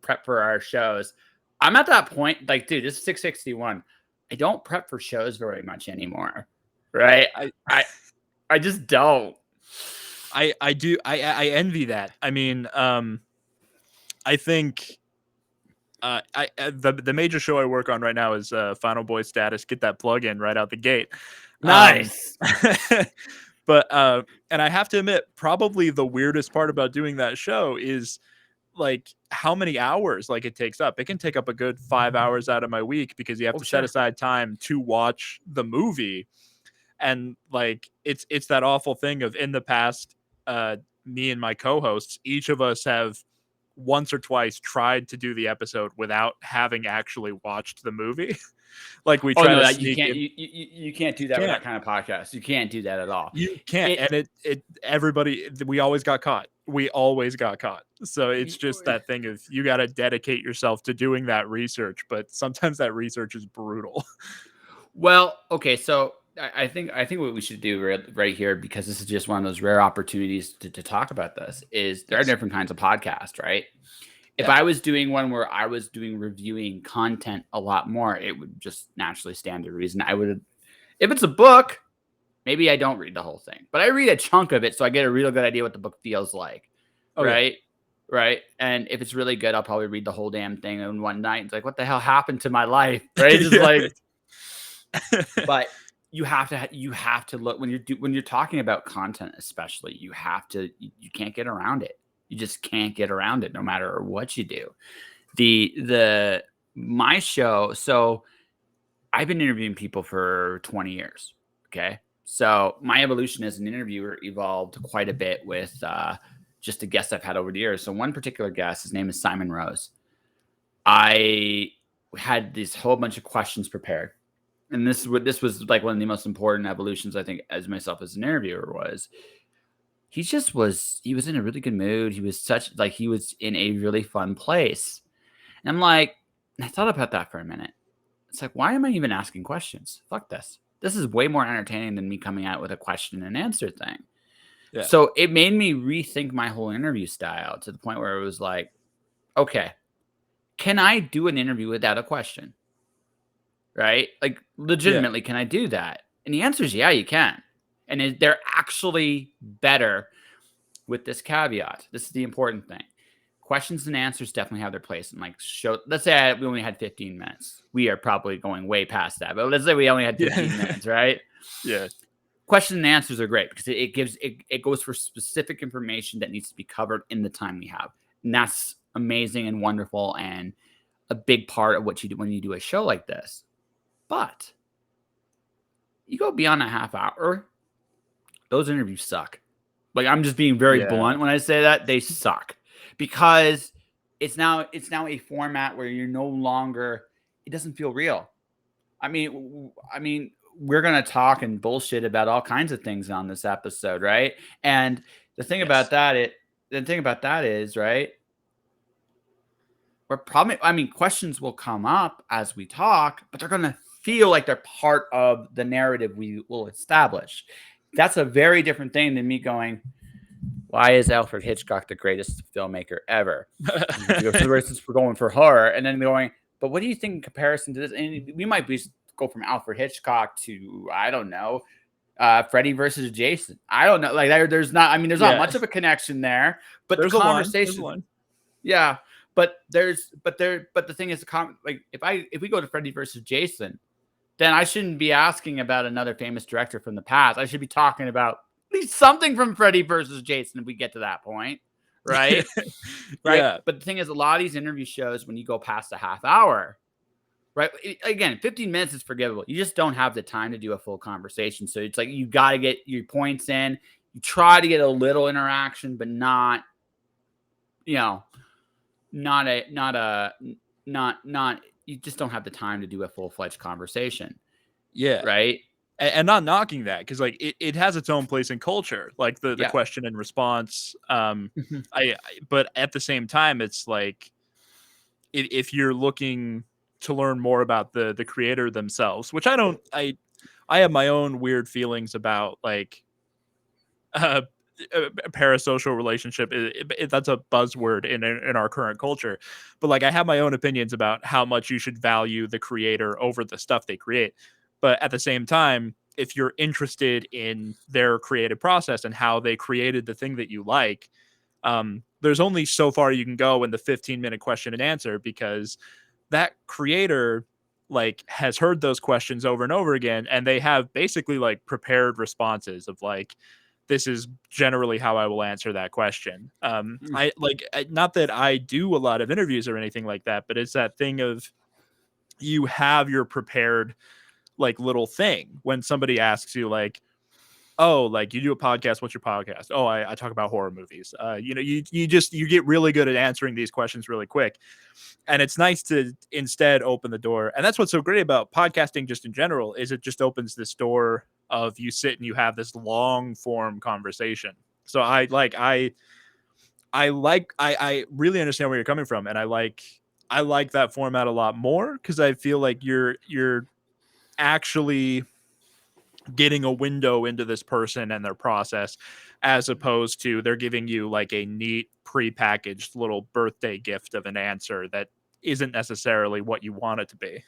prep for our shows. I'm at that point, like, dude, this is 661. I don't prep for shows very much anymore, right? I just don't. I do. I envy that. I mean, I think the major show I work on right now is Final Boy Status. Get that plug in right out the gate. Nice. But and I have to admit, probably the weirdest part about doing that show is like how many hours like it takes up. It can take up a good 5 hours out of my week because you have to set aside time to watch the movie. And like it's that awful thing of, in the past, me and my co-hosts, each of us have once or twice tried to do the episode without having actually watched the movie. Like we try to sneak you can't do that with that kind of podcast. You can't do that at all. You can't. And everybody, we always got caught. So it's just that thing of, you got to dedicate yourself to doing that research, but sometimes that research is brutal. Well, okay, so I think what we should do right here, because this is just one of those rare opportunities to talk about this, is there are different kinds of podcasts, right? If I was doing one where I was reviewing content a lot more, it would just naturally stand to reason. If it's a book, maybe I don't read the whole thing, but I read a chunk of it so I get a real good idea what the book feels like, right? Yeah. Right. And if it's really good, I'll probably read the whole damn thing in one night. It's like, what the hell happened to my life, right? Just like, but you have to look when you're talking about content, especially. You can't get around it. You just can't get around it, no matter what you do. My show. So I've been interviewing people for 20 years. Okay. So my evolution as an interviewer evolved quite a bit with just the guests I've had over the years. So one particular guest, his name is Simon Rose. I had this whole bunch of questions prepared. And this was like one of the most important evolutions, I think, as myself as an interviewer was. He was in a really good mood. He was in a really fun place. And I thought about that for a minute. It's like, why am I even asking questions? Fuck this. This is way more entertaining than me coming out with a question and answer thing. Yeah. So it made me rethink my whole interview style to the point where it was like, okay, can I do an interview without a question? Right? Like, legitimately, can I do that? And the answer is, yeah, you can. And they're actually better with this caveat. This is the important thing. Questions and answers definitely have their place. And let's say we only had 15 minutes. We are probably going way past that, but let's say we only had 15 minutes, right? Yeah. Questions and answers are great because it goes for specific information that needs to be covered in the time we have. And that's amazing and wonderful and a big part of what you do when you do a show like this. But you go beyond a half hour, those interviews suck. Like, I'm just being very blunt when I say that. They suck because it's now a format where you're no longer, it doesn't feel real. I mean, we're going to talk and bullshit about all kinds of things on this episode, right? And the thing about that is, right, questions will come up as we talk, but they're going to feel like they're part of the narrative we will establish. That's a very different thing than me going, why is Alfred Hitchcock the greatest filmmaker ever? Since we're going for horror, and then going, but what do you think in comparison to this? And we might go from Alfred Hitchcock to, I don't know, Freddy versus Jason. I don't know. Like, there's not much of a connection there, but there's the conversation. There's yeah. But the thing is, if we go to Freddy versus Jason, then I shouldn't be asking about another famous director from the past. I should be talking about at least something from Freddy versus Jason if we get to that point, right? Right. Yeah. But the thing is, a lot of these interview shows, when you go past a half hour, right? Again, 15 minutes is forgivable. You just don't have the time to do a full conversation. So it's like, you got to get your points in. You try to get a little interaction, but not, you just don't have the time to do a full-fledged conversation. Yeah. Right. And not knocking that, because like it has its own place in culture, like the question and response. But at the same time, it's like, if you're looking to learn more about the creator themselves, which I have my own weird feelings about, like a parasocial relationship, that's a buzzword in our current culture. But like, I have my own opinions about how much you should value the creator over the stuff they create. But at the same time, if you're interested in their creative process and how they created the thing that you like, there's only so far you can go in the 15-minute question and answer, because that creator like has heard those questions over and over again, and they have basically like prepared responses of like, this is generally how I will answer that question. I like, not that I do a lot of interviews or anything like that, but it's that thing of, you have your prepared like little thing when somebody asks you like, oh, like, you do a podcast, what's your podcast? Oh, I talk about horror movies. You get really good at answering these questions really quick. And it's nice to instead open the door. And that's what's so great about podcasting just in general, is it just opens this door of, you sit and you have this long form conversation. So I really understand where you're coming from, and I like that format a lot more, because I feel like you're actually getting a window into this person and their process, as opposed to they're giving you like a neat prepackaged little birthday gift of an answer that isn't necessarily what you want it to be.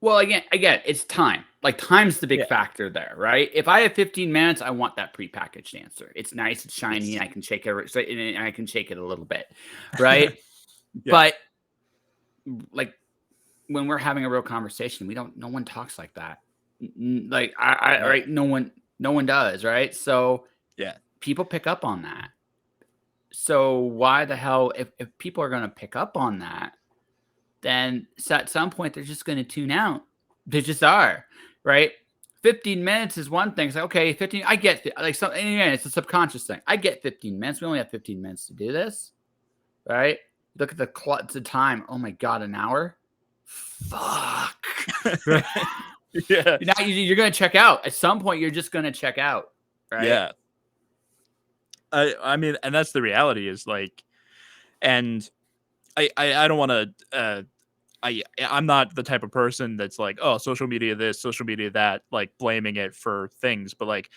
Well, again, it's time. Like, time's the big Yeah. factor there, right? If I have 15 minutes, I want that prepackaged answer. It's nice, it's shiny, Yes. and I can shake it, and I can shake it a little bit, right? Yeah. But like, when we're having a real conversation, no one talks like that. Like, No. right? No one does, right? So Yeah. people pick up on that. So why the hell, if people are going to pick up on that, then at some point they're just going to tune out. They just are, right? 15 minutes is one thing. It's like, okay, 15, I get like something. Again, it's a subconscious thing. I get 15 minutes. We only have 15 minutes to do this, right? Look at the time. Oh my God, an hour. Fuck. Yeah. Now you're going to check out. At some point, you're just going to check out, right? Yeah. I mean, and that's the reality, is like, and I don't want to, I'm not the type of person that's like, oh, social media this, social media that, like blaming it for things. But like,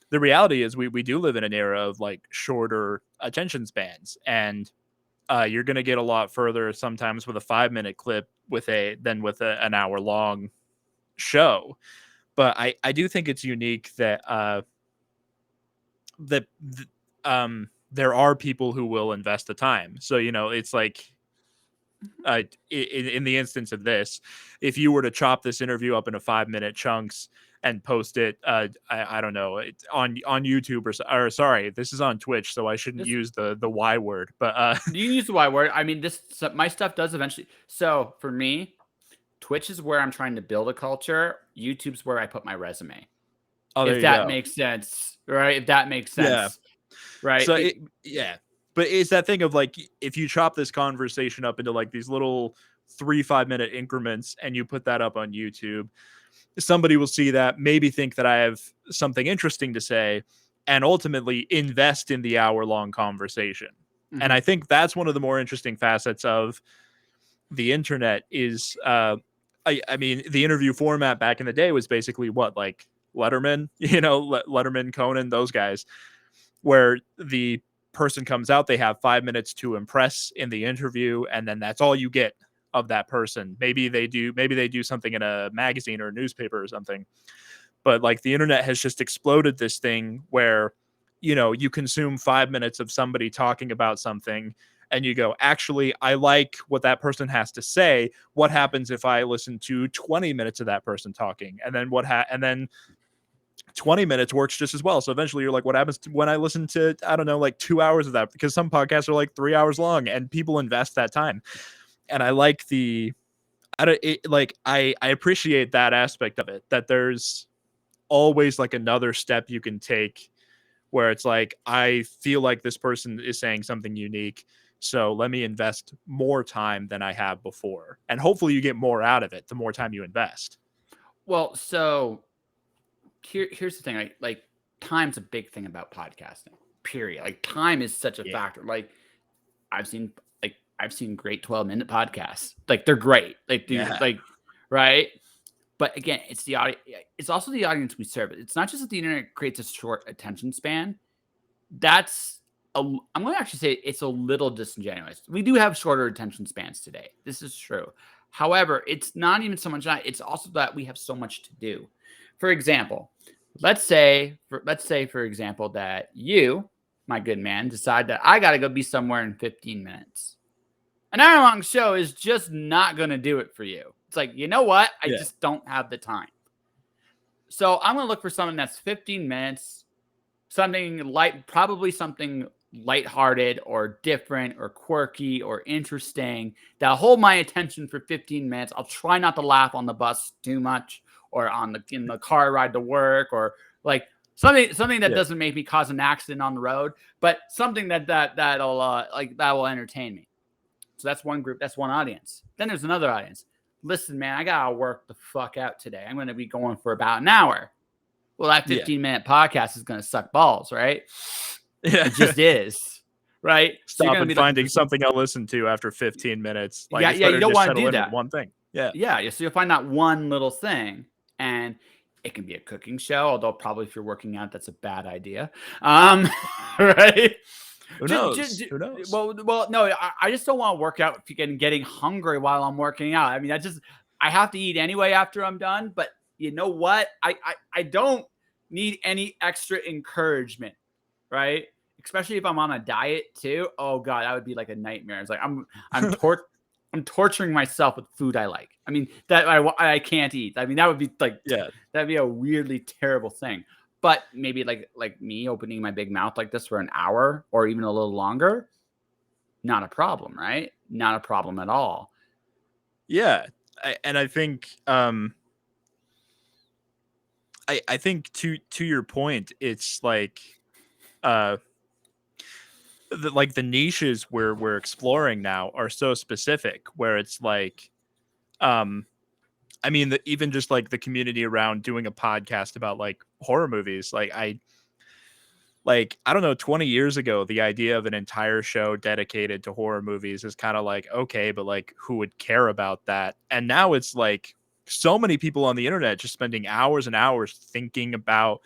the reality is we do live in an era of like shorter attention spans, and you're going to get a lot further sometimes with a 5-minute clip than with an hour long show. But I do think it's unique that that there are people who will invest the time. So, it's like, in the instance of this, if you were to chop this interview up into 5-minute chunks and post it, I don't know, on YouTube, or sorry, this is on Twitch, so I shouldn't use the Y word, but you can use the Y word. I mean, my stuff does eventually. So for me, Twitch is where I'm trying to build a culture. YouTube's where I put my resume. oh, there If you that go. makes sense, right? If that makes sense, Yeah. right? So yeah, but it's that thing of like, if you chop this conversation up into like these little 3 5-minute increments and you put that up on YouTube, somebody will see that, maybe think that I have something interesting to say, and ultimately invest in the hour-long conversation. Mhm. And I think that's one of the more interesting facets of the internet is, I mean, the interview format back in the day was basically what, like Letterman, Letterman, Conan, those guys, where the person comes out, they have 5 minutes to impress in the interview, and then that's all you get of that person. Maybe they do something in a magazine or a newspaper or something. But like, the internet has just exploded this thing where, you consume 5 minutes of somebody talking about something, and you go, actually, I like what that person has to say. What happens if I listen to 20 minutes of that person talking? And then and then 20 minutes works just as well. So eventually you're like, what happens when I listen to, I don't know, like 2 hours of that? Because some podcasts are like 3 hours long, and people invest that time. And I like I appreciate that aspect of it, that there's always like another step you can take, where it's like, I feel like this person is saying something unique, so let me invest more time than I have before. And hopefully you get more out of it the more time you invest. Well, so here's the thing. Like, time's a big thing about podcasting. Period. Like, time is such a factor. Like, I've seen great 12-minute podcasts. Like, they're great. Like, right. But again, it's the audience. It's also the audience we serve. It's not just that the internet creates a short attention span. that's I'm going to actually say it's a little disingenuous. We do have shorter attention spans today. This is true. However, it's not even so much that, it's also that we have so much to do. For example, let's say for example that you, my good man, decide that I got to go be somewhere in 15 minutes. An hour-long show is just not going to do it for you. It's like, you know what? I just don't have the time. So I'm going to look for something that's 15 minutes, something light, probably something lighthearted or different or quirky or interesting that'll hold my attention for 15 minutes. I'll try not to laugh on the bus too much or in the car ride to work, or like something that doesn't make me cause an accident on the road, but something that will entertain me. So that's one group, that's one audience. Then there's another audience. Listen, man, I gotta work the fuck out today. I'm gonna be going for about an hour. Well, that 15-minute podcast is gonna suck balls, right? Yeah. It just is, right? Stop and finding something I'll listen to after 15 minutes. Like, you don't want to do that. One thing. Yeah. So you'll find that one little thing, and it can be a cooking show, although probably if you're working out, that's a bad idea. Right? Who knows? Who knows? Well, no, I just don't want to work out getting hungry while I'm working out. I mean, I have to eat anyway after I'm done. But you know what? I don't need any extra encouragement, right? Especially if I'm on a diet too. Oh God, that would be like a nightmare. It's like I'm torturing myself with food I like. I mean, that I can't eat. I mean, that would be like, that'd be a weirdly terrible thing. But maybe like me opening my big mouth like this for an hour or even a little longer, not a problem, right? Not a problem at all. Yeah. I think I think to your point, it's like the niches we're exploring now are so specific, where it's like I mean, even just like the community around doing a podcast about like horror movies, I don't know, 20 years ago, the idea of an entire show dedicated to horror movies is kind of like, okay, but like who would care about that? And now it's like so many people on the internet just spending hours and hours thinking about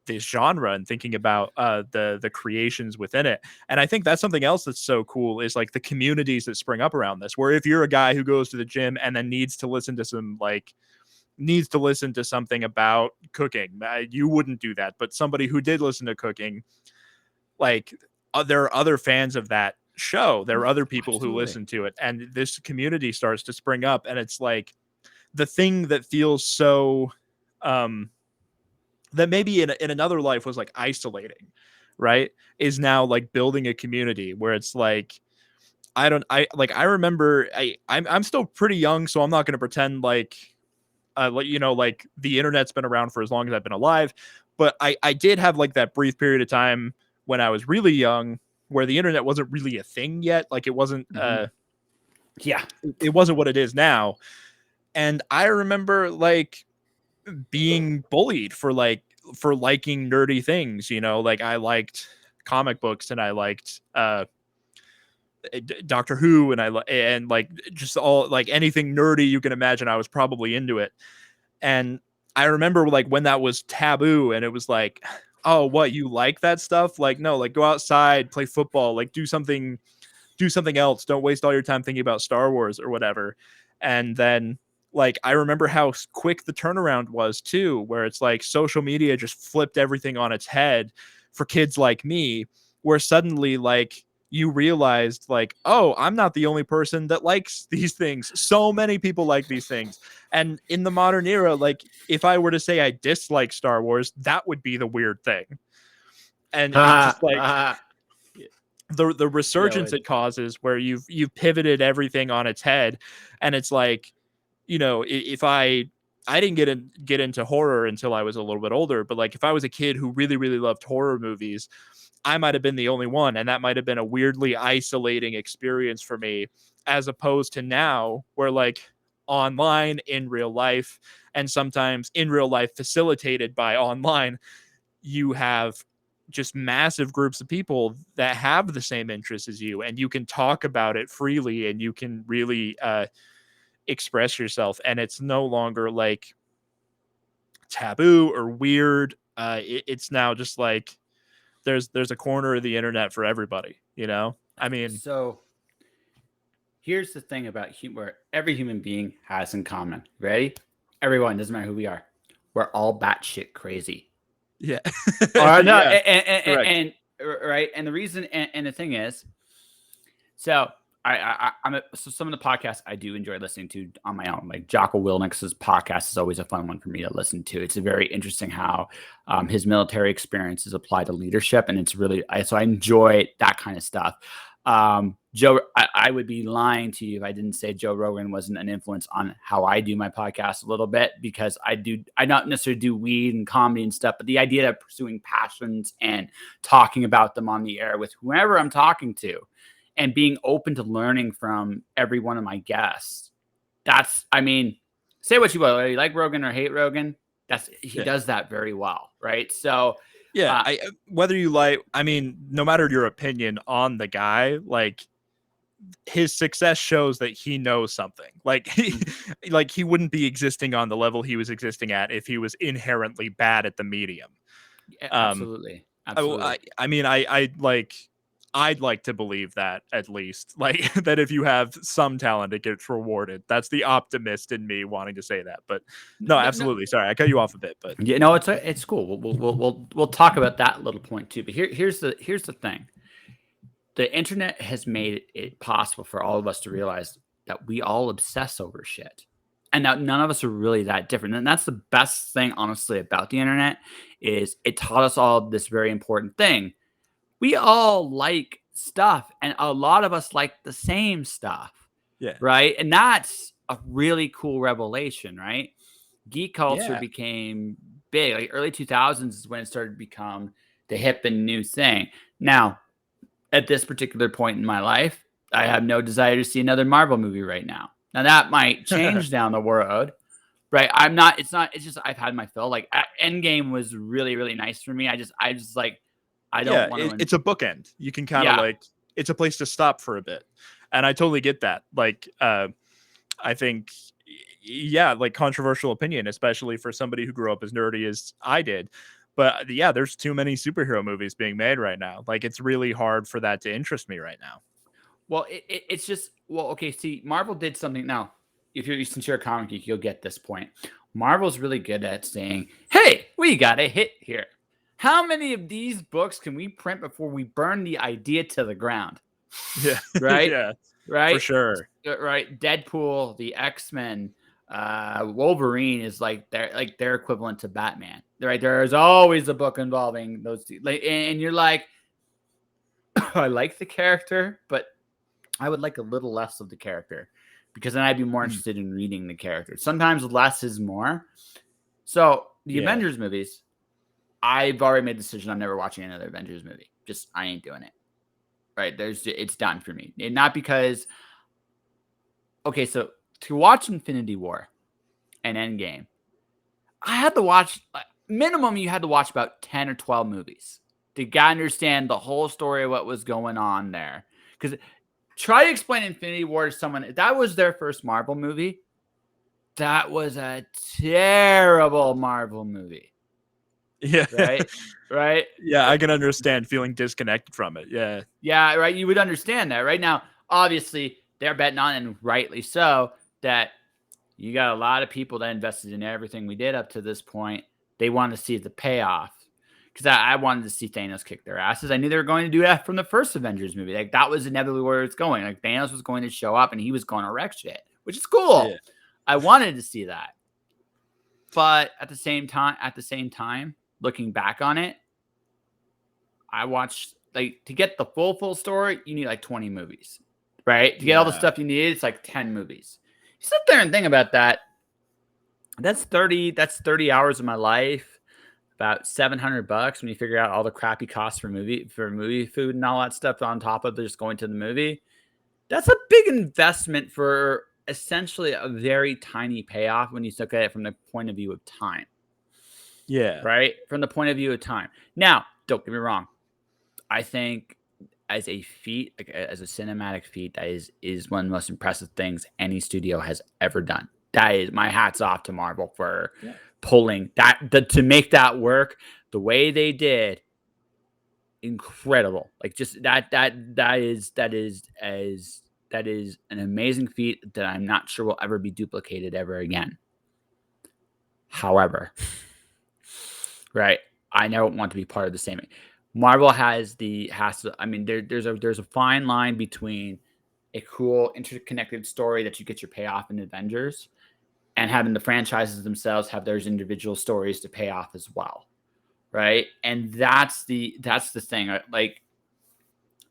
this genre and thinking about the creations within it. And I think that's something else that's so cool is like the communities that spring up around this, where if you're a guy who goes to the gym and then needs to listen to something about cooking, you wouldn't do that. But somebody who did listen to cooking, like there are other fans of that show. There are other people who listen to it, and this community starts to spring up. And it's like the thing that feels so that maybe in another life was like isolating, right, is now like building a community where it's like I remember I'm still pretty young, so I'm not going to pretend like like the internet's been around for as long as I've been alive, but I did have like that brief period of time when I was really young where the internet wasn't really a thing yet. Like it wasn't it wasn't what it is now. And I remember like being bullied for liking nerdy things, like I liked comic books and I liked Doctor Who and like just all like anything nerdy you can imagine. I was probably into it. And I remember like when that was taboo and it was like, oh, what, you like that stuff? Like, no, like go outside, play football, like do something else. Don't waste all your time thinking about Star Wars or whatever. And then like I remember how quick the turnaround was too, where it's like social media just flipped everything on its head for kids like me, where suddenly like you realized like, oh, I'm not the only person that likes these things. So many people like these things. And in the modern era, like if I were to say I dislike Star Wars, that would be the weird thing. And it's just like the resurgence it causes where you've pivoted everything on its head. And it's like, if I didn't get into horror until I was a little bit older, but like if I was a kid who really, really loved horror movies, I might have been the only one. And that might have been a weirdly isolating experience for me, as opposed to now where like online, in real life, and sometimes in real life facilitated by online, you have just massive groups of people that have the same interests as you, and you can talk about it freely and you can really express yourself. And it's no longer like taboo or weird. It's now just like, there's a corner of the internet for everybody, you know? I mean, So here's the thing about where every human being has in common. Ready? Everyone, doesn't matter who we are. We're all batshit crazy. yeah. Or no, Yeah, correct. and right. And the reason, and the thing is, so so some of the podcasts I do enjoy listening to on my own, like Jocko Willnick's podcast is always a fun one for me to listen to. It's a very interesting how his military experience is applied to leadership, and it's really so I enjoy that kind of stuff. I would be lying to you if I didn't say Joe Rogan wasn't an influence on how I do my podcast a little bit, because I not necessarily do weed and comedy and stuff, but the idea of pursuing passions and talking about them on the air with whoever I'm talking to and being open to learning from every one of my guests. I mean, say what you will, whether you like Rogan or hate Rogan, he does that very well. Right. So, yeah, whether you I mean, no matter your opinion on the guy, like his success shows that he knows something. Like he wouldn't be existing on the level he was existing at if he was inherently bad at the medium. Absolutely. I mean, I'd like to believe that, at least, like that if you have some talent, it gets rewarded. That's the optimist in me wanting to say that. But no, absolutely. Sorry, I cut you off a bit, but yeah, no, it's cool. We'll talk about that little point too. But here's the thing. The internet has made it possible for all of us to realize that we all obsess over shit. And now none of us are really that different. And that's the best thing, honestly, about the internet is it taught us all this very important thing. We all like stuff, and a lot of us like the same stuff. Yeah. Right. And that's a really cool revelation, right? Geek culture became big. Like early 2000s is when it started to become the hip and new thing. Now, at this particular point in my life, I have no desire to see another Marvel movie right now. Now that might change down the road. Right. It's just I've had my fill. Like Endgame was really, really nice for me. I just like I don't want to. It's a bookend. You can kind of like, it's a place to stop for a bit. And I totally get that. Like, I think, like controversial opinion, especially for somebody who grew up as nerdy as I did. But yeah, there's too many superhero movies being made right now. Like, it's really hard for that to interest me right now. Well, it's just, okay. See, Marvel did something. Now, since you're a comic geek, you'll get this point. Marvel's really good at saying, hey, we got a hit here. How many of these books can we print before we burn the idea to the ground? Yeah. Right. Yeah. Right. For sure. Right. Deadpool, the X-Men, Wolverine is like their equivalent to Batman. Right. There's always a book involving those two. And you're like, I like the character, but I would like a little less of the character because then I'd be more interested in reading the character. Sometimes less is more. So the Avengers movies, I've already made the decision I'm never watching another Avengers movie. Just I ain't doing it. Right? It's done for me. And not because so to watch Infinity War and Endgame, I had to watch minimum you had to watch about 10 or 12 movies to understand the whole story of what was going on there. Because try to explain Infinity War to someone, if that was their first Marvel movie, that was a terrible Marvel movie. Yeah. Right. Yeah, I can understand feeling disconnected from it. Yeah. Yeah. Right. You would understand that right now. Obviously, they're betting on, and rightly so, that you got a lot of people that invested in everything we did up to this point. They want to see the payoff because I wanted to see Thanos kick their asses. I knew they were going to do that from the first Avengers movie. Like that was inevitably where it's going. Like Thanos was going to show up and he was going to wreck shit, which is cool. Yeah. I wanted to see that, but at the same time. Looking back on it, I watched to get the full story, you need like 20 movies, right? To get all the stuff you need, it's like 10 movies. You sit there and think about that. That's 30 hours of my life, about $700 when you figure out all the crappy costs for movie food and all that stuff on top of just going to the movie. That's a big investment for essentially a very tiny payoff when you look at it from the point of view of time. Yeah. Right. From the point of view of time. Now, don't get me wrong. I think as a feat, as a cinematic feat, that is one of the most impressive things any studio has ever done. That is my hats off to Marvel for pulling that to make that work the way they did. incredible. Like just that is an amazing feat that I'm not sure will ever be duplicated ever again. However, right, I never want to be part of the same. Marvel has to. I mean, there's a fine line between a cool interconnected story that you get your payoff in Avengers, and having the franchises themselves have their individual stories to pay off as well, right? And that's the thing. Like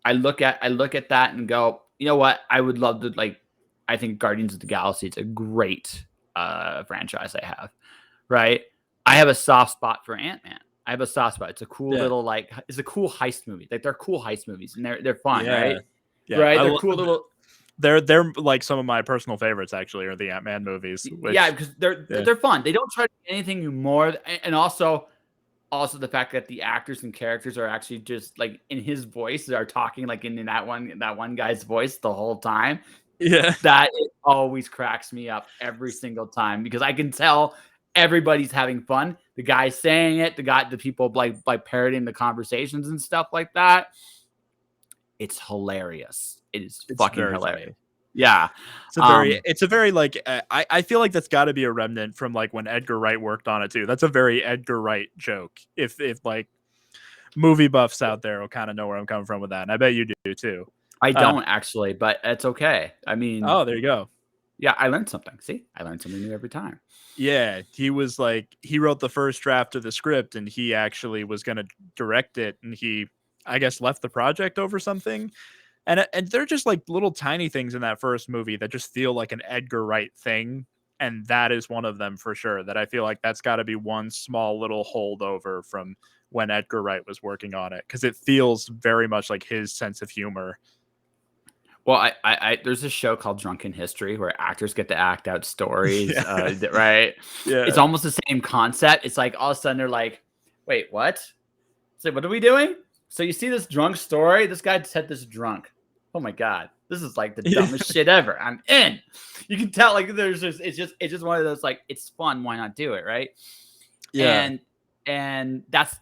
I look at that and go, you know what? I would love to like. I think Guardians of the Galaxy is a great franchise. I have, right? I have a soft spot for AntMan. I have a soft spot. It's a cool little like it's a cool heist movie. Like they're cool heist movies and they're fun, right? Yeah, right. They're cool little. They're like some of my personal favorites actually are the AntMan movies. Which, yeah, because they're fun. They don't try to do anything more, and also the fact that the actors and characters are actually just like in his voice are talking like in that one guy's voice the whole time. Yeah, that it always cracks me up every single time because I can tell everybody's having fun. The guy saying it, the people like parroting the conversations and stuff like that. It's hilarious. It's fucking hilarious. Funny. Yeah. It's a very like I feel like that's got to be a remnant from like when Edgar Wright worked on it too. That's a very Edgar Wright joke. If like movie buffs out there will kind of know where I'm coming from with that, and I bet you do too. I don't actually, but it's okay. I mean, oh, there you go. Yeah, I learned something. See, I learned something new every time. Yeah, he wrote the first draft of the script, and he actually was going to direct it, and he, I guess, left the project over something. And they're just like little tiny things in that first movie that just feel like an Edgar Wright thing, and that is one of them for sure. That I feel like that's got to be one small little holdover from when Edgar Wright was working on it, because it feels very much like his sense of humor. Well, there's a show called Drunken History where actors get to act out stories, right? Yeah. It's almost the same concept. It's like all of a sudden they're like, wait, what? It's like, what are we doing? So you see this drunk story? This guy said this drunk. Oh my God. This is like the dumbest shit ever. I'm in. You can tell like it's just one of those like, it's fun. Why not do it? Right. Yeah. And that's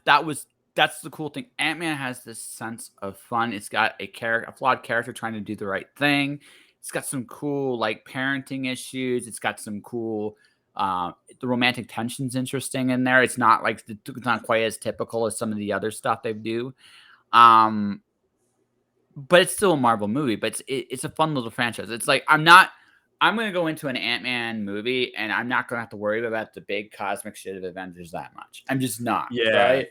the cool thing. AntMan has this sense of fun. It's got a flawed character trying to do the right thing. It's got some cool like parenting issues. It's got some cool the romantic tension's interesting in there. It's not like it's not quite as typical as some of the other stuff they do. But it's still a Marvel movie, but it's a fun little franchise. It's like I'm going to go into an AntMan movie and I'm not going to have to worry about the big cosmic shit of Avengers that much. I'm just not. Yeah.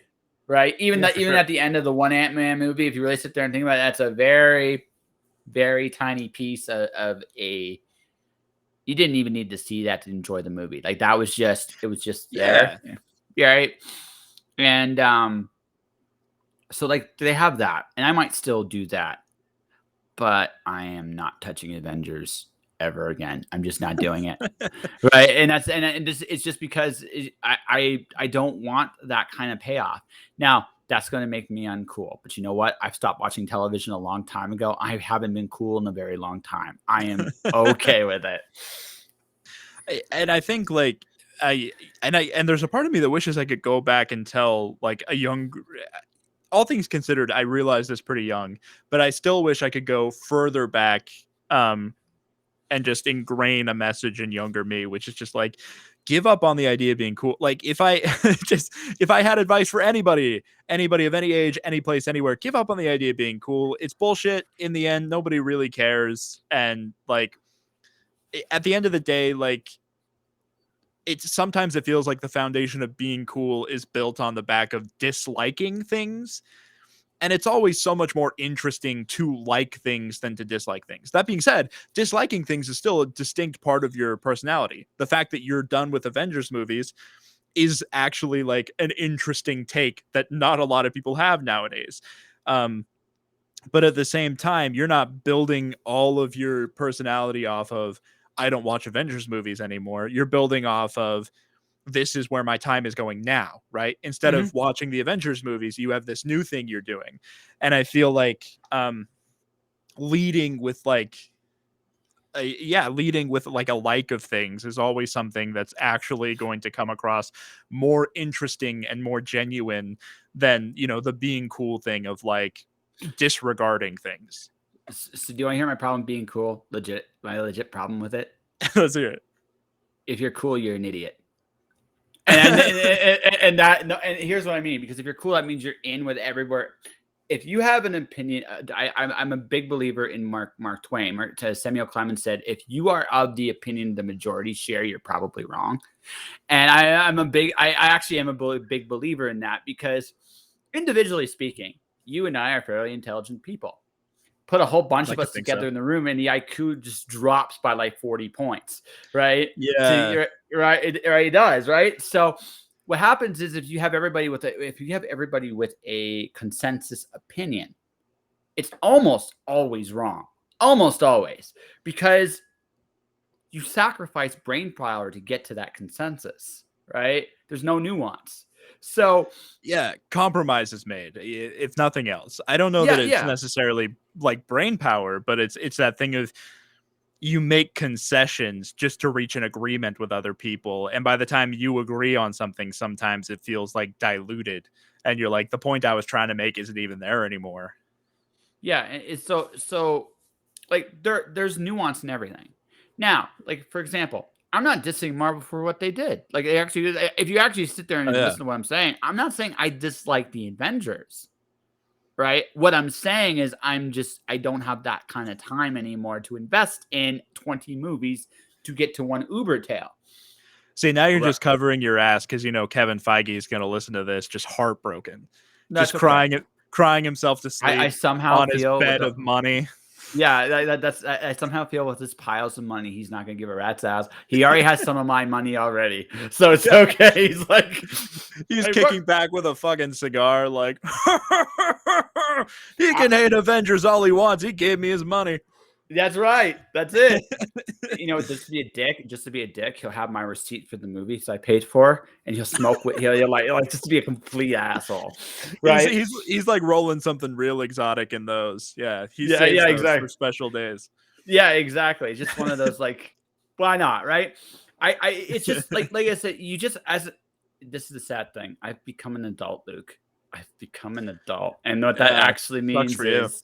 Right. Even at the end of the one AntMan movie, if you really sit there and think about it, that's a very, very tiny piece of a. You didn't even need to see that to enjoy the movie. Like it was just there. Yeah. Right. And so like they have that, and I might still do that, but I am not touching Avengers ever again. I'm just not doing it. Right. And it's just because I don't want that kind of payoff. Now that's going to make me uncool, but you know what? I've stopped watching television a long time ago. I haven't been cool in a very long time. I am okay with it. And I think like, and there's a part of me that wishes I could go back and tell like a young, all things considered, I realized this pretty young, but I still wish I could go further back, and just ingrain a message in younger me, which is just like, give up on the idea of being cool. Like if I had advice for anybody of any age, any place, anywhere, give up on the idea of being cool. It's bullshit. In the end, nobody really cares. And like, at the end of the day, like sometimes it feels like the foundation of being cool is built on the back of disliking things. And it's always so much more interesting to like things than to dislike things. That being said, disliking things is still a distinct part of your personality. The fact that you're done with Avengers movies is actually like an interesting take that not a lot of people have nowadays. But at the same time, you're not building all of your personality off of, I don't watch Avengers movies anymore. You're building off of, this is where my time is going now, right? Instead of watching the Avengers movies, you have this new thing you're doing. And I feel like leading with like leading with like a like of things is always something that's actually going to come across more interesting and more genuine than, the being cool thing of like disregarding things. So do you want to hear my problem being cool? My legit problem with it? Let's hear it. If you're cool, you're an idiot. And here's what I mean, because if you're cool, that means you're in with everywhere. If you have an opinion, I'm a big believer in Mark Twain. Samuel Clemens said, if you are of the opinion the majority share, you're probably wrong. And I actually am a big believer in that, because individually speaking, you and I are fairly intelligent people. Put a whole bunch of us together in the room, and the IQ just drops by like 40 points, right? Yeah. So right. It does, right? So what happens is, if you have everybody with a consensus opinion, it's almost always wrong. Almost always. Because you sacrifice brain power to get to that consensus, right? There's no nuance. So yeah, compromise is made, if nothing else. I don't know that it's necessarily like brain power, but it's that thing of, you make concessions just to reach an agreement with other people, and by the time you agree on something, sometimes it feels like diluted, and you're like, the point I was trying to make isn't even there anymore. Yeah, it's so like there's nuance in everything. Now, like, for example, I'm not dissing Marvel for what they did. Like, if you actually sit there and listen to what I'm saying, I'm not saying I dislike the Avengers, right? What I'm saying is, I don't have that kind of time anymore to invest in 20 movies to get to one Uber tale. See, now you're just covering your ass because Kevin Feige is going to listen to this, just heartbroken, just crying himself to sleep. I somehow on his bed of money. Yeah, I somehow feel with his piles of money, he's not gonna give a rat's ass. He already has some of my money already, so it's okay. He's like, he's kicking back with a fucking cigar, like, he can hate Avengers all he wants. He gave me his money. That's right. That's it. Just to be a dick, he'll have my receipt for the movie so I paid for, and he'll smoke with he'll like just to be a complete asshole. Right? He's like rolling something real exotic in those. Yeah. Exactly. For special days. Yeah, exactly. Just one of those, like, why not? Right. It's just like I said, this is the sad thing. I've become an adult, Luke. I've become an adult. And what that actually means for you. is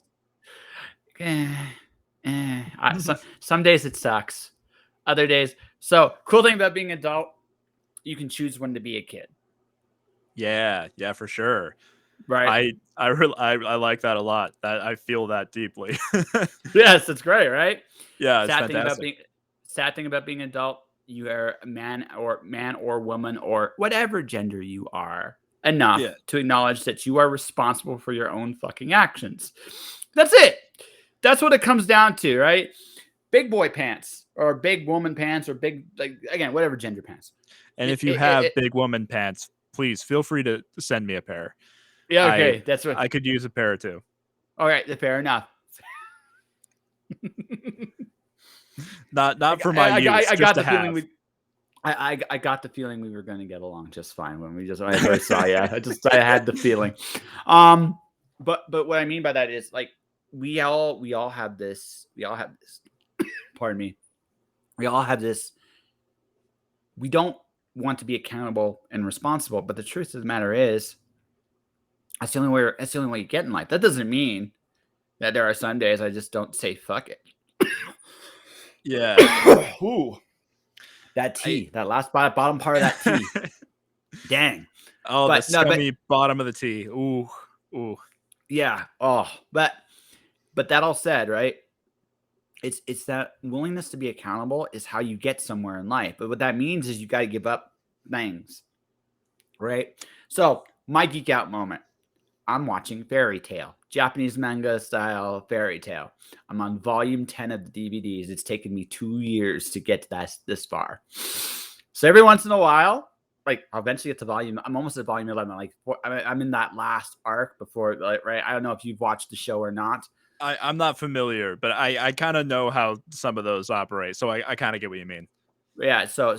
some days it sucks. Other days. So cool thing about being an adult, you can choose when to be a kid. Yeah, for sure. Right. I like that a lot. That I feel that deeply. Yes, it's great, right? Yeah, it's fantastic. Sad thing about being an adult, you are a man or woman or whatever gender you are, enough to acknowledge that you are responsible for your own fucking actions. That's it. That's what it comes down to, right? Big boy pants or big woman pants or big, like, again, whatever gender pants. And if you have big woman pants, please feel free to send me a pair. Yeah, okay. That's what I could use a pair too. All right, fair enough. not for my use. I got the feeling I got the feeling we were going to get along just fine when I saw you. I had the feeling. But what I mean by that is, like, we all have this. Pardon me. We all have this. We don't want to be accountable and responsible, but the truth of the matter is, that's the only way you get in life. That doesn't mean that there are some days I just don't say fuck it. Yeah. Ooh. That tea, that last bottom part of that tea. Dang. Oh, the scummy bottom of the tea. Ooh. Yeah. Oh, but that all said, right? It's that willingness to be accountable is how you get somewhere in life. But what that means is you got to give up things, right? So my geek out moment. I'm watching Fairy Tail, Japanese manga style Fairy Tail. I'm on volume 10 of the DVDs. It's taken me 2 years to get to this far. So every once in a while, like, I'll eventually get to volume. I'm almost at volume 11. I'm in that last arc before, like, right? I don't know if you've watched the show or not. I'm not familiar, but I kind of know how some of those operate. So I kind of get what you mean. Yeah, so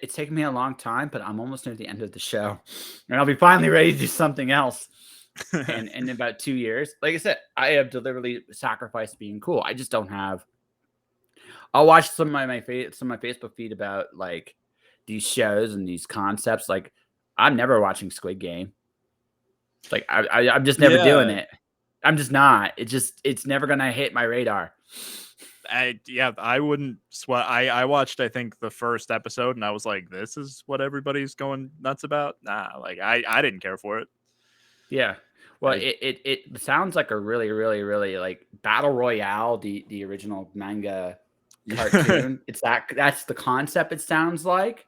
it's taken me a long time, but I'm almost near the end of the show, and I'll be finally ready to do something else. And in about 2 years, like I said, I have deliberately sacrificed being cool. I just don't have I'll watch some of some of my Facebook feed about like these shows and these concepts. Like, I'm never watching Squid Game. Like, I'm just never doing Yeah. it. I'm just not. It's never gonna hit my radar. I wouldn't sweat. I watched, I think, the first episode and I was like, this is what everybody's going nuts about. Nah, like I didn't care for it. Yeah. Well, I it sounds like a really, really, really like Battle Royale, the original manga cartoon. That's the concept it sounds like.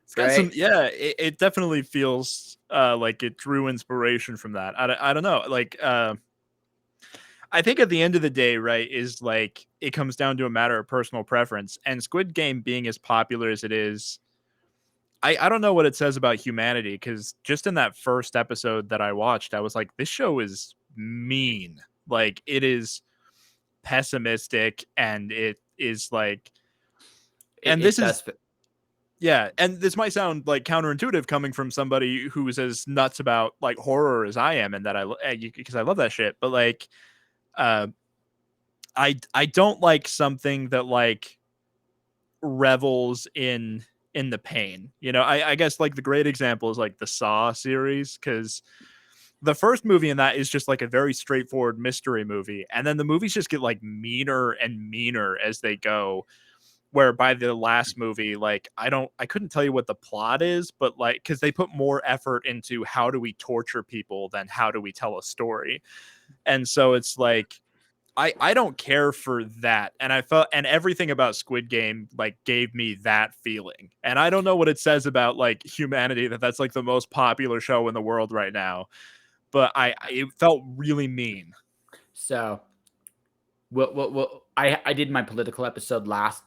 It's got some, Right? yeah. It definitely feels like it drew inspiration from that. I don't know, like I think at the end of the day, right, is like it comes down to a matter of personal preference. And Squid Game being as popular as it is, I don't know what it says about humanity, because just in that first episode that I watched, I was like, this show is mean. Like, it is pessimistic, and it is like, It, and this it is, does. yeah, and this might sound like counterintuitive coming from somebody who is as nuts about like horror as I am, and that because I love that shit. But like, uh, I don't like something that like revels in the pain. You know, I guess like the great example is like the Saw series, because the first movie in that is just like a very straightforward mystery movie, and then the movies just get like meaner and meaner as they go. Where by the last movie, like I couldn't tell you what the plot is, but like because they put more effort into how do we torture people than how do we tell a story, and so it's like I don't care for that. And I felt, and everything about Squid Game like gave me that feeling. And I don't know what it says about like humanity that that's like the most popular show in the world right now, but it felt really mean. So, I did my political episode last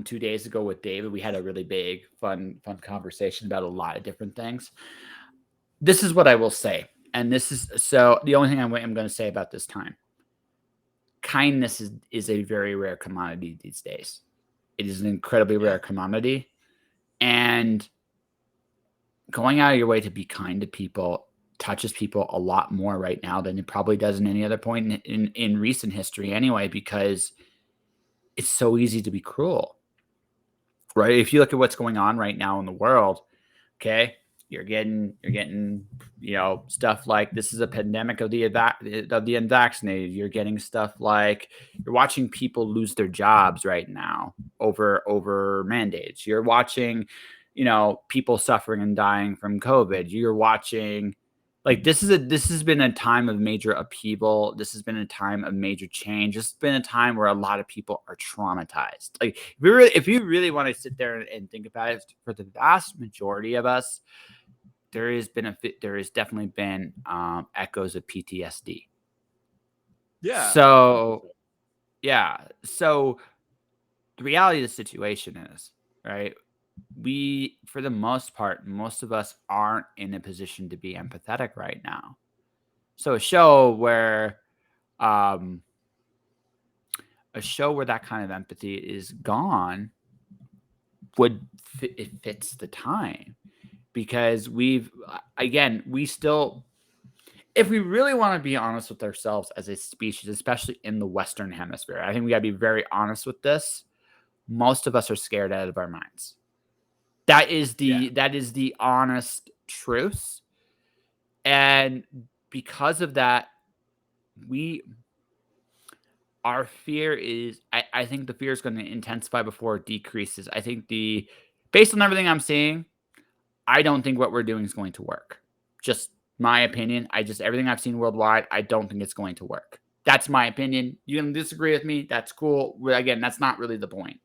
2 days ago with David. We had a really big, fun conversation about a lot of different things. This is what I will say, and this is so the only thing I'm going to say about this time. Kindness is a very rare commodity these days. It is an incredibly rare commodity, and going out of your way to be kind to people touches people a lot more right now than it probably does in any other point in recent history anyway, because it's so easy to be cruel, right? If you look at what's going on right now in the world, okay, you're getting stuff like this is a pandemic of the unvaccinated. You're getting stuff like you're watching people lose their jobs right now over mandates. You're watching people suffering and dying from COVID. You're watching like this has been a time of major upheaval. This has been a time of major change. This has been a time where a lot of people are traumatized. Like if you really want to sit there and think about it, for the vast majority of us, there has definitely been echoes of PTSD. Yeah. So yeah. So the reality of the situation is, right, we, for the most part, most of us aren't in a position to be empathetic right now. So a show where that kind of empathy is gone it fits the time, because we still, if we really want to be honest with ourselves as a species, especially in the Western hemisphere, I think we got to be very honest with this. Most of us are scared out of our minds. That is the honest truth. And because of that, our fear is, I think the fear is going to intensify before it decreases. I think based on everything I'm seeing, I don't think what we're doing is going to work. Just my opinion. Everything I've seen worldwide, I don't think it's going to work. That's my opinion. You can disagree with me. That's cool. Again, that's not really the point.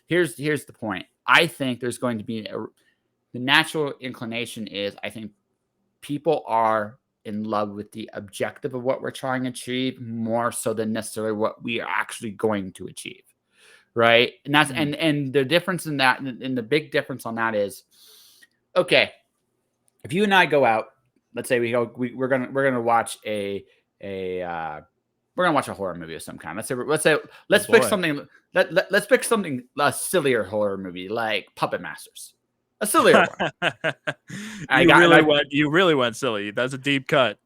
Here's the point. I think there's going to be the natural inclination is, I think people are in love with the objective of what we're trying to achieve more so than necessarily what we are actually going to achieve. Right. And that's, and the difference in that, and the big difference on that is, okay, if you and I go out, let's say we're gonna watch we're gonna watch a horror movie of some kind. Let's pick something. Let's pick something a sillier horror movie like Puppet Masters, a sillier one. You really went silly. That's a deep cut.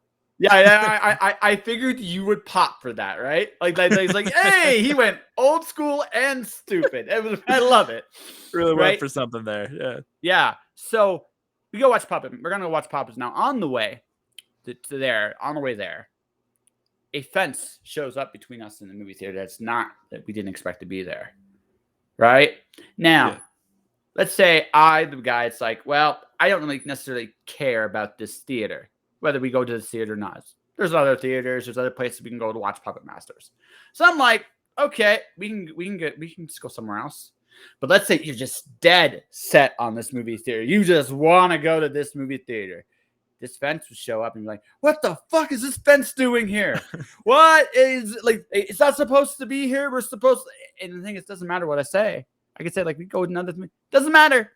I figured you would pop for that, right? Like he's like, hey, he went old school and stupid. I love it. Really went Right? for something there. Yeah. Yeah. So we go watch Puppet. We're gonna go watch Puppets now. On the way to there, on the way there, a fence shows up between us and the movie theater. That's not that we didn't expect to be there. Right? Now, Yeah. let's say the guy, it's like, well, I don't really necessarily care about this theater, whether we go to this theater or not. There's other theaters, there's other places we can go to watch Puppet Masters. So I'm like, okay, we can just go somewhere else. But let's say you're just dead set on this movie theater. You just want to go to this movie theater. This fence would show up and be like, what the fuck is this fence doing here? What is, like, it's not supposed to be here. We're supposed to, and the thing is, it doesn't matter what I say. I could say, like, we go with another thing. Doesn't matter.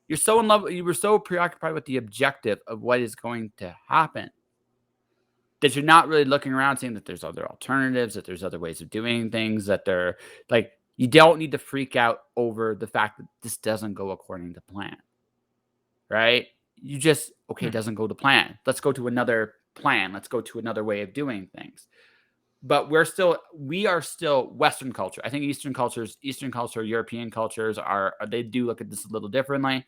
You're so in love. You were so preoccupied with the objective of what is going to happen that you're not really looking around saying that there's other alternatives, that there's other ways of doing things, that they're like, you don't need to freak out over the fact that this doesn't go according to plan. Right? You just, okay, it doesn't go to plan. Let's go to another plan. Let's go to another way of doing things. But we are still Western culture. I think Eastern culture, European cultures they do look at this a little differently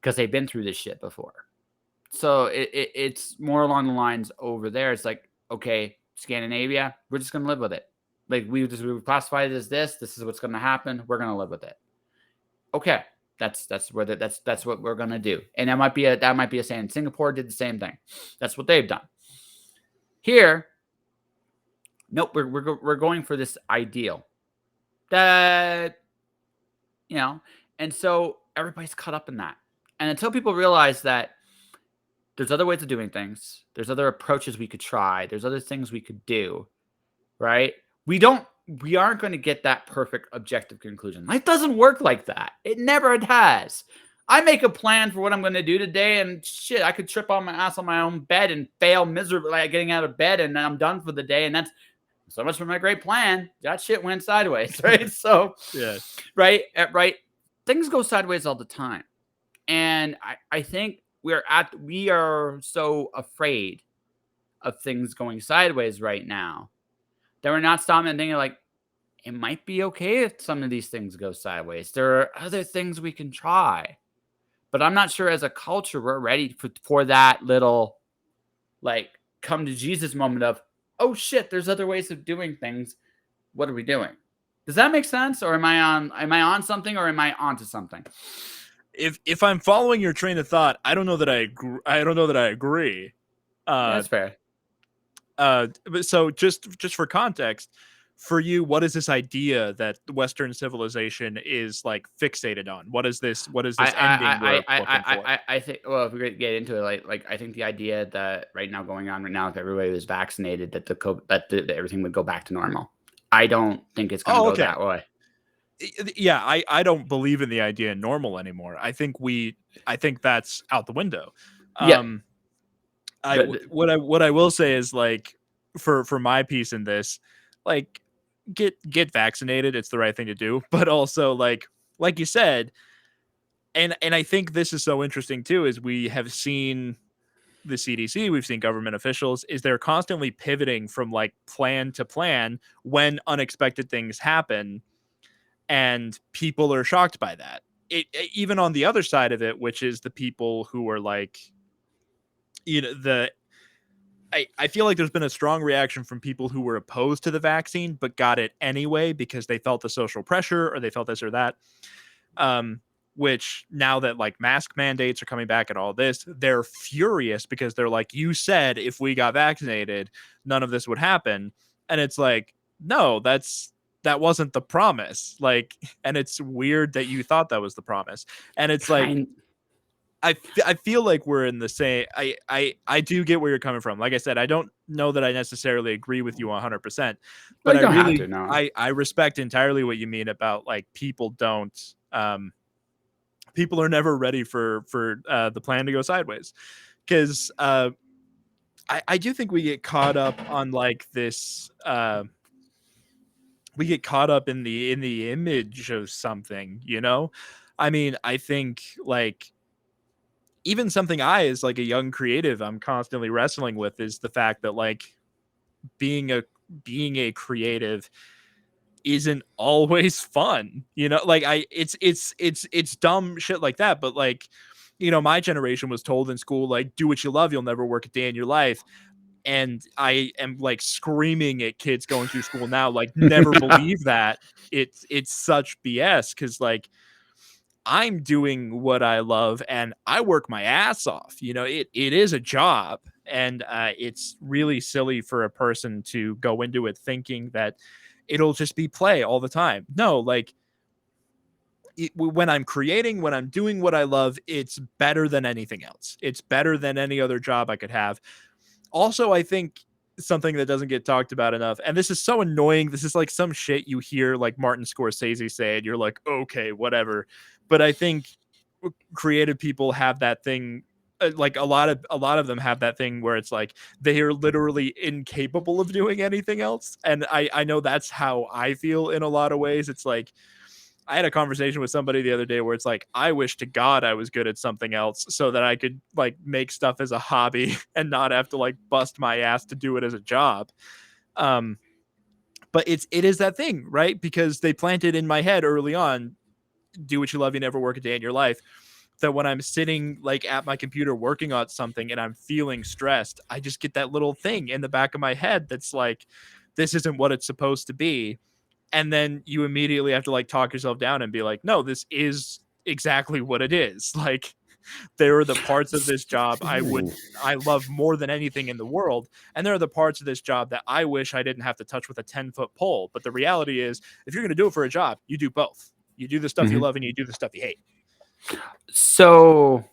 because they've been through this shit before. So it's more along the lines over there. It's like, okay, Scandinavia, we're just going to live with it. Like we classified it as this. This is what's going to happen. We're going to live with it. Okay. That's what we're gonna do, and that might be a saying. Singapore did the same thing. That's what they've done. Here, nope, we're going for this ideal that and so everybody's caught up in that. And until people realize that there's other ways of doing things, there's other approaches we could try, there's other things we could do, right? We aren't going to get that perfect objective conclusion. Life doesn't work like that. It never has. I make a plan for what I'm going to do today, and shit, I could trip on my ass on my own bed and fail miserably at getting out of bed, and then I'm done for the day. And that's so much for my great plan. That shit went sideways, right? So, Yeah. Right. Things go sideways all the time. And I think we are so afraid of things going sideways right now that we're not stopping and thinking, like, it might be okay if some of these things go sideways. There are other things we can try. But I'm not sure as a culture we're ready for that little, like, come to Jesus moment of, oh shit, there's other ways of doing things. What are we doing? Does that make sense? Or am I on something, or am I onto something? If I'm following your train of thought, I don't know that I agree. That's fair. But so just for context, for you, what is this idea that Western civilization is like fixated on? What is this ending we're looking for? I think, well, if we get into it, like I think the idea that right now going on right now, if everybody was vaccinated, that everything would go back to normal. I don't think it's going to go that way. Yeah, I don't believe in the idea of normal anymore. I think that's out the window. What I will say is, like, for my piece in this, like, get vaccinated. It's the right thing to do. But also, like you said, and I think this is so interesting too, is we have seen the CDC, we've seen government officials, is they're constantly pivoting from like plan to plan when unexpected things happen, and people are shocked by that. Even on the other side of it, which is the people who are like, I feel like there's been a strong reaction from people who were opposed to the vaccine but got it anyway because they felt the social pressure or they felt this or that. Which now that like mask mandates are coming back and all this, they're furious because they're like, you said if we got vaccinated, none of this would happen. And it's like, no, that wasn't the promise. Like, and it's weird that you thought that was the promise. And it's like, I feel like we're in the same. I do get where you're coming from. Like I said, I don't know that I necessarily agree with you 100%, but I really I respect entirely what you mean about like people are never ready for the plan to go sideways, because I do think we get caught up on like this. We get caught up in the image of something, I mean, I think like even something I, as like a young creative, I'm constantly wrestling with is the fact that like being a creative isn't always fun. Like it's dumb shit like that, but like, my generation was told in school, like, do what you love, you'll never work a day in your life. And I am like screaming at kids going through school now, like, never believe that. It's such BS, because like I'm doing what I love and I work my ass off. It is a job. And it's really silly for a person to go into it thinking that it'll just be play all the time. No, like when I'm creating, when I'm doing what I love, it's better than anything else. It's better than any other job I could have. Also, I think something that doesn't get talked about enough, and this is so annoying. This is like some shit you hear like Martin Scorsese say, and you're like, okay, whatever. But I think creative people have that thing. Like a lot of them have that thing where it's like they are literally incapable of doing anything else. And I know that's how I feel in a lot of ways. It's like I had a conversation with somebody the other day where it's like, I wish to God I was good at something else so that I could like make stuff as a hobby and not have to like bust my ass to do it as a job. Um, but it is that thing, right? Because they planted in my head early on, do what you love, you never work a day in your life. That when I'm sitting like at my computer working on something and I'm feeling stressed, I just get that little thing in the back of my head that's like, this isn't what it's supposed to be. And then you immediately have to like talk yourself down and be like, no, this is exactly what it is. Like, there are the parts of this job I love more than anything in the world, and there are the parts of this job that I wish I didn't have to touch with a 10-foot pole. But the reality is, if you're going to do it for a job, you do both. You do the stuff you love and you do the stuff you hate. So,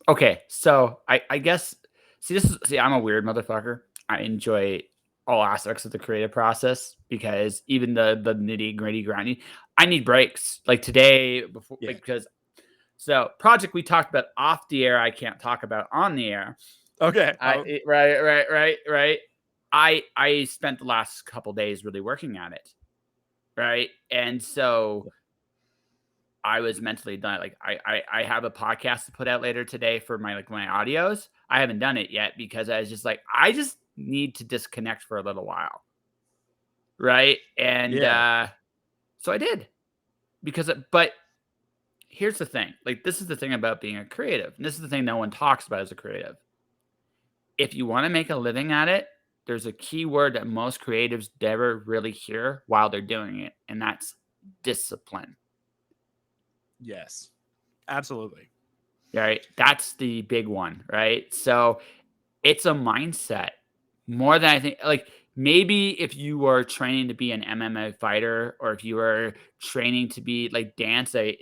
okay. So I guess, see, I'm a weird motherfucker. I enjoy all aspects of the creative process because even the nitty gritty grinding, I need breaks. Like today, before, Yeah. like, because so project we talked about off the air, I can't talk about on the air. Okay. Right. I spent the last couple days really working at it. Right. And so I was mentally done. Like I have a podcast to put out later today for my audios. I haven't done it yet because I was just like, I just need to disconnect for a little while. Right. And Yeah. so I did but here's the thing. Like, this is the thing about being a creative. And this is the thing no one talks about as a creative. If you want to make a living at it, there's a key word that most creatives never really hear while they're doing it, and that's discipline. Yes. Absolutely. Right? That's the big one, right? So it's a mindset more than I think. Like, maybe if you were training to be an MMA fighter, or if you were training to be like if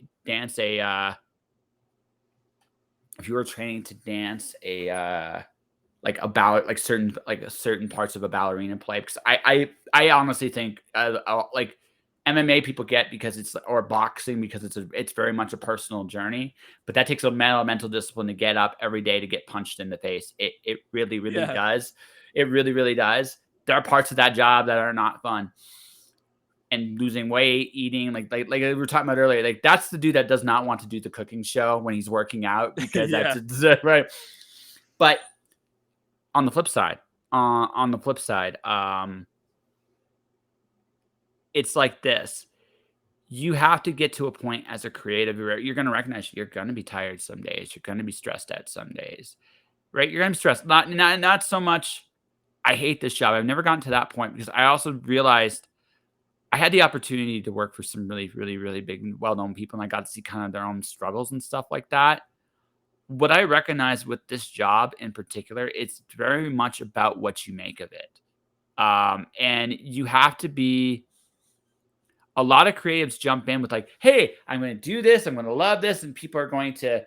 you were training to dance like a ballet, like certain parts of a ballerina play, because I honestly think like MMA people get because it's, or boxing because it's very much a personal journey, but that takes a mental discipline to get up every day to get punched in the face. It really Yeah. does. It really does. There are parts of that job that are not fun. And losing weight, eating, like we were talking about earlier, like that's the dude that does not want to do the cooking show when he's working out because Yeah. that's right. But on the flip side, it's like this. You have to get to a point as a creative where you're going to recognize you're going to be tired some days. You're going to be stressed out some days, right? You're going to be stressed. Not so much, I hate this job. I've never gotten to that point because I also realized I had the opportunity to work for some really big, well-known people, and I got to see kind of their own struggles and stuff like that. What I recognize with this job in particular, it's very much about what you make of it. And you have to be, a lot of creatives jump in with like, hey, I'm going to do this. I'm going to love this. And people are going to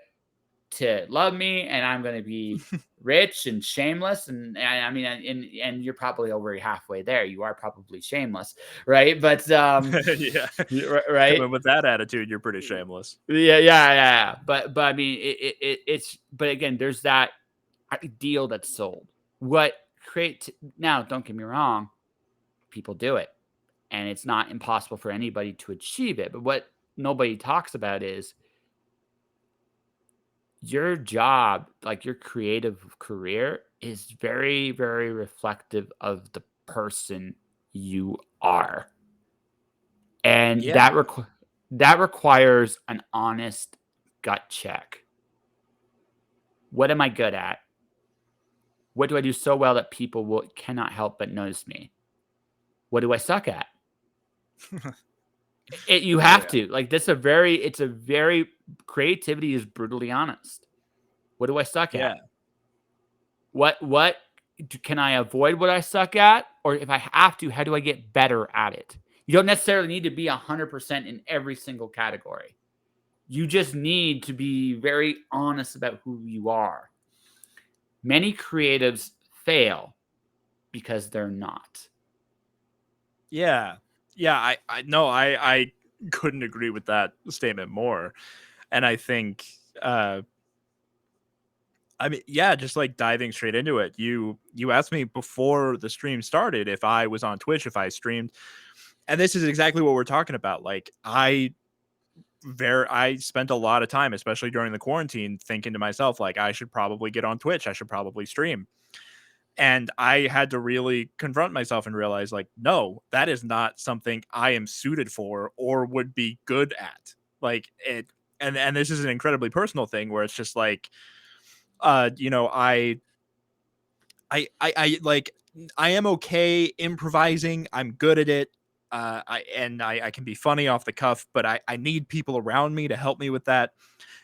love me, and I'm going to be rich and shameless. I mean, and you're probably already halfway there. You are probably shameless. Right. But, Yeah. right. Coming with that attitude, you're pretty shameless. Yeah. But I mean, but again, there's that ideal that's sold. Now, don't get me wrong, people do it, and it's not impossible for anybody to achieve it. But what nobody talks about is your job, like your creative career, is very, very reflective of the person you are. And Yeah. that requires an honest gut check. What am I good at? What do I do so well that people cannot help but notice me? What do I suck at? You Oh have yeah. to. Like, it's a very creativity is brutally honest. What do I suck at? Yeah. What can I avoid what I suck at? Or if I have to, how do I get better at it? You don't necessarily need to be 100% in every single category. You just need to be very honest about who you are. Many creatives fail because they're not. Yeah. Yeah. I no, I couldn't agree with that statement more. And I think I mean, yeah, just like diving straight into it. You asked me before the stream started if I was on Twitch, if I streamed. And this is exactly what we're talking about. Like I spent a lot of time, especially during the quarantine, thinking to myself, like, I should probably get on Twitch. I should probably stream. And I had to really confront myself and realize, like, no, that is not something I am suited for or would be good at. Like it and this is an incredibly personal thing where it's just like you know, I like I am okay improvising. I'm good at it. I can be funny off the cuff, but I need people around me to help me with that.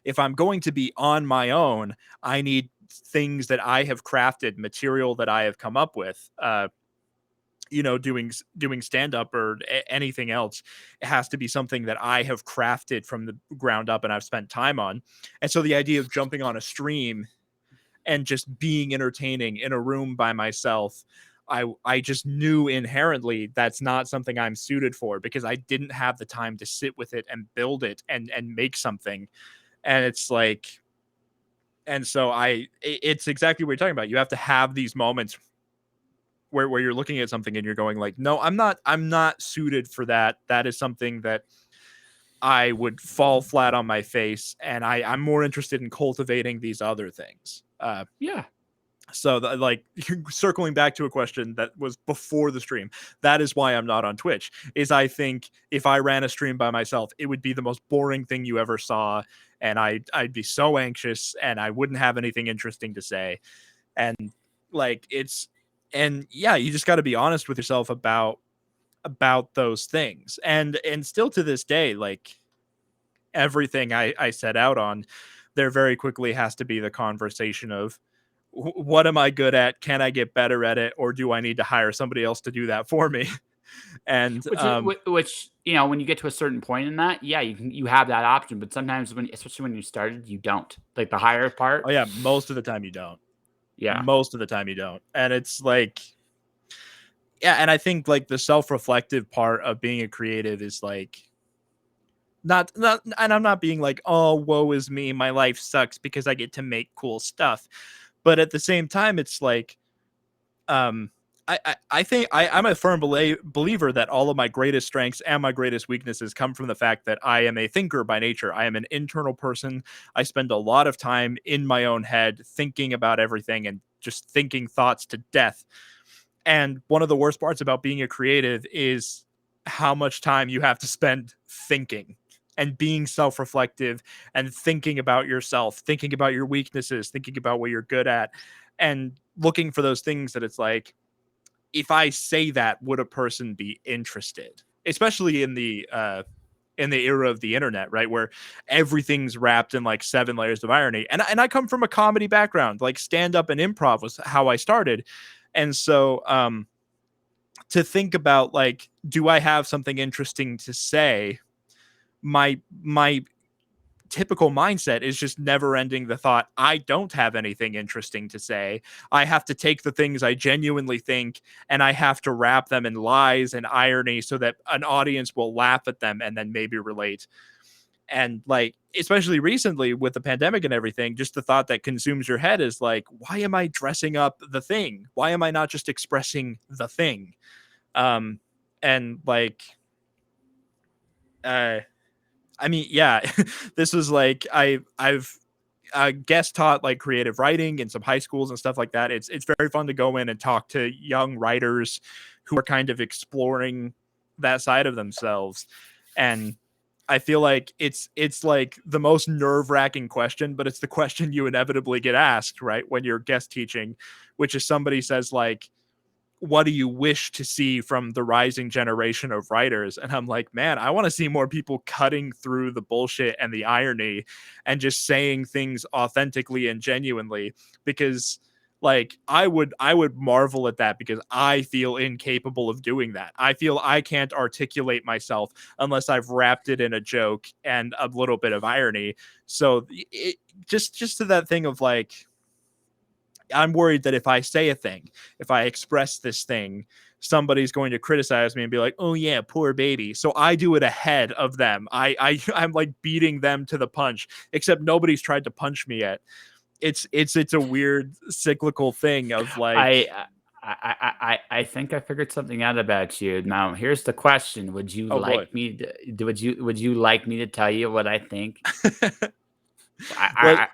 If I'm going to be on my own, I need things that I have crafted, material that I have come up with. You know, doing stand up or anything else, it has to be something that I have crafted from the ground up and I've spent time on. And so the idea of jumping on a stream and just being entertaining in a room by myself, I just knew inherently that's not something I'm suited for because I didn't have the time to sit with it and build it and make something. And it's like, and so it's exactly what you're talking about. You have to have these moments where you're looking at something and you're going like, no, I'm not suited for that. That is something that I would fall flat on my face, and I'm more interested in cultivating these other things. Yeah. So, like, circling back to a question that was before the stream, that is why I'm not on Twitch. Is I think if I ran a stream by myself, it would be the most boring thing you ever saw, and I'd be so anxious, and I wouldn't have anything interesting to say. And like, and yeah, you just got to be honest with yourself about those things. And still to this day, like everything I set out on, there very quickly has to be the conversation of what am I good at? Can I get better at it? Or do I need to hire somebody else to do that for me? And Which when you get to a certain point in that, yeah, you have that option. But sometimes especially when you started, you don't. Like the higher oh part. yeah, most of the time you don't. Yeah. Most of the time you don't. And it's like, yeah, and I think like the self-reflective part of being a creative is like not and I'm not being like, oh, woe is me, my life sucks because I get to make cool stuff. But at the same time, it's like, um I think I'm a firm believer that all of my greatest strengths and my greatest weaknesses come from the fact that I am a thinker by nature. I am an internal person. I spend a lot of time in my own head thinking about everything and just thinking thoughts to death. And one of the worst parts about being a creative is how much time you have to spend thinking and being self reflective and thinking about yourself, thinking about your weaknesses, thinking about what you're good at, and looking for those things that it's like, if I say that, would a person be interested? Especially in the era of the internet, right, where everything's wrapped in like 7 layers of irony. And I come from a comedy background, like stand up and improv was how I started. And so to think about like, do I have something interesting to say? My typical mindset is just never ending the thought, I don't have anything interesting to say. I have to take the things I genuinely think and I have to wrap them in lies and irony so that an audience will laugh at them and then maybe relate. And like, especially recently with the pandemic and everything, just the thought that consumes your head is like, why am I dressing up the thing? Why am I not just expressing the thing? Um, and like, uh, I mean, yeah, this was like I've guest taught like creative writing in some high schools and stuff like that. It's very fun to go in and talk to young writers who are kind of exploring that side of themselves. And I feel like it's like the most nerve-wracking question, but it's the question you inevitably get asked, right, when you're guest teaching, which is somebody says like, what do you wish to see from the rising generation of writers? And I'm like, man, I want to see more people cutting through the bullshit and the irony and just saying things authentically and genuinely, because like I would marvel at that, because I feel incapable of doing that. I feel I can't articulate myself unless I've wrapped it in a joke and a little bit of irony. So just to that thing of like, I'm worried that if I say a thing, if I express this thing, somebody's going to criticize me and be like, "Oh yeah, poor baby." So I do it ahead of them. I'm like beating them to the punch, except nobody's tried to punch me yet. It's a weird cyclical thing of like, I think I figured something out about you. Now, here's the question: would you oh boy. like me to? Would you like me to tell you what I think? Well,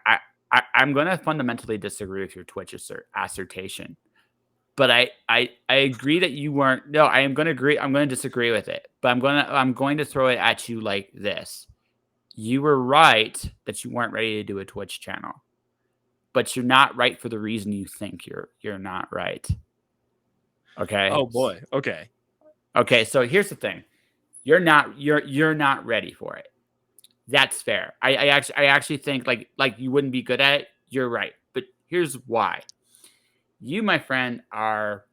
I'm going to fundamentally disagree with your Twitch assertion, but I agree that you weren't. No, I am going to agree. I'm going to disagree with it, but I'm going to throw it at you like this: you were right that you weren't ready to do a Twitch channel, but you're not right for the reason you think you're not right. Okay. oh boy. Okay. Okay. So here's the thing: you're not ready for it. That's fair. I actually think like you wouldn't be good at it. You're right. But here's why. You, my friend, are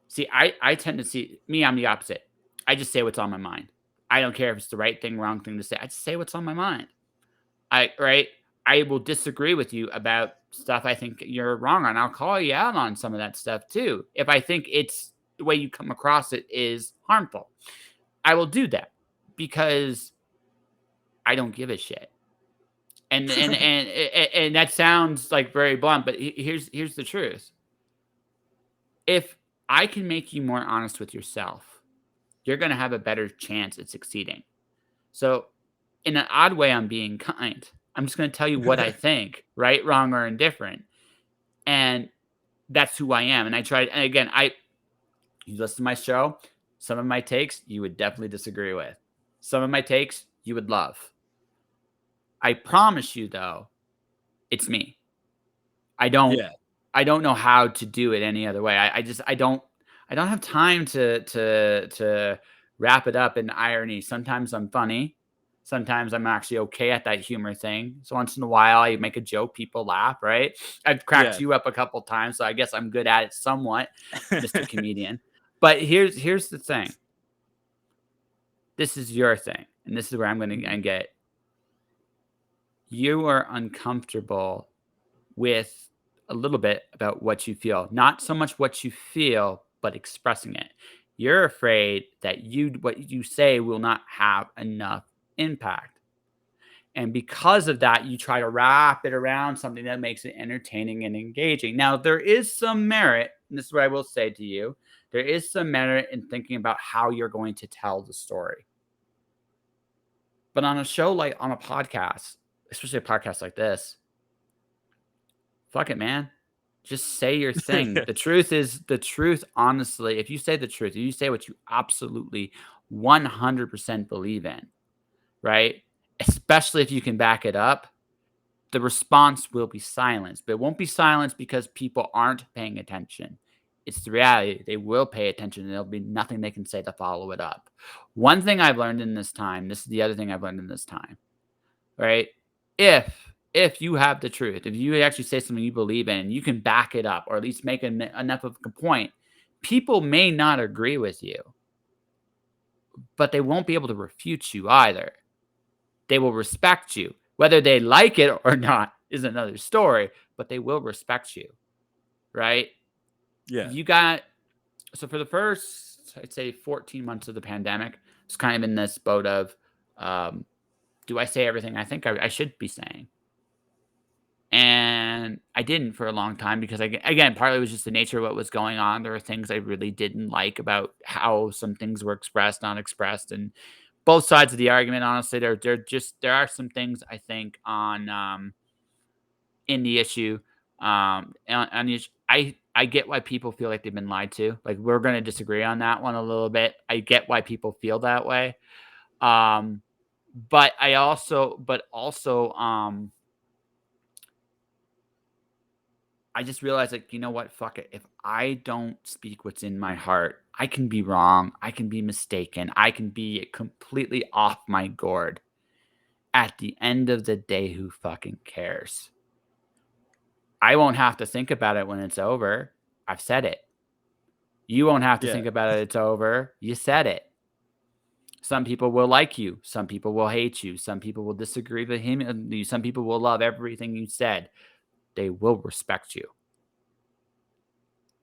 see, I tend to see me, I'm the opposite. I just say what's on my mind. I don't care if it's the right thing, wrong thing to say. I just say what's on my mind. I will disagree with you about stuff I think you're wrong on. I'll call you out on some of that stuff too. If I think it's the way you come across it is harmful, I will do that because I don't give a shit. And that sounds like very blunt, but here's the truth. If I can make you more honest with yourself, you're going to have a better chance at succeeding. So, in an odd way, I'm being kind. I'm just going to tell you what I think, right, wrong, or indifferent, and that's who I am. And I tried, and again, you listen to my show. Some of my takes you would definitely disagree with. Some of my takes you would love. I promise you, though, it's me. I don't Yeah. I don't know how to do it any other way. I don't have time to wrap it up in irony. Sometimes I'm funny. Sometimes I'm actually okay at that humor thing. So once in a while I make a joke, people laugh, right? I've cracked Yeah. you up a couple times, so I guess I'm good at it somewhat, Mr. Comedian. But here's the thing. This is your thing, and this is where I'm going to get. You are uncomfortable with a little bit about what you feel. Not so much what you feel, but expressing it. You're afraid that what you say will not have enough impact. And because of that, you try to wrap it around something that makes it entertaining and engaging. Now, there is some merit, and this is what I will say to you. There is some merit in thinking about how you're going to tell the story. But on a show like on a podcast, especially a podcast like this, fuck it, man. Just say your thing. The truth is the truth, honestly. If you say the truth, if you say what you absolutely 100% believe in, right? Especially if you can back it up, the response will be silence. But it won't be silence because people aren't paying attention. It's the reality. They will pay attention and there'll be nothing they can say to follow it up. One thing I've learned in this time, this is the other thing I've learned in this time, right? If you have the truth, if you actually say something you believe in, you can back it up or at least make enough of a point. People may not agree with you, but they won't be able to refute you either. They will respect you. Whether they like it or not is another story, but they will respect you, right? Yeah. So for the first, I'd say 14 months of the pandemic, it's kind of in this boat of, do I say everything I think I should be saying? And I didn't for a long time because, again, partly it was just the nature of what was going on. There were things I really didn't like about how some things were expressed, not expressed, and both sides of the argument, honestly. There are some things I think on in the issue. On the issue, I get why people feel like they've been lied to. Like, we're going to disagree on that one a little bit. I get why people feel that way. Um, but also, I just realized, like, you know what? Fuck it. If I don't speak what's in my heart, I can be wrong. I can be mistaken. I can be completely off my gourd. At the end of the day, who fucking cares? I won't have to think about it when it's over. I've said it. You won't have to Yeah. think about it. It's over. You said it. Some people will like you. Some people will hate you. Some people will disagree with him. Some people will love everything you said. They will respect you.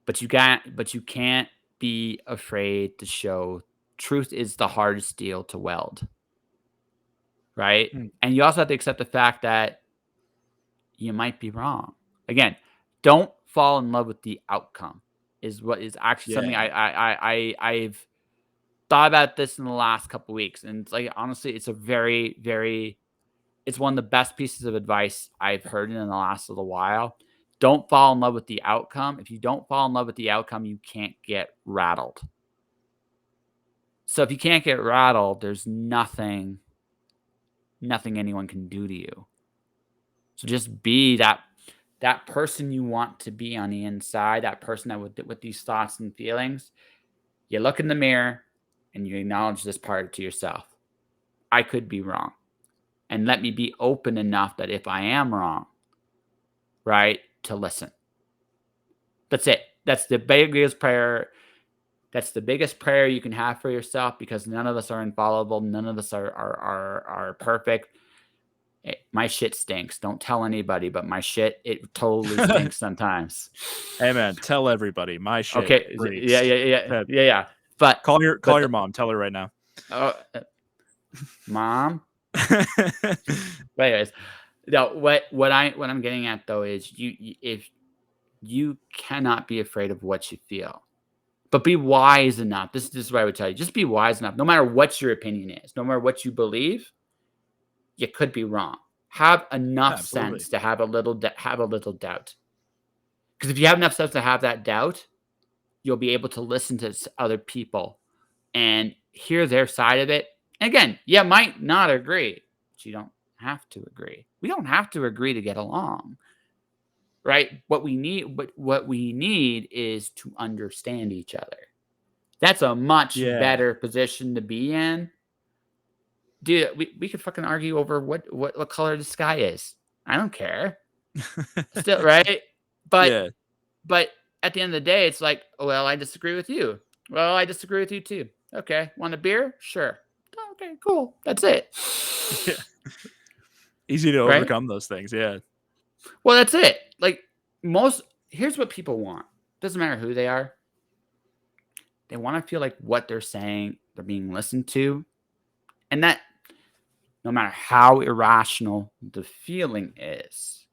But you can't be afraid to show truth is the hardest steel to weld. Right? Mm. And you also have to accept the fact that you might be wrong. Again, don't fall in love with the outcome is what is actually something I've thought about this in the last couple of weeks. And it's like, honestly, it's a very, very, it's one of the best pieces of advice I've heard in the last little while. Don't fall in love with the outcome. If you don't fall in love with the outcome, you can't get rattled. So if you can't get rattled, there's nothing anyone can do to you. So just be that person you want to be on the inside, that person that with these thoughts and feelings. You look in the mirror and you acknowledge this part to yourself. I could be wrong. And let me be open enough that if I am wrong, right, to listen. That's it. That's the biggest prayer. That's the biggest prayer you can have for yourself, because none of us are infallible. None of us are perfect. My shit stinks. Don't tell anybody, but my shit, it totally stinks sometimes. Hey man, tell everybody my shit. Okay. Breaks. Yeah. But call your mom. Tell her right now. Mom. But anyways, no. What I'm getting at though is if you cannot be afraid of what you feel, but be wise enough. This is what I would tell you. Just be wise enough. No matter what your opinion is, no matter what you believe, you could be wrong. Have enough sense to have a little doubt. Because if you have enough sense to have that doubt, you'll be able to listen to other people and hear their side of it. And again, you might not agree, but you don't have to agree. We don't have to agree to get along, right? What we need is to understand each other. That's a much better position to be in. Dude, we could fucking argue over what color the sky is. I don't care. Still, right? But at the end of the day, it's like, well, I disagree with you. Well, I disagree with you too. Okay, want a beer? Sure. Okay, cool. That's it. Yeah. Easy to overcome those things. Yeah. Well, that's it. Like, here's what people want. Doesn't matter who they are. They want to feel like what they're saying, they're being listened to. And that, no matter how irrational the feeling is,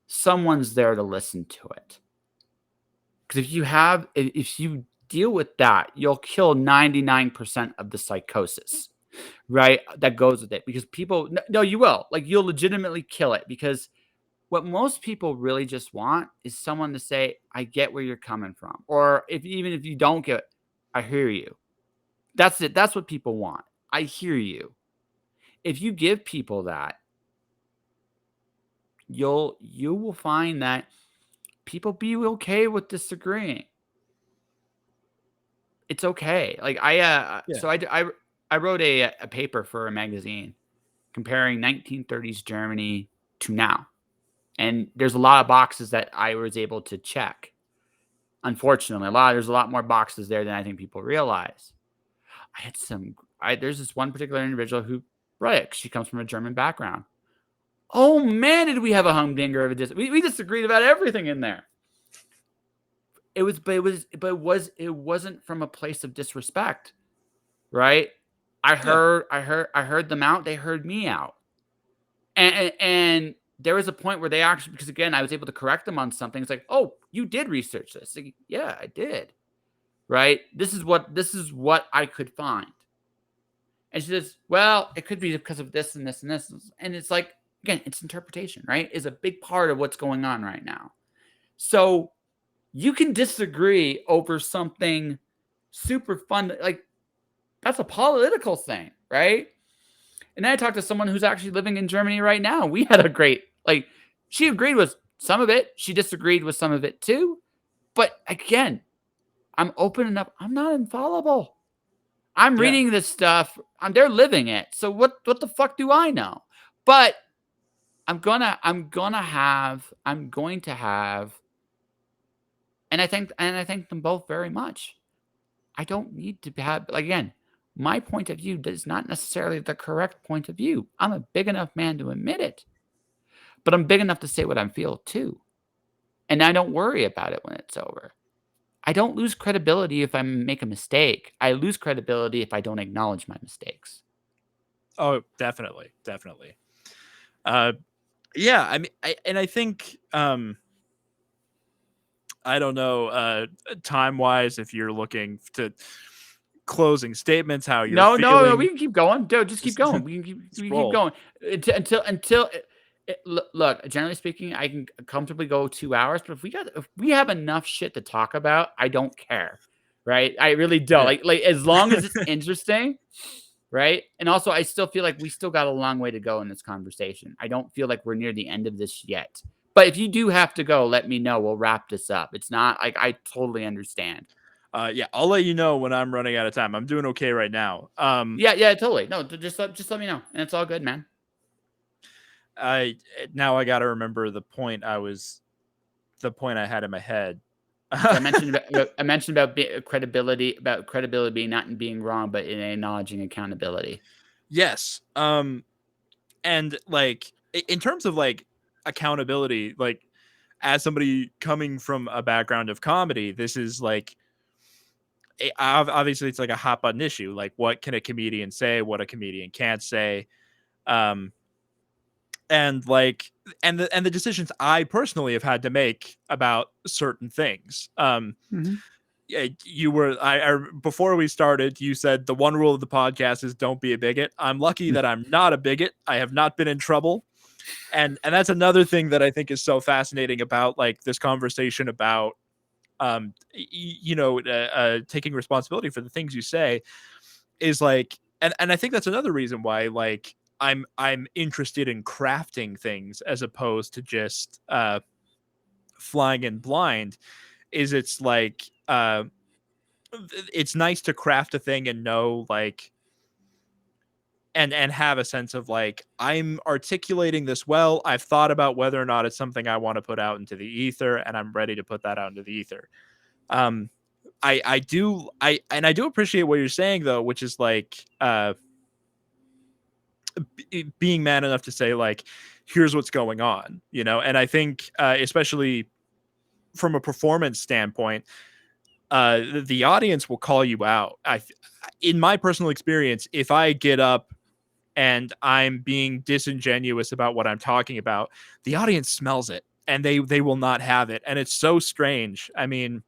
someone's there to listen to it. Because if you deal with that, you'll kill 99% of the psychosis, right? That goes with it. Because people, no, you will. Like, you'll legitimately kill it. Because what most people really just want is someone to say, I get where you're coming from. Or even if you don't get it, I hear you. That's it. That's what people want. I hear you. If you give people that, you will find that people be okay with disagreeing. It's okay. Like so I wrote a paper for a magazine comparing 1930s Germany to now. And there's a lot of boxes that I was able to check. Unfortunately, there's a lot more boxes there than I think people realize. There's this one particular individual who, right, she comes from a German background. Oh man, did we have a humdinger of a we disagreed about everything in there. It wasn't from a place of disrespect, right? I heard them out. They heard me out, and there was a point where they actually, because again, I was able to correct them on something. It's like, oh, you did research this. Like, yeah, I did. Right? This is what I could find. And she says, well, it could be because of this and this and this. And it's like, again, it's interpretation, right? Is a big part of what's going on right now. So you can disagree over something super fun. Like, that's a political thing, right? And then I talked to someone who's actually living in Germany right now. We had a great, like, she agreed with some of it. She disagreed with some of it too. But again, I'm open enough. I'm not infallible. I'm reading this stuff. They're living it. So what the fuck do I know? But I'm going to have, and I thank them both very much. I don't need to have, like, again, my point of view is not necessarily the correct point of view. I'm a big enough man to admit it. But I'm big enough to say what I feel too. And I don't worry about it when it's over. I don't lose credibility if I make a mistake. I lose credibility if I don't acknowledge my mistakes. Oh, definitely. Yeah, I mean, I think, I don't know, time wise, if you're looking to closing statements, how you're No, feeling. we can keep going. Dude, just keep going. We can keep going until look, generally speaking, I can comfortably go 2 hours, but if we have enough shit to talk about, I don't care. Right? I really don't. Yeah. Like as long as it's interesting, right? And also I still feel like we still got a long way to go in this conversation. I don't feel like we're near the end of this yet. But if you do have to go, let me know. We'll wrap this up. It's not like, I totally understand. Yeah, I'll let you know when I'm running out of time. I'm doing okay right now. Yeah, totally. No, just let me know, and it's all good, man. Now I got to remember the point I had in my head. So I mentioned about credibility being not in being wrong, but in acknowledging accountability. Yes. And like in terms of like accountability, like as somebody coming from a background of comedy, this is like, obviously it's like a hot button issue. Like, what can a comedian say? What a comedian can't say. And like, and the decisions I personally have had to make about certain things. You were, I before we started, you said the one rule of the podcast is don't be a bigot. I'm lucky that I'm not a bigot. I have not been in trouble. And that's another thing that I think is so fascinating about like this conversation about, taking responsibility for the things you say is like, and I think that's another reason why like I'm interested in crafting things as opposed to just flying in blind. Is it's like it's nice to craft a thing and know like and have a sense of like, I'm articulating this well. I've thought about whether or not it's something I want to put out into the ether, and I'm ready to put that out into the ether. I do appreciate what you're saying though, which is like being man enough to say like, here's what's going on, and I think especially from a performance standpoint, the audience will call you out. In my personal experience, if I get up and I'm being disingenuous about what I'm talking about, the audience smells it and they will not have it. And it's so strange. I mean,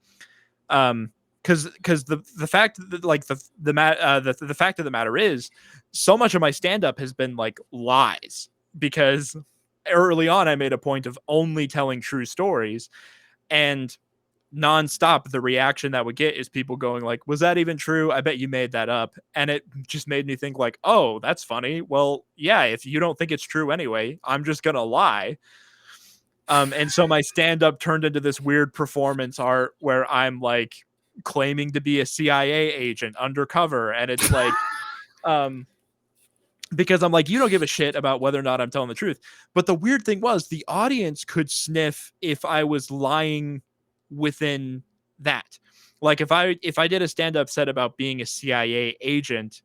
because the fact that like the fact of the matter is, so much of my stand-up has been like lies, because early on I made a point of only telling true stories, and nonstop the reaction that would get is people going like, was that even true? I bet you made that up. And it just made me think like, oh, that's funny. Well, yeah, if you don't think it's true anyway, I'm just gonna lie. And so my stand-up turned into this weird performance art where I'm like claiming to be a CIA agent undercover, and it's like because I'm like, you don't give a shit about whether or not I'm telling the truth. But the weird thing was the audience could sniff if I was lying within that. Like if I did a stand-up set about being a CIA agent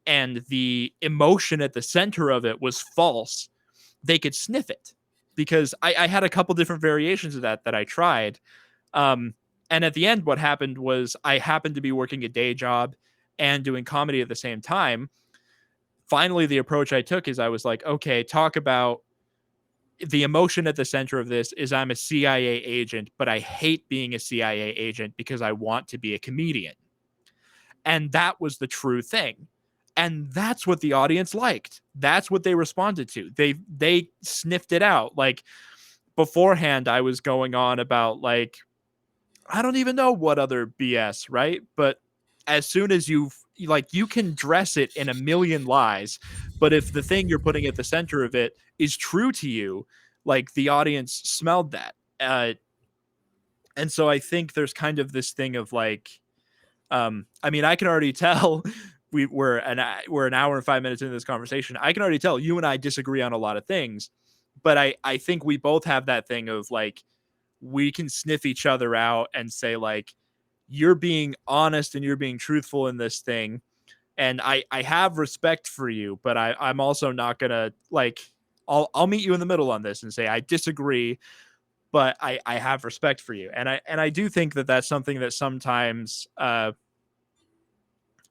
and the emotion at the center of it was false, they could sniff it, because I had a couple different variations of that I tried. And at the end, what happened was I happened to be working a day job and doing comedy at the same time. Finally, the approach I took is I was like, okay, talk about the emotion at the center of this is I'm a CIA agent, but I hate being a CIA agent because I want to be a comedian. And that was the true thing. And that's what the audience liked. That's what they responded to. They sniffed it out. Like beforehand, I was going on about like I don't even know what other BS, right? But as soon as you can dress it in a million lies, but if the thing you're putting at the center of it is true to you, like the audience smelled that. And so I think there's kind of this thing of like, I mean, I can already tell we're an hour and 5 minutes into this conversation. I can already tell you and I disagree on a lot of things, but I think we both have that thing of like we can sniff each other out and say like you're being honest and you're being truthful in this thing, and I have respect for you, but I'm also not gonna like I'll meet you in the middle on this and say I disagree, but I have respect for you, and I do think that that's something that sometimes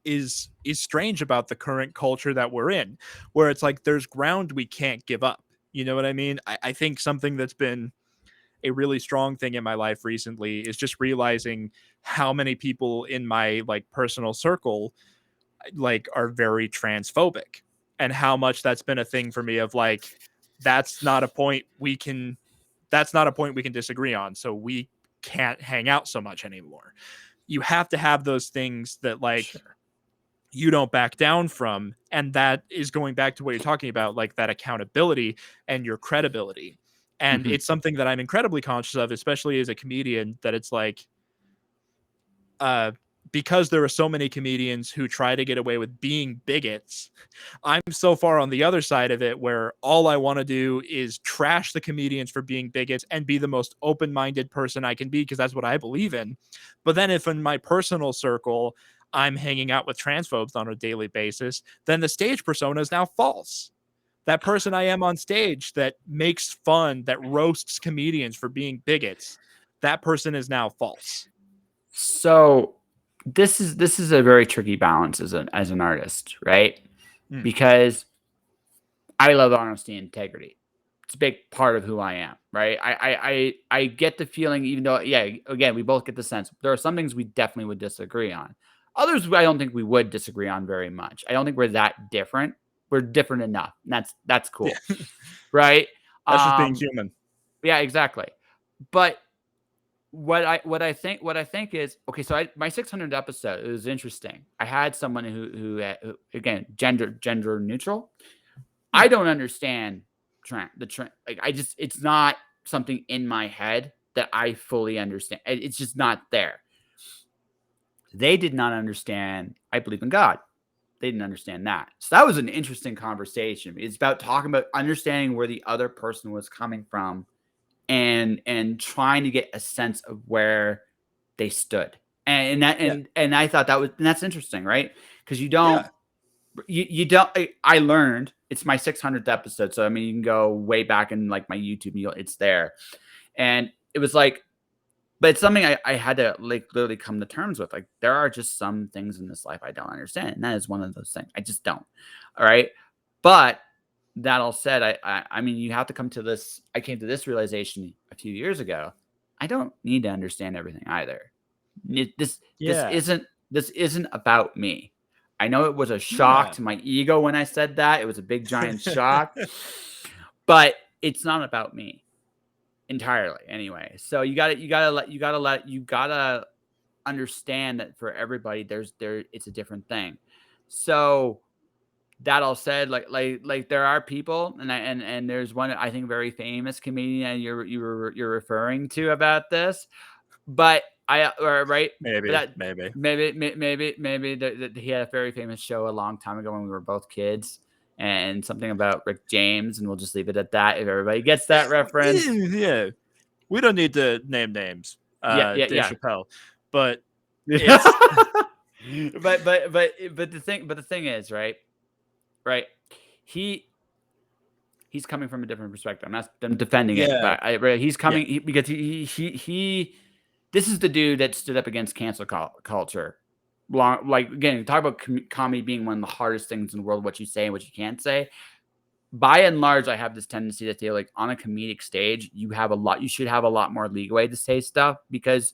is strange about the current culture that we're in, where it's like there's ground we can't give up. You know what I mean? I think something that's been a really strong thing in my life recently is just realizing how many people in my like personal circle like are very transphobic, and how much that's been a thing for me of like that's not a point we can disagree on, so we can't hang out so much anymore. You have to have those things that like Sure. you don't back down from, and that is going back to what you're talking about, like that accountability and your credibility. And Mhm. it's something that I'm incredibly conscious of, especially as a comedian, that it's like uh because there are so many comedians who try to get away with being bigots, I'm so far on the other side of it where all I want to do is trash the comedians for being bigots and be the most open-minded person I can be because that's what I believe in. But then if in my personal circle I'm hanging out with transphobes on a daily basis, then the stage persona is now false. That person I am on stage that makes fun, that roasts comedians for being bigots, that person is now false. So this is a very tricky balance as an artist, right? Mm. Because I love honesty and integrity. It's a big part of who I am, right? I get the feeling, even though, yeah, again, we both get the sense there are some things we definitely would disagree on. Others, I don't think we would disagree on very much. I don't think we're that different. We're different enough, and that's Yeah, cool, right? that's just being Um, human. yeah, exactly. But what I think is okay. So my 600th episode, it was interesting. I had someone who again, gender neutral. Hmm. I don't understand the trend. Like it's not something in my head that I fully understand. It's just not there. They did not understand. I believe in God. They didn't understand that. So that was an interesting conversation. It's about talking about understanding where the other person was coming from and trying to get a sense of where they stood. And that Yeah. and I thought that's interesting, right? Because Yeah. you don't I learned it's my 600th episode, so I mean you can go way back in like my YouTube, it's there. And it was like, but it's something I had to like literally come to terms with. Like there are just some things in this life I don't understand. And that is one of those things. I just don't. All right. But that all said, I mean you have to come to this. I came to this realization a few years ago. I don't need to understand everything either. This Yeah. isn't about me. I know it was a shock Yeah. to my ego when I said that. It was a big giant shock. But it's not about me entirely anyway. So you gotta understand that for everybody it's a different thing. So that all said, like there are people, and there's one I think very famous comedian you're referring to about this, but right, but Maybe. that Maybe. maybe that he had a very famous show a long time ago when we were both kids, and something about Rick James, and we'll just leave it at that. If everybody gets that reference, Yeah. We don't need to name names. yeah, yeah, Dave yeah. Chappelle, but it's But the thing is, right, he he's coming from a different perspective. I'm defending it, yeah. but he's Yeah. coming because he this is the dude that stood up against cancel culture. Long, like again, talk about comedy being one of the hardest things in the world. What you say and what you can't say. By and large, I have this tendency to feel like on a comedic stage, you should have a lot more leeway to say stuff because,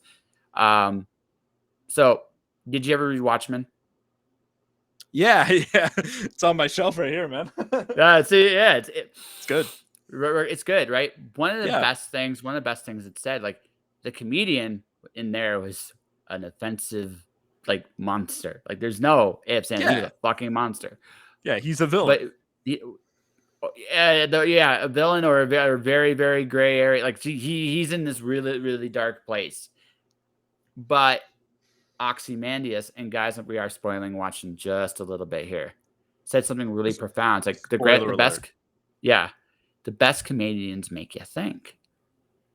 so did you ever read Watchmen? Yeah, yeah. It's on my shelf right here, man. See, yeah, It's good. it's good, right? One of the Yeah. best things, it said, like the comedian in there was an offensive like monster. Like there's no ifs and he was Yeah. a fucking monster. Yeah, he's a villain. But he, a villain or a very very gray area. Like he's in this really really dark place. But Ozymandias, and guys, we are spoiling watching just a little bit here, said something really profound. It's like Spoiler the alert. best, yeah, the best comedians make you think,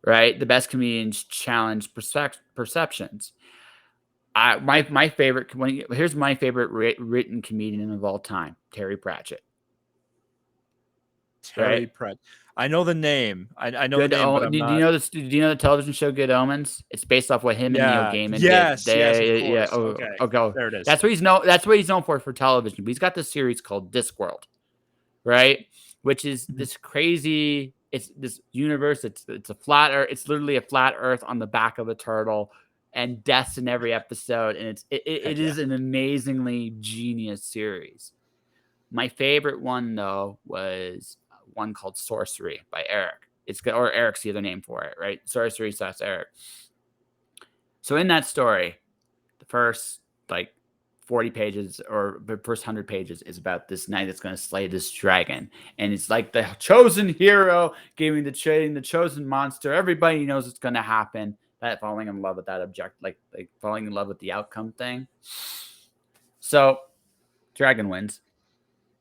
right? The best comedians challenge perceptions. My favorite, here's my favorite written comedian of all time, Terry Pratchett. Right? Terry Pratt. I know the name. I know the Good. name, but Oh, I'm do you not. know this? Do you know the television show Good Omens? It's based off what him and Neil Yeah. Gaiman did. Yes. Yes. Of Yeah. course. Oh, Okay. okay. There it is. That's what he's known. That's what he's known for television. But he's got this series called Discworld, right? Which is this crazy. It's this universe. It's a flat Earth. It's literally a flat Earth on the back of a turtle, and deaths in every episode. And it is an amazingly genius series. My favorite one though was one called Sorcery by Eric. Or Eric's the other name for it, right? Sorcery / Eric. So in that story, the first like 40 pages or the first 100 pages is about this knight that's going to slay this dragon, and it's like the chosen hero giving the chosen monster. Everybody knows it's going to happen. That falling in love with that like falling in love with the outcome thing. So dragon wins.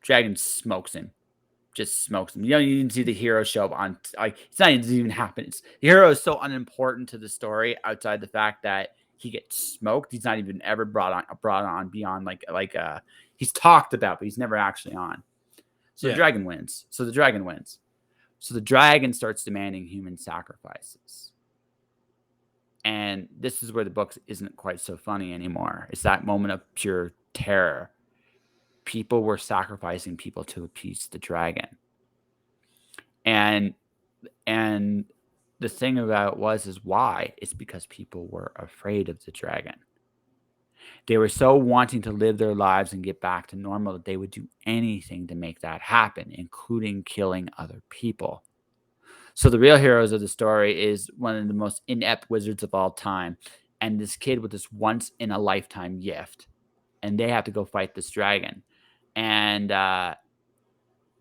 Dragon smokes him. Just smokes him. You don't even see the hero show up on like it's not even happen. The hero is so unimportant to the story outside the fact that he gets smoked. He's not even ever brought on beyond he's talked about, but he's never actually on. So the dragon wins. So the dragon starts demanding human sacrifices. And this is where the book isn't quite so funny anymore. It's that moment of pure terror. People were sacrificing people to appease the dragon. And the thing about it is why? It's because people were afraid of the dragon. They were so wanting to live their lives and get back to normal that they would do anything to make that happen, including killing other people. So the real heroes of the story is one of the most inept wizards of all time, and this kid with this once in a lifetime gift, and they have to go fight this dragon. And they're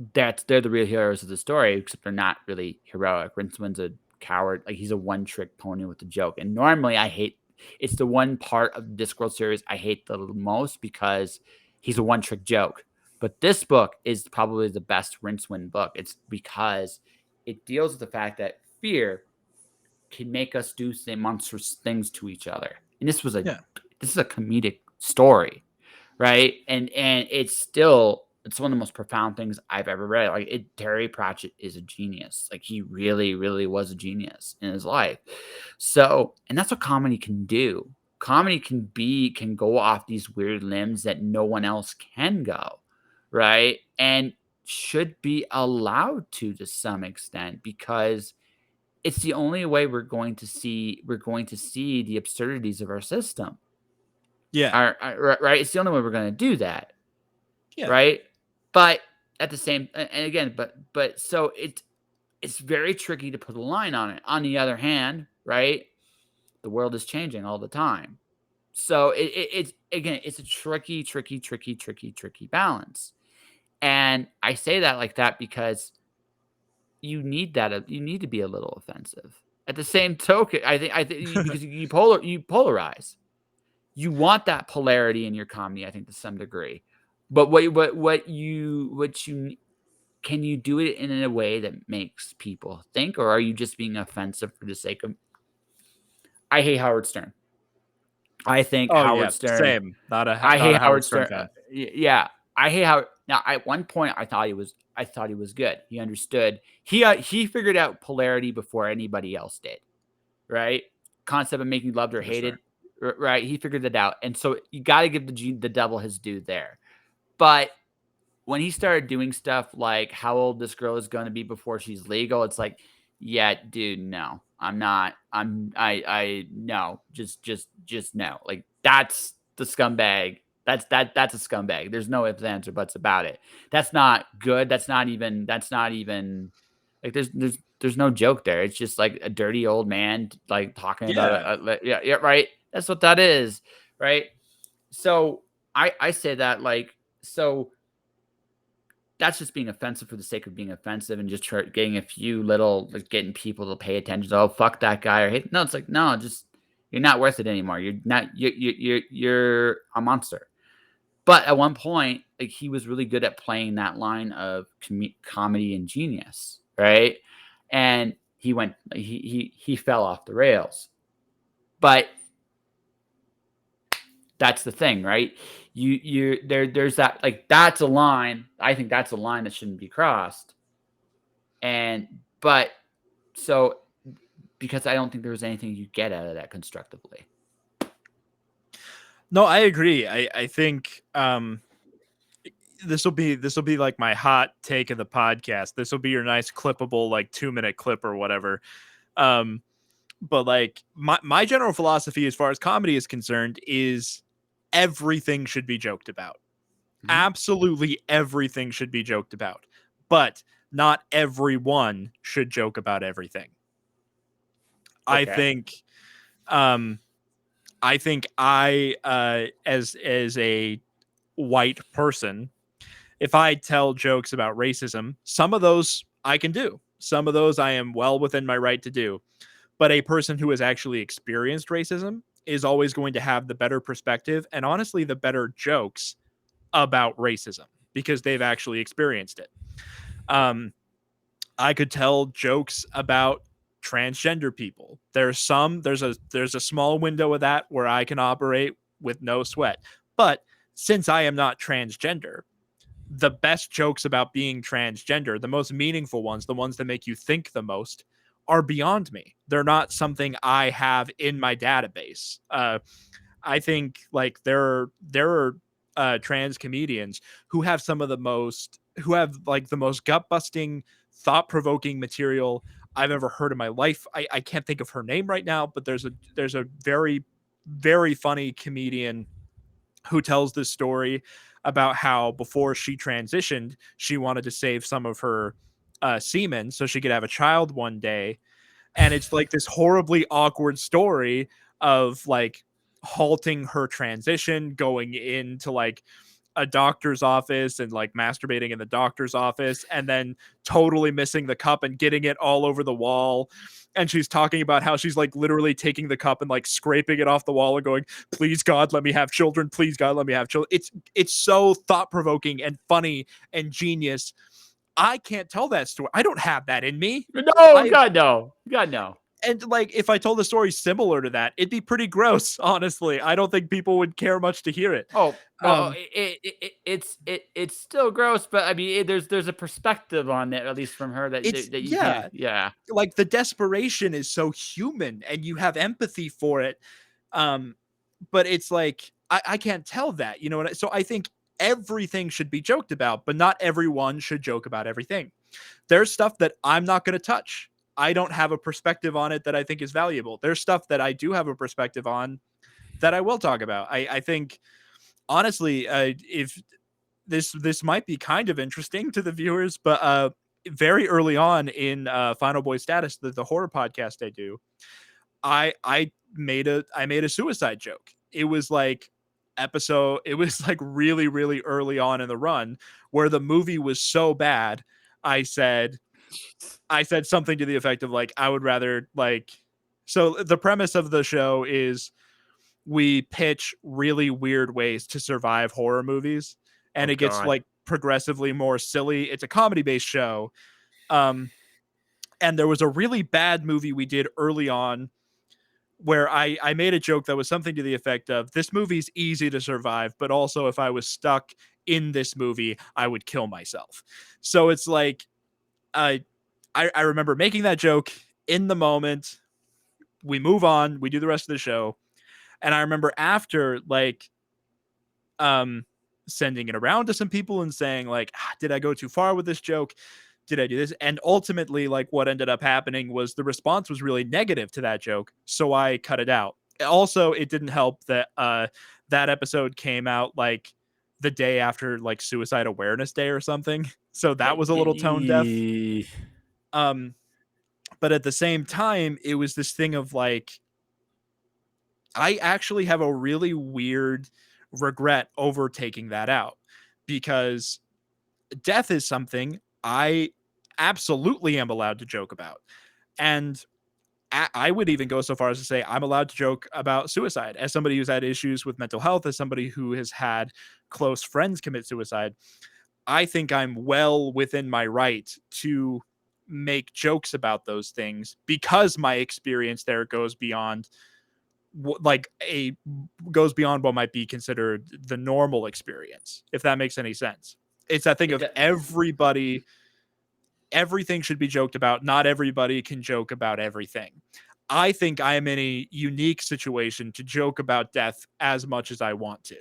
the real heroes of the story, except they're not really heroic. Rincewind's a coward. Like he's a one-trick pony with a joke. And normally it's the one part of the Discworld series I hate the most because he's a one-trick joke. But this book is probably the best Rincewind book. It's because it deals with the fact that fear can make us do monstrous things to each other. And this is a comedic story, right? And it's one of the most profound things I've ever read. Like Terry Pratchett is a genius. Like he really, really was a genius in his life. So, and that's what comedy can do. Comedy can go off these weird limbs that no one else can go, right? And should be allowed to some extent because it's the only way we're going to see the absurdities of our system. Yeah. Right? It's the only way we're going to do that. Yeah. Right? But at the same, and again, but so it's very tricky to put a line on it. On the other hand, right? The world is changing all the time. So it's a tricky balance. And I say that like that because you need to be a little offensive. At the same token, I think because you polarize. You want that polarity in your comedy, I think, to some degree. But can you do it in a way that makes people think, or are you just being offensive for the sake of? I hate Howard Stern. I think Howard Stern. Same. Not a Howard Stern Stern. fan. Yeah, I hate Howard. Now, at one point, I thought he was good. He understood. He figured out polarity before anybody else did. Right? Concept of making loved or hated. Sure. Right? He figured that out, and so you got to give the devil his due there. But when he started doing stuff like how old this girl is going to be before she's legal, it's like, yeah, dude, no, I'm not. No, just no. Like that's the scumbag. That's a scumbag. There's no ifs, ands, or buts about it. That's not good. That's not even like there's no joke there. It's just like a dirty old man like talking about Yeah. yeah, right. That's what that is, right? So I say that like so that's just being offensive for the sake of being offensive and just getting a few little like getting people to pay attention. Oh, fuck that guy or hate. No, it's like no, just you're not worth it anymore. You're not. You're a monster. But at one point, like he was really good at playing that line of comedy and genius, right? And he fell off the rails. But that's the thing, right? There's that like that's a line. I think that's a line that shouldn't be crossed. And but so because I don't think there was anything you get out of that constructively. No, I agree. I think this will be like my hot take of the podcast. This will be your nice clippable like 2-minute clip or whatever. But like my general philosophy as far as comedy is concerned is everything should be joked about. Mhm. Absolutely everything should be joked about. But not everyone should joke about everything. I Okay. think I as a white person, if I tell jokes about racism, some of those I can do. Some of those I am well within my right to do. But a person who has actually experienced racism is always going to have the better perspective and honestly the better jokes about racism because they've actually experienced it. I could tell jokes about transgender people. There's a small window of that where I can operate with no sweat. But since I am not transgender, the best jokes about being transgender, the most meaningful ones, the ones that make you think the most, are beyond me. They're not something I have in my database. I think like there are trans comedians who have the most gut busting, thought provoking material I've ever heard in my life. I can't think of her name right now, but there's a very very funny comedian who tells this story about how before she transitioned, she wanted to save some of her semen so she could have a child one day. And it's like this horribly awkward story of like halting her transition, going into like a doctor's office and like masturbating in the doctor's office and then totally missing the cup and getting it all over the wall. And she's talking about how she's like literally taking the cup and like scraping it off the wall and going, please God, let me have children. Please God, let me have children. It's so thought provoking and funny and genius. I can't tell that story. I don't have that in me. No, I God no. God no. and like if I told a story similar to that, it'd be pretty gross, honestly. I don't think people would care much to hear it. Oh, well, Um it's still gross, but I mean, there's a perspective on it, at least from her it's that you can't. yeah, Yeah. like the desperation is so human and you have empathy for it. Um but it's like I can't tell that, you know what so I think everything should be joked about, but not everyone should joke about everything. There's stuff that I'm not going to touch. I don't have a perspective on it that I think is valuable. There's stuff that I do have a perspective on that I will talk about. I think honestly, if this might be kind of interesting to the viewers, but very early on in Final Boy Status, the horror podcast I do, I made a suicide joke. It was like really really early on in the run where the movie was so bad. I said something to the effect of like I would rather like so the premise of the show is we pitch really weird ways to survive horror movies and Oh it gets God. like progressively more silly. It's a comedy based show. Um and there was a really bad movie we did early on where I made a joke that was something to the effect of this movie's easy to survive, but also if I was stuck in this movie, I would kill myself. So it's like I remember making that joke in the moment. We move on, we do the rest of the show. And I remember after like um sending it around to some people and saying like did I go too far with this joke? Did I do this? And ultimately like what ended up happening was the response was really negative to that joke, so I cut it out. Also, it didn't help that that episode came out like the day after like Suicide Awareness Day or something. So that was a little tone deaf. Um, but at the same time, it was this thing of like, I actually have a really weird regret over taking that out, because death is something I absolutely am allowed to joke about. And I would even go so far as to say I'm allowed to joke about suicide as somebody who's had issues with mental health, as somebody who has had close friends commit suicide. I think I'm well within my right to make jokes about those things, because my experience there goes beyond goes beyond what might be considered the normal experience, if that makes any sense. It's that thing of everything should be joked about. Not everybody can joke about everything. I think I am in a unique situation to joke about death as much as I want to.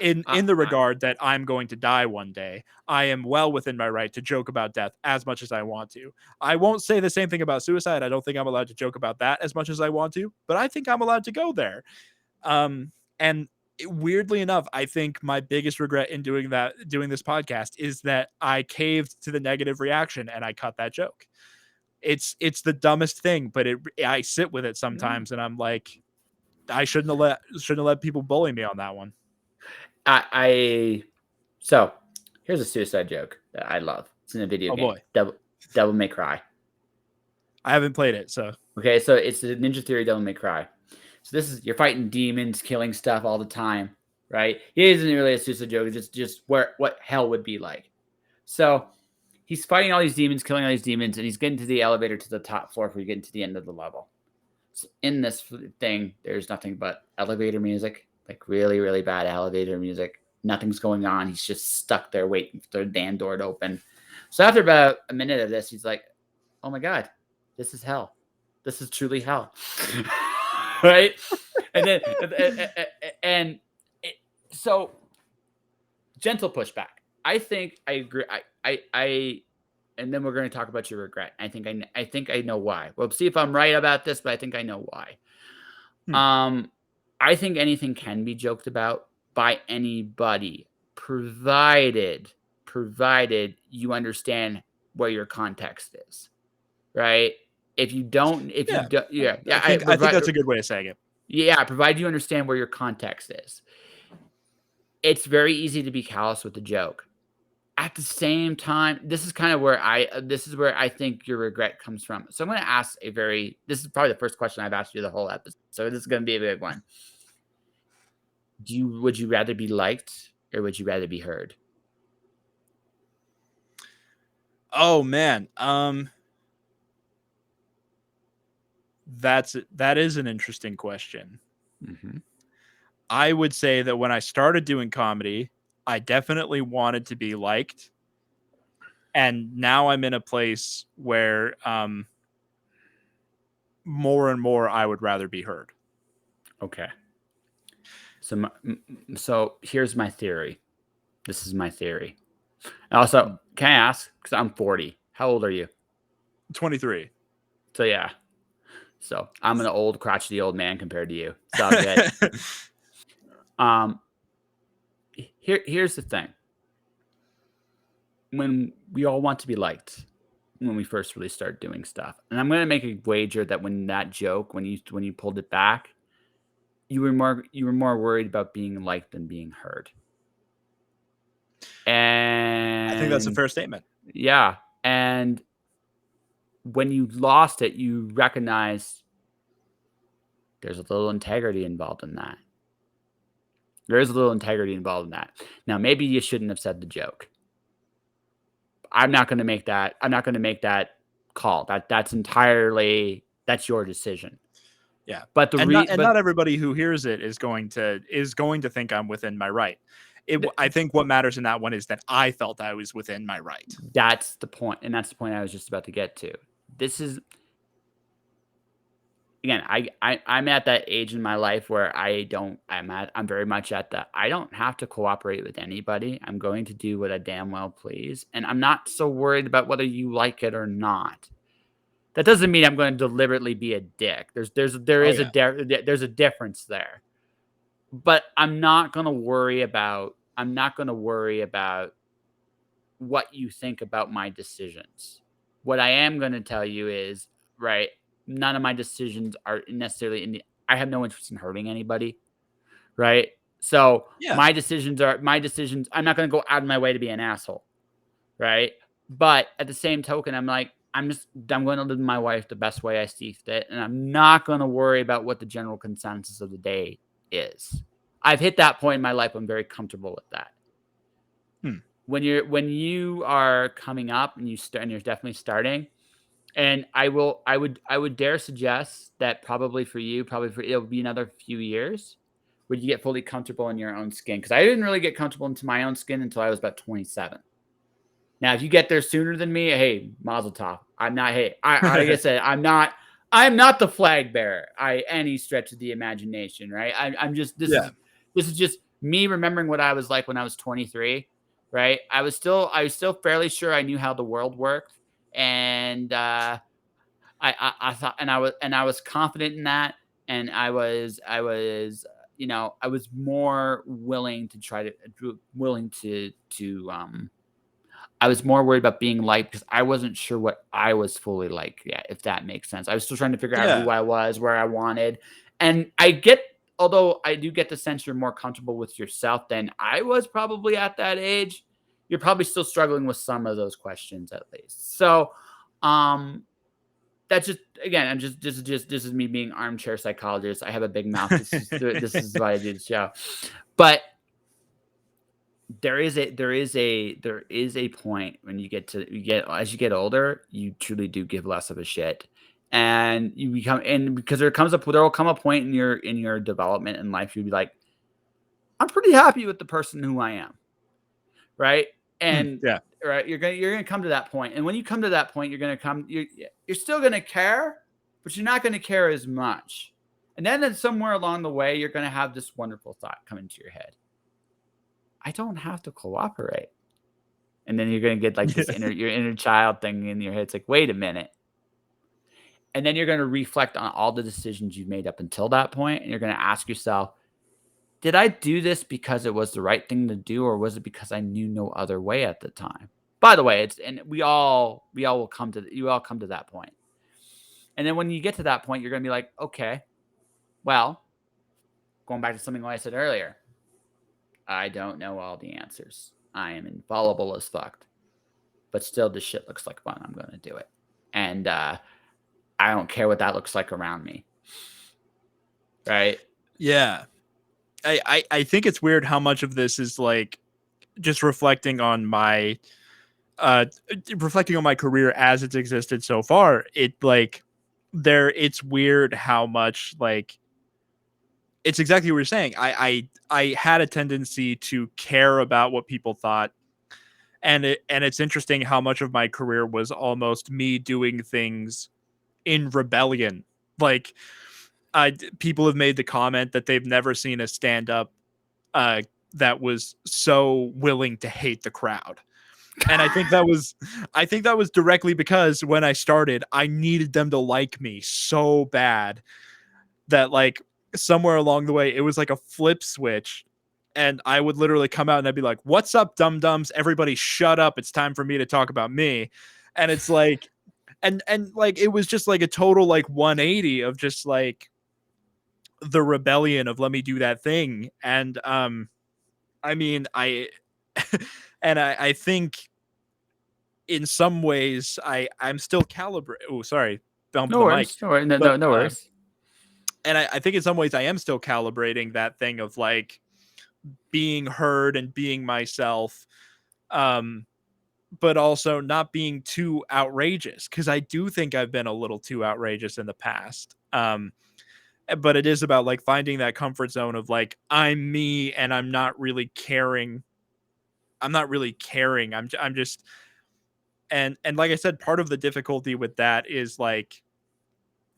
In the regard that I'm going to die one day, I am well within my right to joke about death as much as I want to. I won't say the same thing about suicide. I don't think I'm allowed to joke about that as much as I want to, but I think I'm allowed to go there. And weirdly enough, I think my biggest regret in doing this podcast is that I caved to the negative reaction and I cut that joke. It's the dumbest thing, but I sit with it sometimes, and I'm like, I shouldn't have let people bully me on that one. So here's a suicide joke that I love. It's in a video game. Boy. Devil May Cry. I haven't played it, so. Okay, so it's the Ninja Theory Devil May Cry. So you're fighting demons, killing stuff all the time, right? It isn't really a suicide joke. It's just what hell would be like. So he's fighting all these demons, killing all these demons, and he's getting to the elevator to the top floor before you get to the end of the level. So in this thing, there's nothing but elevator music, like really, really bad elevator music. Nothing's going on. He's just stuck there waiting for the damn door to open. So after about a minute of this, he's like, oh my God, this is hell. This is truly hell. Right? So gentle pushback. I think I agree. And then we're going to talk about your regret. I think I know why. We'll see if I'm right about this, but I think I know why. I think anything can be joked about by anybody, provided you understand where your context is, right? I think that's a good way of saying it. Yeah, provided you understand where your context is. It's very easy to be callous with the joke. At the same time, this is where I think your regret comes from. So I'm going to ask this is probably the first question I've asked you the whole episode. So this is going to be a big one. Would you rather be liked or would you rather be heard? Oh man. That is an interesting question. Mm-hmm. I would say that when I started doing comedy, I definitely wanted to be liked. And now I'm in a place where more and more I would rather be heard. Okay. So here's my theory. This is my theory. Also, can I ask, because I'm 40, how old are you? 23. So yeah. So I'm an old crotchety old man compared to you. It's all good. Here's the thing. When we all want to be liked when we first really start doing stuff. And I'm going to make a wager that when you pulled it back, you were more worried about being liked than being heard. And I think that's a fair statement. Yeah. And when you lost it, you recognize there's a little integrity involved in that. There is a little integrity involved in that. Now, maybe you shouldn't have said the joke. I'm not going to make that. I'm not going to make that call. That's your decision. Yeah, but not everybody who hears it is going to think I'm within my right. I think what matters in that one is that I felt I was within my right. That's the point, and that's the point I was just about to get to. This is, again, I'm at that age in my life where I'm very much at the, I don't have to cooperate with anybody. I'm going to do what I damn well please. And I'm not so worried about whether you like it or not. That doesn't mean I'm going to deliberately be a dick. There Oh is yeah. there's a difference there. But I'm not going to worry about what you think about my decisions. What I am going to tell you is, right, none of my decisions are necessarily I have no interest in hurting anybody, right? So Yeah. my decisions. I'm not going to go out of my way to be an asshole, right? But at the same token, I'm going to live my life the best way I see fit, and I'm not going to worry about what the general consensus of the day is. I've hit that point in my life. I'm very comfortable with that. Hmm. When you are coming up and and you're definitely starting, and I would dare suggest that probably for you, it'll be another few years when you get fully comfortable in your own skin. Because I didn't really get comfortable into my own skin until I was about 27. Now, if you get there sooner than me, hey, mazel tov. I'm not. Hey, like I said, I'm not. I'm not the flag bearer. Any stretch of the imagination, right? I'm just. Yeah. This is just me remembering what I was like when I was 23, right? I was still fairly sure I knew how the world worked, and I thought, and I was confident in that, and I was more willing to I was more worried about being liked because I wasn't sure what I was fully like yet, if that makes sense. I was still trying to figure out who Yeah. I was, where I wanted. And although I do get the sense you're more comfortable with yourself than I was probably at that age, you're probably still struggling with some of those questions at least. So, that's just, again, this is me being armchair psychologist. I have a big mouth. This is why I do the show. But there is a point when as you get older, you truly do give less of a shit, and you become, and because there will come a point in your development in life, you'll be like, I'm pretty happy with the person who I am, right? And Yeah. right, you're gonna come to that point, and when you come to that point, you're still gonna care, but you're not gonna care as much, and then somewhere along the way, you're gonna have this wonderful thought come into your head: I don't have to cooperate. And then you're gonna get like this your inner child thing in your head. It's like, wait a minute. And then you're gonna reflect on all the decisions you've made up until that point, and you're gonna ask yourself, did I do this because it was the right thing to do, or was it because I knew no other way at the time? By the way, we all will come to you all come to that point. And then when you get to that point, you're gonna be like, okay, well, going back to something I said earlier, I don't know all the answers. I am infallible as fuck. But still, this shit looks like fun. I'm going to do it. And I don't care what that looks like around me. Right? Yeah. I think it's weird how much of this is like just reflecting on my career as it's existed so far. It's weird how much like it's exactly what you're saying. I had a tendency to care about what people thought, and it's interesting how much of my career was almost me doing things in rebellion. Like people have made the comment that they've never seen a stand up uh, that was so willing to hate the crowd. And I think that was directly because when I started, I needed them to like me so bad that like somewhere along the way, it was like a flip switch. And I would literally come out and I'd be like, "What's up, dum dums? Everybody shut up. It's time for me to talk about me." And it's like, and like, it was just like a total like 180 of just like the rebellion of let me do that thing. And, I mean, I think in some ways I'm still calibrated. Oh, sorry, bumped No the mic. worries. No worries. But No worries. and I think in some ways I am still calibrating that thing of like being heard and being myself, um, but also not being too outrageous because I do think I've been a little too outrageous in the past. But it is about like finding that comfort zone of like I'm me and I'm not really caring. I'm not really caring. I'm just and like I said, part of the difficulty with that is like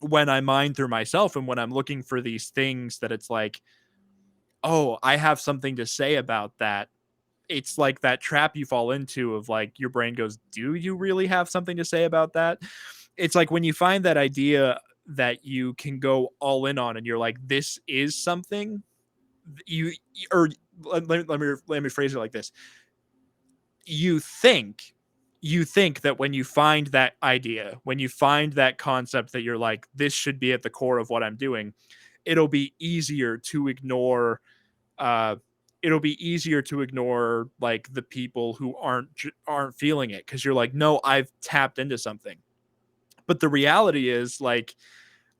when I mine through myself and when I'm looking for these things that it's like, oh, I have something to say about that. It's like that trap you fall into of like your brain goes, do you really have something to say about that? it's like when you find that idea that you can go all in on and you're like, this is something you, or let me phrase it like this. You think that when you find that idea, when you find that concept that you're like, this should be at the core of what I'm doing, it'll be easier to ignore uh like the people who aren't feeling it, because you're like, no, I've tapped into something. But the reality is, like,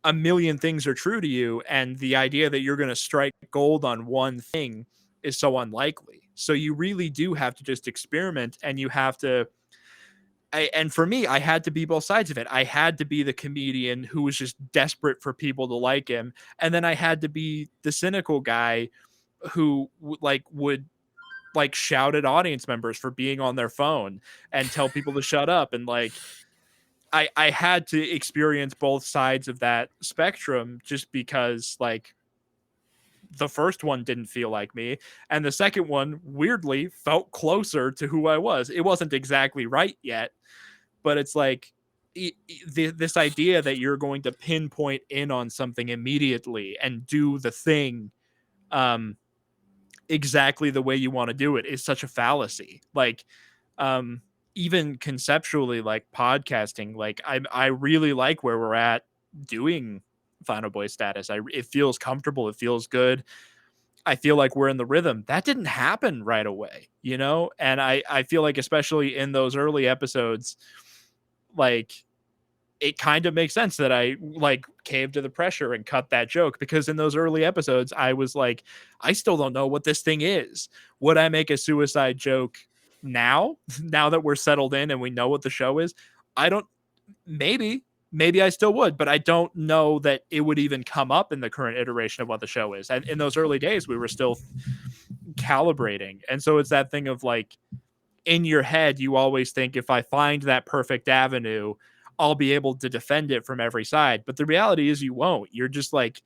a million things are true to you, and the idea that you're going to strike gold on one thing is so unlikely. So you really do have to just experiment, and you have to and for me, I had to be both sides of it. I had to be the comedian who was just desperate for people to like him, and then I had to be the cynical guy who would like shout at audience members for being on their phone and tell people to shut up. And like, I had to experience both sides of that spectrum, just because like the first one didn't feel like me, and the second one weirdly felt closer to who I was. It wasn't exactly right yet, but it's like this idea that you're going to pinpoint in on something immediately and do the thing um exactly the way you want to do it is such a fallacy. Like, um even conceptually, like podcasting, like I really like where we're at doing Final Boy Status. It feels comfortable, it feels good. I feel like we're in the rhythm. That didn't happen right away, you know? And I feel like, especially in those early episodes, like, it kind of makes sense that I like caved to the pressure and cut that joke, because in those early episodes, I was like, I still don't know what this thing is. Would I make a suicide joke now, now that we're settled in and we know what the show is? I don't, maybe I still would, but I don't know that it would even come up in the current iteration of what the show is. And in those early days, we were still calibrating. And so it's that thing of like, in your head, you always think, if I find that perfect avenue, I'll be able to defend it from every side. But the reality is you won't. You're just like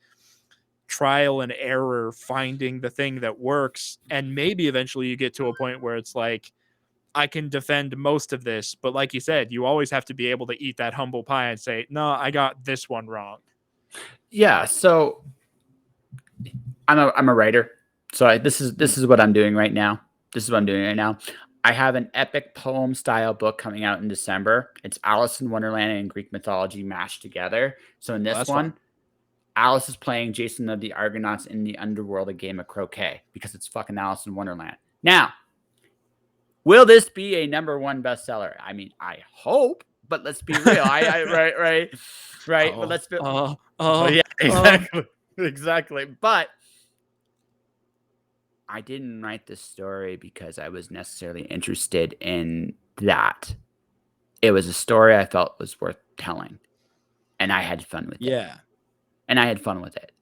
trial and error, finding the thing that works. And maybe eventually you get to a point where it's like, I can defend most of this. But like you said, you always have to be able to eat that humble pie and say, no, I got this one wrong. Yeah. So I'm a writer. So this is what I'm doing right now. I have an epic poem style book coming out in December. It's Alice in Wonderland and Greek mythology mashed together. So in this one, fun. Alice is playing Jason of the Argonauts in the underworld, a game of croquet, because it's fucking Alice in Wonderland. Now, will this be a #1 bestseller? I mean, I hope, but let's be real. Right. But let's be. Yeah, exactly, exactly. But I didn't write this story because I was necessarily interested in that. It was a story I felt was worth telling, and I had fun with it. Yeah. And I had fun with it.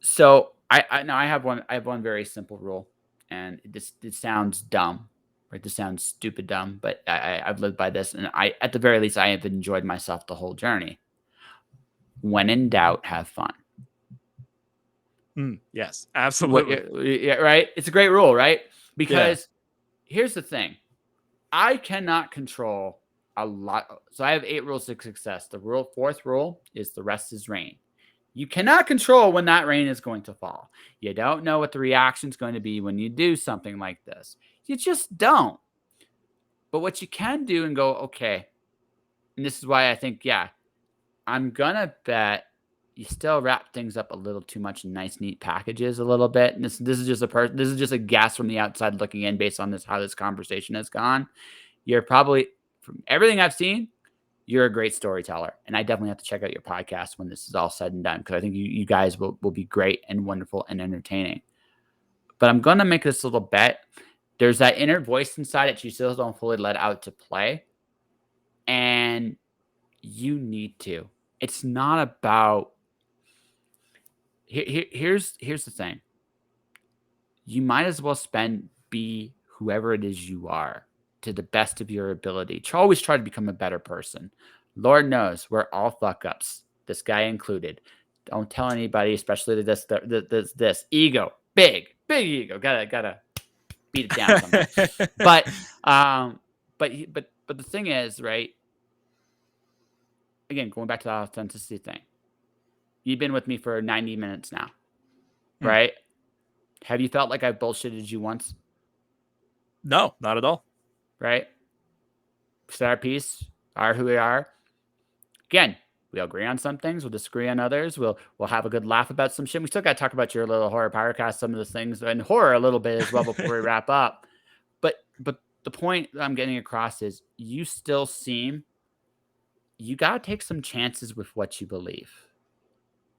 So I have one very simple rule, and this sounds dumb, right? This sounds stupid dumb, but I've lived by this, and at the very least I have enjoyed myself the whole journey. When in doubt, have fun. Yes, absolutely. Yeah, right. It's a great rule, right? Because here's the thing. I cannot control a lot. So I have 8 rules of success. The fourth rule is the rest is rain. You cannot control when that rain is going to fall. You don't know what the reaction is going to be when you do something like this. You just don't. But what you can do and go, okay, and this is why I think, yeah, I'm going to bet you still wrap things up a little too much in nice, neat packages a little bit. And this is just this is just a guess from the outside looking in based on how this conversation has gone. You're probably, from everything I've seen, you're a great storyteller. And I definitely have to check out your podcast when this is all said and done, because I think you guys will be great and wonderful and entertaining. But I'm going to make this little bet. There's that inner voice inside that you still don't fully let out to play. And you need to. It's not about... Here's the thing. You might as well be whoever it is you are to the best of your ability. Always try to become a better person. Lord knows we're all fuck ups, this guy included. Don't tell anybody, especially this ego, big ego. Gotta beat it down sometimes. But the thing is, right? again, going back to the authenticity thing. You've been with me for 90 minutes now, Hmm. right? Have you felt like I've bullshitted you once? No, not at all. Right? Said our piece, are who we are. Again, we'll agree on some things, we'll disagree on others, we'll have a good laugh about some shit. We still got to talk about your little horror podcast, some of the things, and horror a little bit as well before we wrap up. But the point I'm getting across is you still seem, you got to take some chances with what you believe.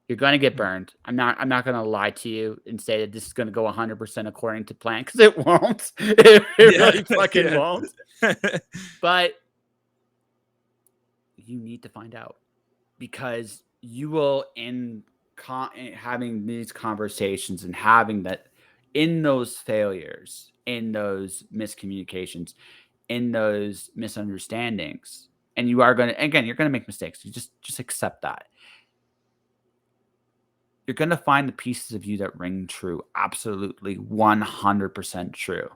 You're going to get burned. I'm not going to lie to you and say that this is going to go 100% according to plan, because it won't. It really fucking won't. But you need to find out, because you will, in having these conversations and having that, in those failures, in those miscommunications, in those misunderstandings, and you are going to, again, you're going to make mistakes. You just accept that. You're going to find the pieces of you that ring true. Absolutely 100% true.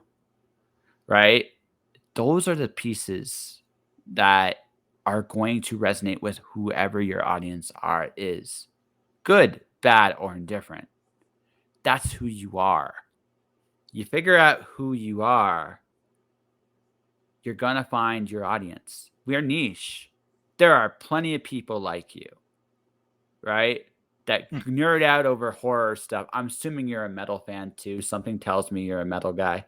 Right? Those are the pieces that are going to resonate with whoever your audience is. Good, bad, or indifferent. That's who you are. You figure out who you are, you're going to find your audience. We are niche. There are plenty of people like you, right? That nerd out over horror stuff. I'm assuming you're a metal fan too. Something tells me you're a metal guy.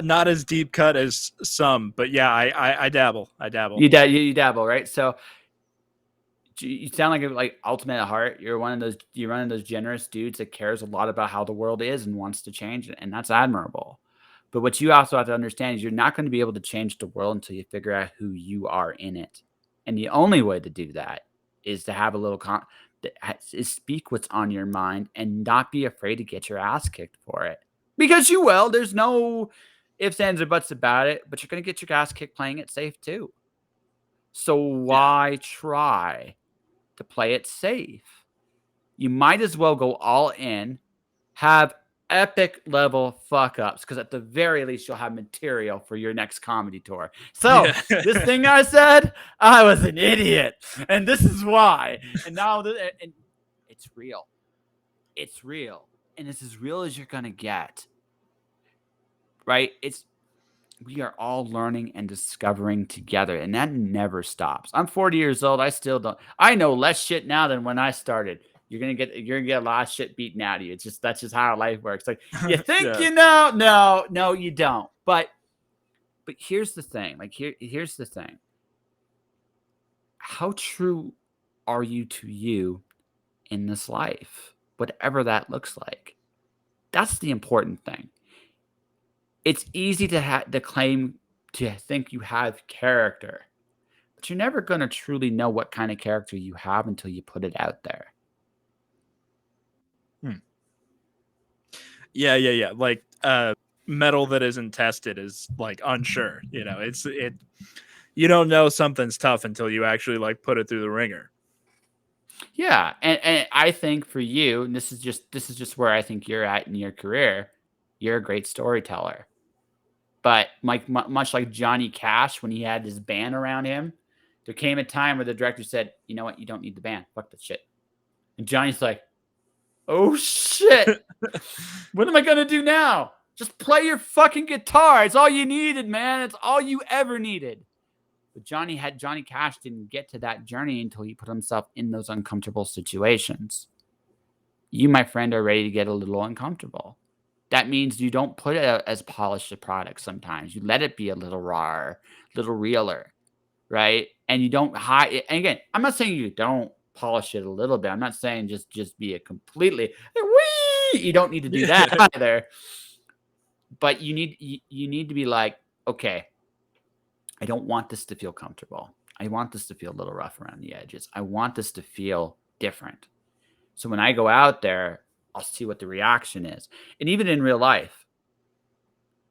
Not as deep cut as some, but yeah, I dabble. You dabble, right? So you sound like ultimate at heart. You're one of those generous dudes that cares a lot about how the world is and wants to change it, and that's admirable. But what you also have to understand is you're not going to be able to change the world until you figure out who you are in it. And the only way to do that is to have a little is speak what's on your mind and not be afraid to get your ass kicked for it. Because you will. There's no ifs, ands, or buts about it, but you're going to get your ass kicked playing it safe too. So why try to play it safe? You might as well go all in, have epic level fuck ups, because at the very least you'll have material for your next comedy tour. So this thing I said, I was an idiot, and this is why. And now and it's real. It's real, and it's as real as you're gonna get. Right? We are all learning and discovering together, and that never stops. I'm 40 years old. I still don't. I know less shit now than when I started. You're gonna get a lot of shit beaten out of you. That's just how life works. Like, you think you know, no, you don't. But here's the thing. Here's the thing. How true are you to you in this life, whatever that looks like? That's the important thing. It's easy to claim to think you have character, but you're never going to truly know what kind of character you have until you put it out there. Yeah. Like metal that isn't tested is like unsure. You know, you don't know something's tough until you actually like put it through the ringer. Yeah, and I think for you, and this is just where I think you're at in your career, you're a great storyteller. But much like Johnny Cash, when he had his band around him, there came a time where the director said, "You know what? You don't need the band. Fuck that shit." And Johnny's like, "Oh shit! What am I gonna do now? Just play your fucking guitar. It's all you needed, man. It's all you ever needed." But Johnny Cash didn't get to that journey until he put himself in those uncomfortable situations. You, my friend, are ready to get a little uncomfortable. That means you don't put it out as polished a product sometimes. You let it be a little rawer, a little realer, right? And you don't hide it. And again, I'm not saying you don't polish it a little bit. I'm not saying just be a completely, wee! You don't need to do that either. But you need to be like, okay, I don't want this to feel comfortable. I want this to feel a little rough around the edges. I want this to feel different. So when I go out there, I'll see what the reaction is. And even in real life,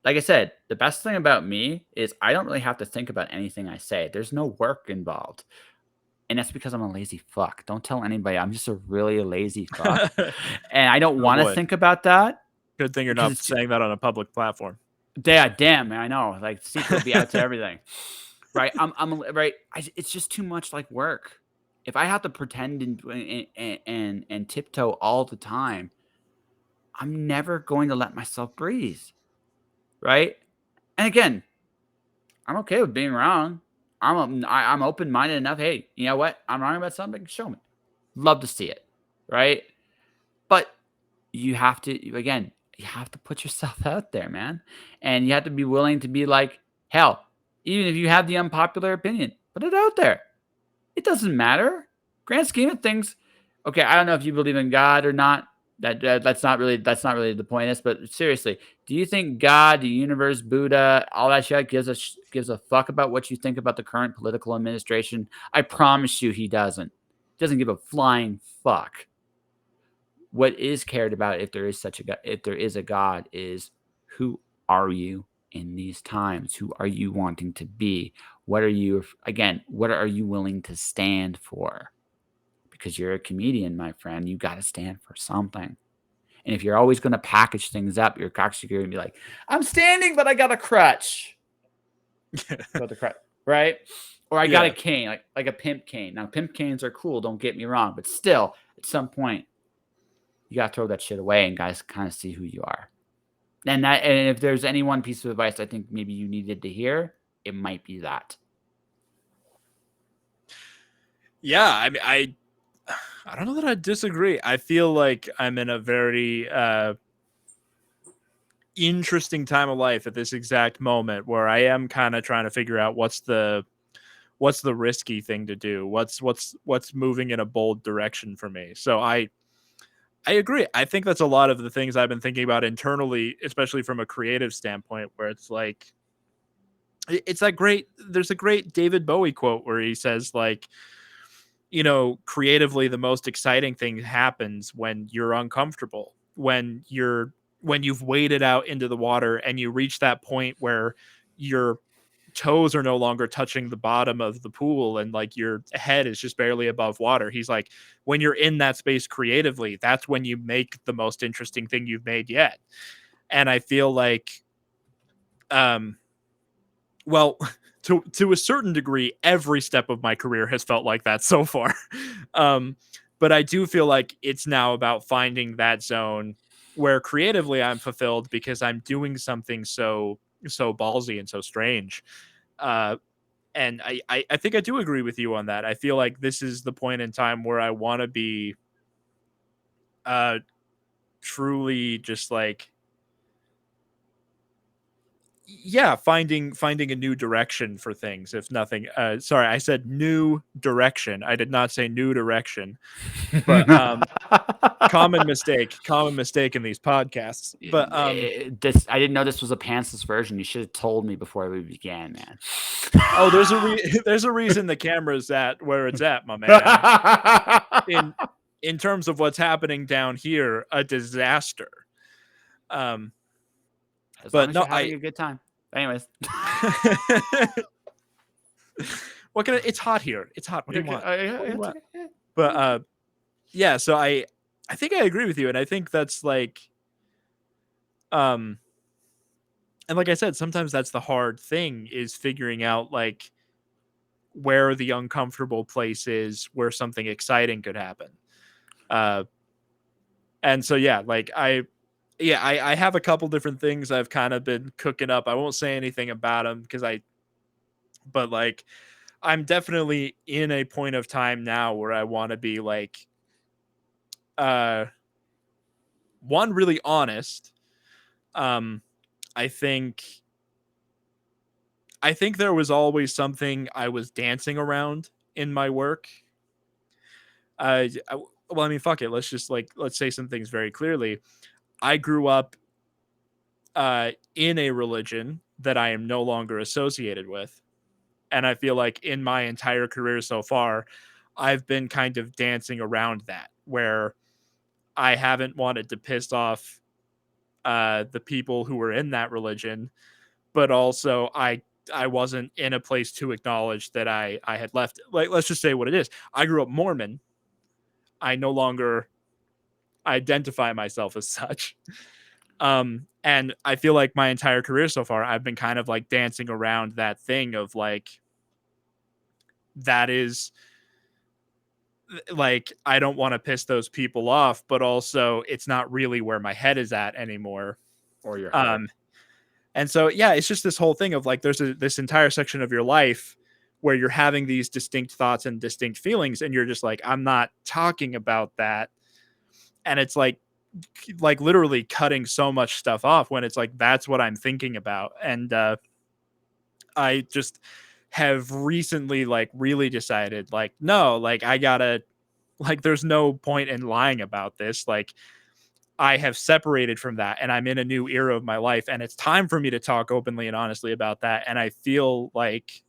like I said, the best thing about me is I don't really have to think about anything I say. There's no work involved. And that's because I'm a lazy fuck. Don't tell anybody. I'm just a really lazy fuck. And I don't want to think about that. Good thing you're not saying that on a public platform. Yeah, damn, man. I know. Like, secret will be out to everything. right? I'm right. It's just too much like work. If I have to pretend and tiptoe all the time, I'm never going to let myself breathe, right? And again, I'm okay with being wrong. I'm open minded enough. Hey, you know what? I'm wrong about something. Show me. Love to see it, right? But you have to again. You have to put yourself out there, man, and you have to be willing to be like, hell, even if you have the unpopular opinion, put it out there. It doesn't matter. Grand scheme of things. Okay, I don't know if you believe in God or not. That's not really the point of this. But seriously, do you think God, the universe, Buddha, all that shit gives a fuck about what you think about the current political administration? I promise you, he doesn't. He doesn't give a flying fuck. What is cared about, if there is such a God, if there is a God, is who are you in these times? Who are you wanting to be? What are you, again, what are you willing to stand for? Because you're a comedian, my friend, you got to stand for something. And if you're always going to package things up, you're actually going to be like, I'm standing, but I got a crutch. Got the crutch, right? Or I got a cane, like a pimp cane. Now, pimp canes are cool, don't get me wrong, but still, at some point, you got to throw that shit away and guys kind of see who you are. And if there's any one piece of advice I think maybe you needed to hear, it might be that. Yeah, I mean, I don't know that I disagree. I feel like I'm in a very interesting time of life at this exact moment where I am kind of trying to figure out what's the risky thing to do, what's moving in a bold direction for me. So I agree. I think that's a lot of the things I've been thinking about internally, especially from a creative standpoint, where it's like it's that great there's a great David Bowie quote where he says like, you know, creatively the most exciting thing happens when you're uncomfortable, when you've waded out into the water and you reach that point where your toes are no longer touching the bottom of the pool and like your head is just barely above water. He's like, when you're in that space creatively, that's when you make the most interesting thing you've made yet. And I feel like um well, to a certain degree, every step of my career has felt like that so far. um but I do feel like it's now about finding that zone where creatively I'm fulfilled because I'm doing something so ballsy and so strange. uh and I think I do agree with you on that. I feel like this is the point in time where I want to be uh truly just like, yeah, finding a new direction for things, if nothing. Sorry, I said new direction, I did not say new direction. But common mistake in these podcasts. But I didn't know this was a pantsless version. You should have told me before we began, man. oh, there's a reason the camera's at where it's at, my man. In terms of what's happening down here, a disaster. As long But as no, you're having a good time. Anyways. It's hot here. It's hot. What do you want? What do you want? Okay. But yeah, so I think I agree with you, and I think that's like and like I said, sometimes that's the hard thing, is figuring out like where the uncomfortable place is where something exciting could happen. Uh and so yeah, like I have a couple different things I've kind of been cooking up. I won't say anything about them because but like I'm definitely in a point of time now where I want to be like uh one, really honest. um I think there was always something I was dancing around in my work. Well, I mean, fuck it. Let's say some things very clearly. I grew up in a religion that I am no longer associated with, and I feel like in my entire career so far, I've been kind of dancing around that, where I haven't wanted to piss off the people who were in that religion, but also I wasn't in a place to acknowledge that I had left. Like, let's just say what it is. I grew up Mormon. I no longer identify myself as such. And I feel like my entire career so far, I've been kind of like dancing around that thing of like, that is like, I don't want to piss those people off, but also it's not really where my head is at anymore. Or your heart. And so, yeah, it's just this whole thing of like, there's this entire section of your life where you're having these distinct thoughts and distinct feelings, and you're just like, I'm not talking about that. And it's like literally cutting so much stuff off when it's like, that's what I'm thinking about. And I just have recently like really decided like, no, like I gotta, like, there's no point in lying about this. Like, I have separated from that and I'm in a new era of my life, and it's time for me to talk openly and honestly about that. And I feel like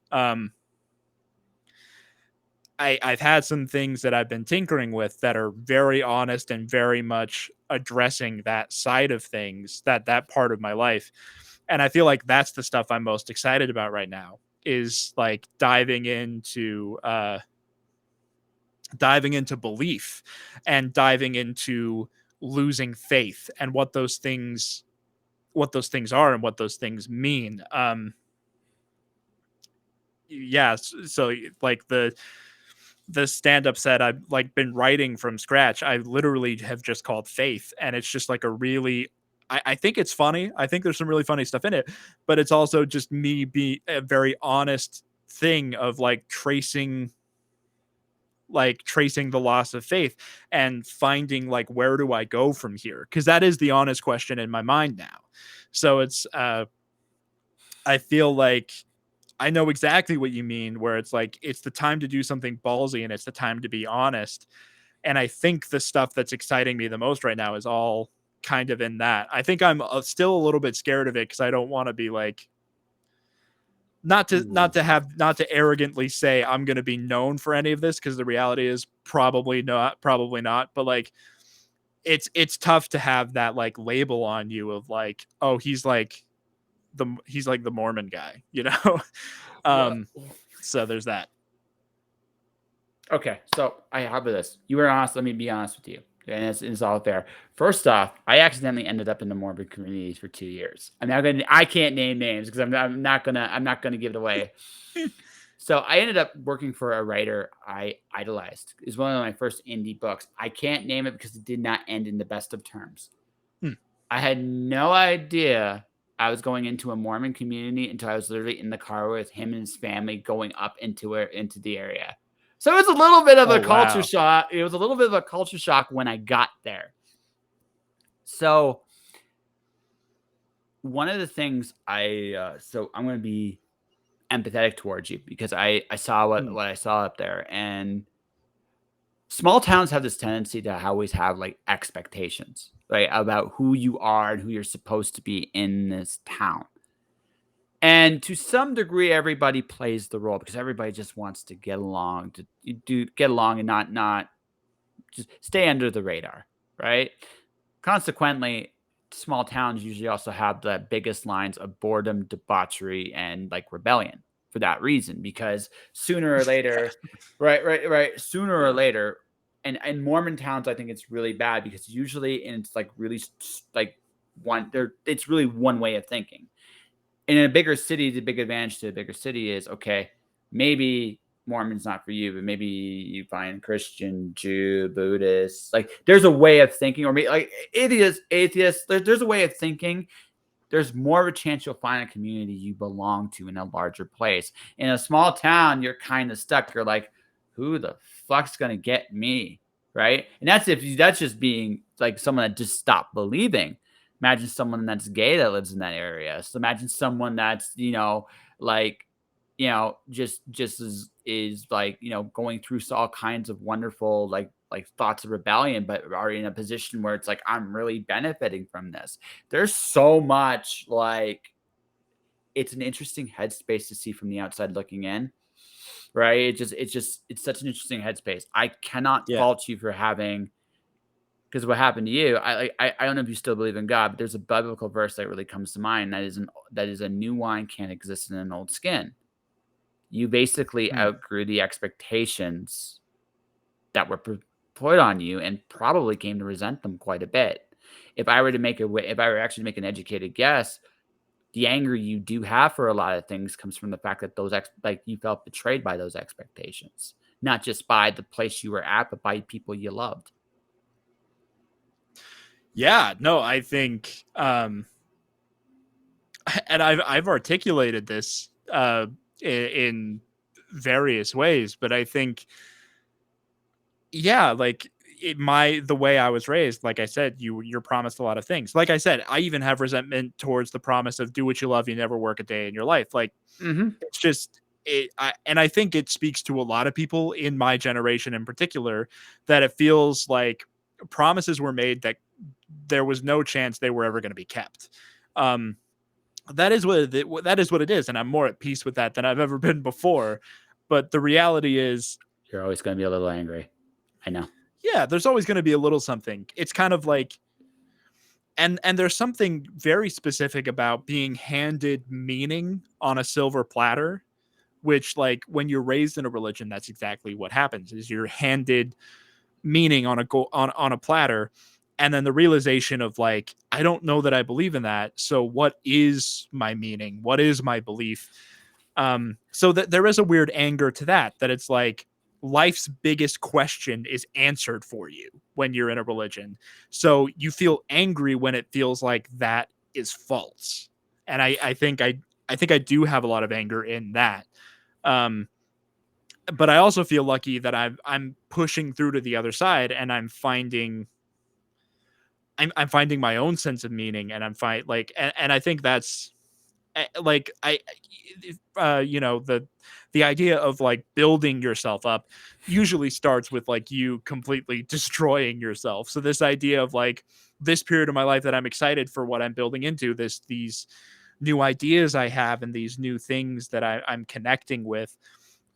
I've had some things that I've been tinkering with that are very honest and very much addressing that side of things, that part of my life. And I feel like that's the stuff I'm most excited about right now, is like diving into belief and diving into losing faith and what those things are and what those things mean. Yeah, so like the stand-up set I've like been writing from scratch, I literally have just called Faith, and it's just like a really, I think it's funny. I think there's some really funny stuff in it, but it's also just me be a very honest thing of like tracing the loss of faith and finding like, where do I go from here? Because that is the honest question in my mind now. So it's I feel like I know exactly what you mean, where it's like, it's the time to do something ballsy and it's the time to be honest. And I think the stuff that's exciting me the most right now is all kind of in that. I think I'm still a little bit scared of it because I don't want to be like, not to arrogantly say I'm going to be known for any of this, because the reality is probably not. But like, it's tough to have that like label on you of like, oh, he's like the Mormon guy, you know? So there's that. Okay, so I have this. You were honest. Let me be honest with you, and it's all fair. First off, I accidentally ended up in the Mormon communities for 2 years. I can't name names because I'm not gonna give it away. So I ended up working for a writer I idolized. It was one of my first indie books. I can't name it because it did not end in the best of terms. I had no idea I was going into a Mormon community until I was literally in the car with him and his family going up into the area. So it was a little bit of a culture shock. It was a little bit of a culture shock when I got there. So one of the things so I'm going to be empathetic towards you because I saw what I saw up there, and small towns have this tendency to always have like expectations, right, about who you are and who you're supposed to be in this town. And to some degree, everybody plays the role because everybody just wants to get along, and not just stay under the radar, right? Consequently, small towns usually also have the biggest lines of boredom, debauchery, and like rebellion for that reason, because sooner or later, right, sooner or later, and Mormon towns, I think it's really bad because usually, and it's like really like it's really one way of thinking. And in a bigger city, the big advantage to a bigger city is, okay, maybe Mormon's not for you, but maybe you find Christian, Jew, Buddhist. Like there's a way of thinking, or maybe like atheists. There's a way of thinking. There's more of a chance you'll find a community you belong to in a larger place. In a small town, you're kind of stuck. You're like, who the fuck's gonna get me, right? And that's just being like someone that just stopped believing. Imagine someone that's gay that lives in that area. So imagine someone that's, like, just is like, going through all kinds of wonderful, like thoughts of rebellion, but are in a position where it's like, I'm really benefiting from this. There's so much, like, it's an interesting headspace to see from the outside looking in, right? It's such an interesting headspace. I cannot fault you for having, because what happened to you, I don't know if you still believe in God, but there's a biblical verse that really comes to mind. That is a new wine can't exist in an old skin. You basically outgrew the expectations that were put on you and probably came to resent them quite a bit. If I were actually to make an educated guess, the anger you do have for a lot of things comes from the fact that like you felt betrayed by those expectations, not just by the place you were at, but by people you loved. Yeah, no, I think, and I've articulated this in various ways, but I think, yeah, like the way I was raised, like I said, you're promised a lot of things. Like I said, I even have resentment towards the promise of do what you love, you never work a day in your life. Like Mm-hmm. it's just and I think it speaks to a lot of people in my generation in particular, that it feels like promises were made that there was no chance they were ever going to be kept. Um, that is what it is, and I'm more at peace with that than I've ever been before. But the reality is, You're always going to be a little angry. I know. yeah, there's always going to be a little something. It's kind of like, and there's something very specific about being handed meaning on a silver platter, which, like, when you're raised in a religion, that's exactly what happens, is you're handed meaning on a platter, and then the realization of, like, I don't know that I believe in that, so what is my meaning, what is my belief? So that there is a weird anger to that it's like life's biggest question is answered for you when you're in a religion, so you feel angry when it feels like that is false. And I think I do have a lot of anger in that. um but I also feel lucky that I'm pushing through to the other side, and I'm finding my own sense of meaning, and I'm fine, like, and I think that's like the idea of, like, building yourself up usually starts with, like, you completely destroying yourself. So this idea of, like, this period of my life that I'm excited for what I'm building into, these new ideas I have and these new things that I'm connecting with,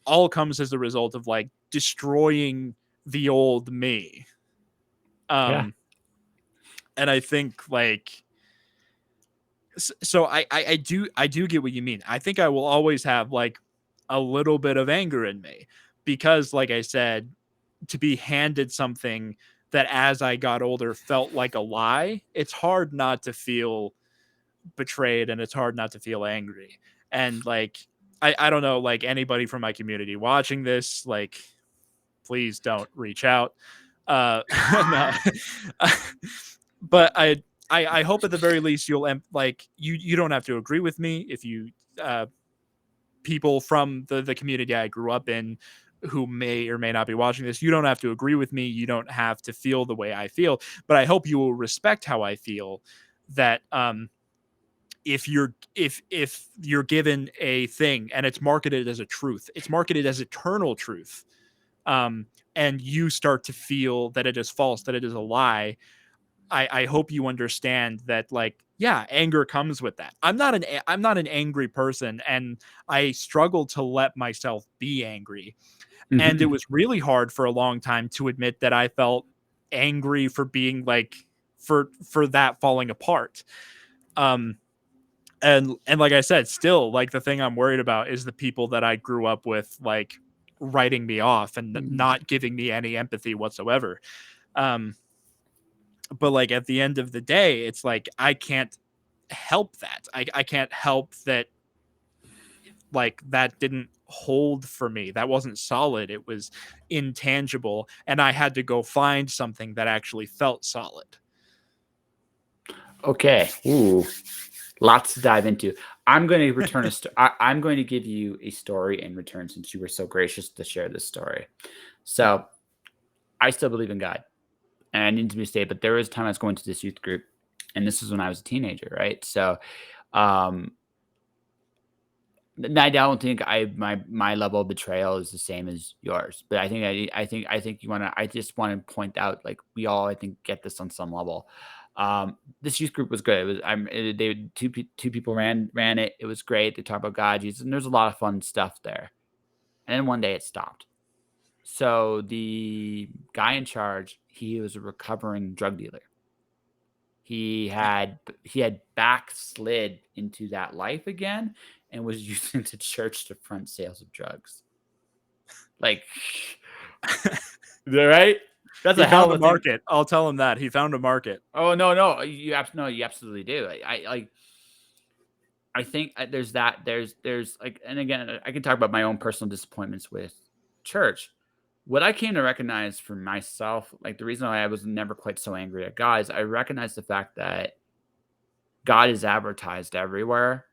all comes as a result of, like, destroying the old me. Yeah. um and I think, like, so I do get what you mean. I think I will always have, like, a little bit of anger in me, because, like I said, to be handed something that as I got older felt like a lie, it's hard not to feel betrayed, and it's hard not to feel angry. And, like, I don't know, like, anybody from my community watching this, like, please don't reach out. No. But I hope at the very least you'll like, you don't have to agree with me if you uh people from the community I grew up in who may or may not be watching this, you don't have to agree with me, you don't have to feel the way I feel, but I hope you will respect how I feel. That if you're given a thing and it's marketed as a truth, it's marketed as eternal truth, and you start to feel that it is false, that it is a lie, I hope you understand that, like, yeah, anger comes with that. I'm not an angry person, and I struggle to let myself be angry. And it Mm-hmm. was really hard for a long time to admit that I felt angry for being, like, for that falling apart. Um and like I said, still, like, the thing I'm worried about is the people that I grew up with, like, writing me off and not giving me any empathy whatsoever. Um but, like, at the end of the day, it's like I can't help that. I can't help that, like, that didn't hold for me. That wasn't solid. It was intangible, and I had to go find something that actually felt solid. Okay. Ooh, lots to dive into. I'm going to return I'm going to give you a story in return since you were so gracious to share this story. So I still believe in God, and I need to be state, but there was a time I was going to this youth group, and this was when I was a teenager, right? So, um, I don't think my level of betrayal is the same as yours, but I think you want to. I just want to point out, like, we all, I think, get this on some level. This youth group was good. It was they two people ran it. It was great. They talked about God, Jesus, and there's a lot of fun stuff there. And then one day it stopped. So the guy in charge, he was a recovering drug dealer. He had backslid into that life again and was using the church to front sales of drugs. Like, right? That's He a hell found of a a thing. market. I'll tell him that. He found a market. Oh no, no, you absolutely do. I like I think there's that. There's like, and again, I can talk about my own personal disappointments with church. What I came to recognize for myself, like the reason why I was never quite so angry at God is I recognized the fact that God is advertised everywhere.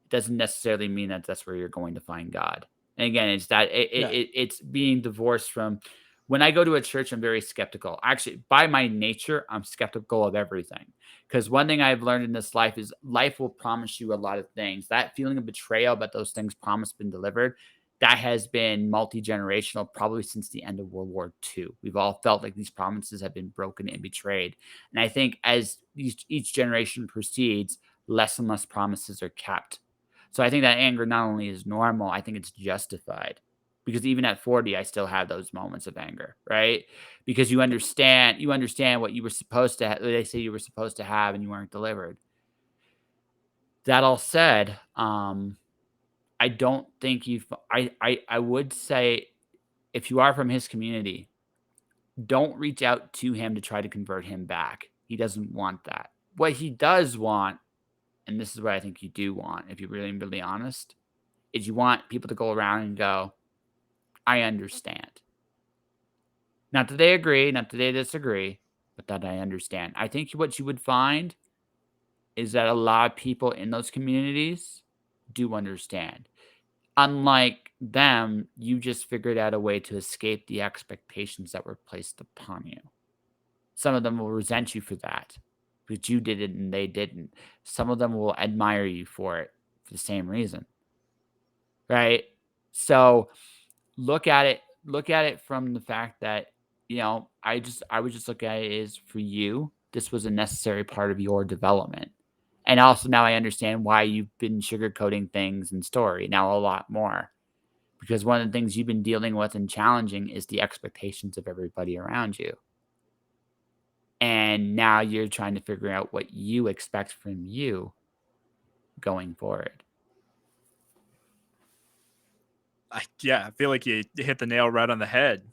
It doesn't necessarily mean that that's where you're going to find God. And again, it's that Yeah. it's being divorced from. When I go to a church, I'm very skeptical. Actually, by my nature, I'm skeptical of everything. Because one thing I've learned in this life is life will promise you a lot of things. That feeling of betrayal, but those things promised been delivered, that has been multi-generational probably since the end of World War II. We've all felt like these promises have been broken and betrayed. And I think as each generation proceeds, less and less promises are kept. So I think that anger not only is normal, I think it's justified. Because even at 40, I still have those moments of anger, right? Because you understand what you were supposed to they say you were supposed to have and you weren't delivered. That all said, I don't think I would say if you are from his community, don't reach out to him to try to convert him back. He doesn't want that. What he does want, and this is what I think you do want, if you're really, really honest, is you want people to go around and go, I understand. Not that they agree, not that they disagree, but that I understand. I think what you would find is that a lot of people in those communities do understand. Unlike them, you just figured out a way to escape the expectations that were placed upon you. Some of them will resent you for that, but you did it and they didn't. Some of them will admire you for it for the same reason, right? So look at it from the fact that, I would just look at it as for you, this was a necessary part of your development. And also now I understand why you've been sugarcoating things in story now a lot more. Because one of the things you've been dealing with and challenging is the expectations of everybody around you. And now you're trying to figure out what you expect from you going forward. I feel like you hit the nail right on the head.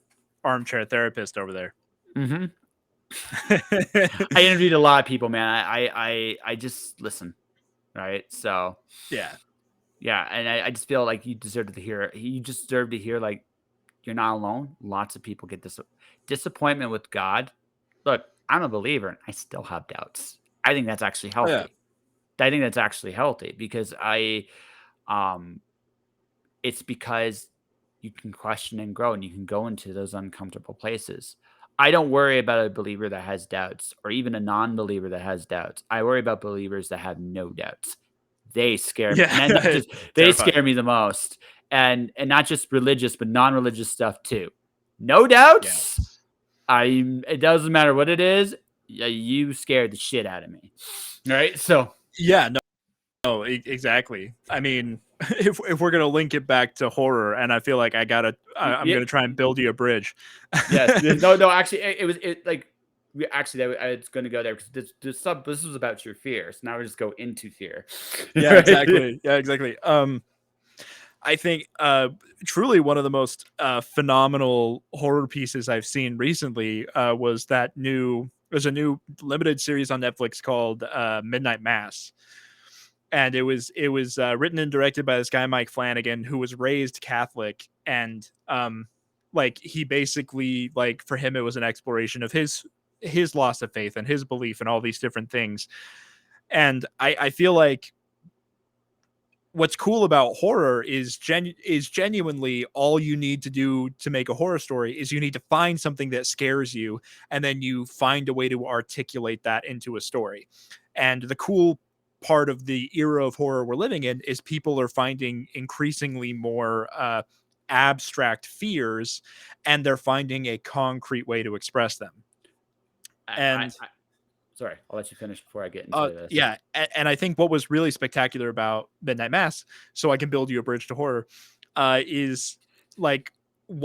Armchair therapist over there. Mm-hmm. I interviewed a lot of people, man. I just listen, right? So Yeah. yeah, and I just feel like you deserve to hear. You just deserve to hear like you're not alone. Lots of people get this disappointment with God. Look, I'm a believer, and I still have doubts. I think that's actually Oh yeah. healthy. I think that's actually healthy because um, it's because you can question and grow, and you can go into those uncomfortable places. I don't worry about a believer that has doubts or even a non-believer that has doubts. I worry about believers that have no doubts. They scare me, and not Yeah. just they Terrifying. scare me the most, and not just religious, but non-religious stuff too. No doubts. Yes. It doesn't matter what it is. You scared the shit out of me, right? So Yeah. No. No. Exactly. I mean, if we're gonna link it back to horror, and I feel like I'm yeah, gonna try and build you a bridge. yes, no. Actually, it was like actually it's going to go there because this was about your fear. So now we just go into fear, Yeah. right? Exactly. Yeah. Exactly. I think truly one of the most phenomenal horror pieces I've seen recently was there's a new limited series on Netflix called Midnight Mass, and it was written and directed by this guy Mike Flanagan, who was raised Catholic, and like he basically, like, for him it was an exploration of his loss of faith and his belief and all these different things. And I feel like what's cool about horror is genuinely all you need to do to make a horror story is you need to find something that scares you, and then you find a way to articulate that into a story. And the cool part of the era of horror we're living in is people are finding increasingly more abstract fears, and they're finding a concrete way to express them. And Sorry, I'll let you finish before I get into this. yeah, and I think what was really spectacular about Midnight Mass, so I can build you a bridge to horror, is like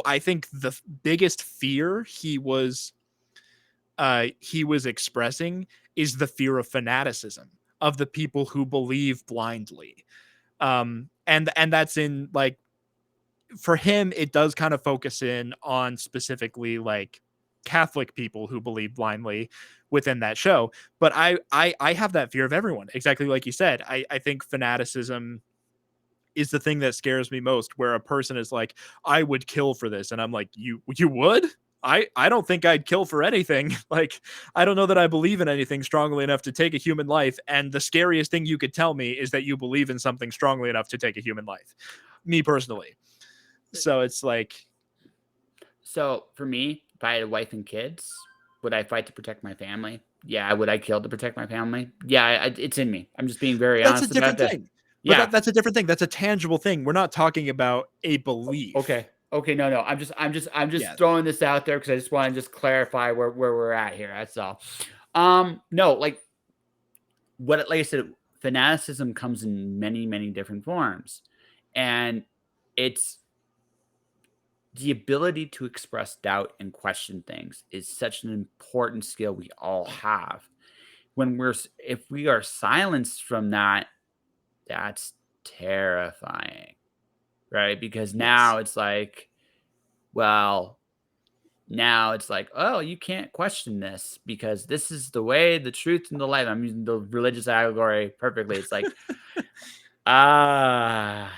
I think the biggest fear he was expressing is the fear of fanaticism, of the people who believe blindly. And that's in, like, for him it does kind of focus in on specifically, like, Catholic people who believe blindly within that show. But I have that fear of everyone, exactly like you said. I think fanaticism is the thing that scares me most, where a person is like, I would kill for this, and I'm like, you would? I don't think I'd kill for anything. Like, I don't know that I believe in anything strongly enough to take a human life, and the scariest thing you could tell me is that you believe in something strongly enough to take a human life, me personally. So it's like, So for me, if I had a wife and kids, would I fight to protect my family? Yeah. Would I kill to protect my family? Yeah, it's in me. I'm just being very that's a honest about different this. thing. But Yeah. that's a different thing. That's a tangible thing. We're not talking about a belief. Okay. Okay. No. I'm Yeah. just throwing this out there because I just want to just clarify where we're at here. That's all. No, like like I said, fanaticism comes in many different forms, and it's the ability to express doubt and question things is such an important skill we all have. If we are silenced from that, that's terrifying, right? Because Yes. now it's like, well, now it's like, oh, you can't question this because this is the way, the truth, and the light. I'm using the religious allegory perfectly. It's like, ah,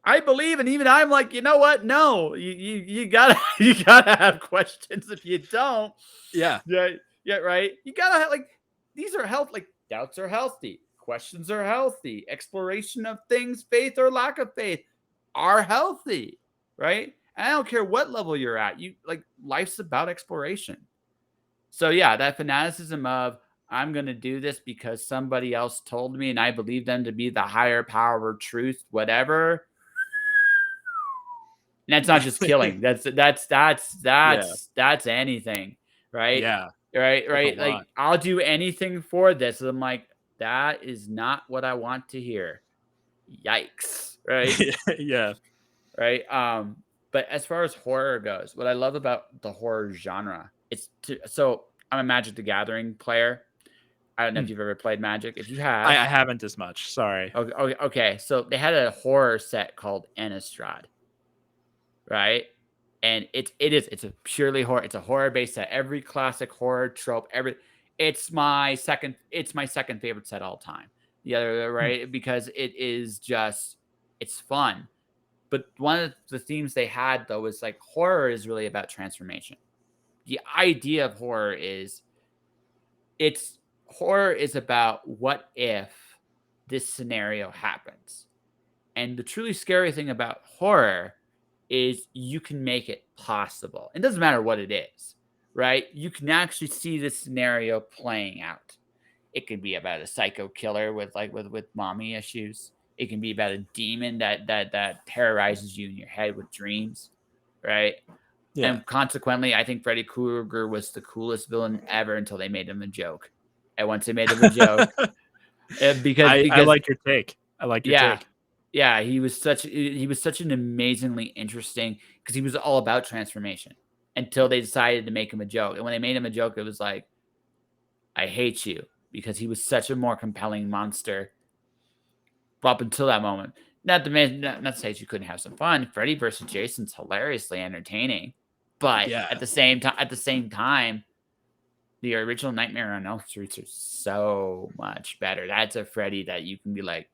I believe, and even I'm like, you know what? No, you gotta you gotta have questions. If you don't, Yeah. yeah, yeah, right. You gotta have, like, these are health. Like, doubts are healthy, questions are healthy, exploration of things, faith or lack of faith, are healthy, right? And I don't care what level you're at. You like life's about exploration. So yeah, that fanaticism of I'm gonna do this because somebody else told me and I believe them to be the higher power, truth, whatever. And that's not just killing. Yeah. That's anything, right? Yeah. Right, It's a right. Like lot. I'll do anything for this. And I'm like, that is not what I want to hear. Yikes. Right. Yeah. Right. But as far as horror goes, what I love about the horror genre, so I'm a Magic the Gathering player. I don't know Hmm. if you've ever played Magic. If you have, I haven't as much. Sorry. okay, okay, okay. So they had a horror set called Innistrad, right? And it's a purely horror. It's a horror based set. Every classic horror trope. It's my second favorite set all time. The other, Hmm. right, because it's fun. But one of the themes they had though was like horror is really about transformation. The idea of it's horror is about what if this scenario happens. And the truly scary thing about horror is you can make it possible. It doesn't matter what it is, right? You can actually see the scenario playing out. It could be about a psycho killer with mommy issues. It can be about a demon that terrorizes you in your head with dreams, right? Yeah. And consequently, I think Freddy Krueger was the coolest villain ever until they made him a joke. And once they made him a joke, I because like your take. I like your yeah, take. yeah, he was such an amazingly interesting because he was all about transformation until they decided to make him a joke. And when they made him a joke, it was like, I hate you because he was such a more compelling monster up until that moment. Not to say you couldn't have some fun. Freddy versus Jason's hilariously entertaining, but Yeah. at the same time, the original Nightmare on Elm Street are so much better. That's a Freddy that you can be like,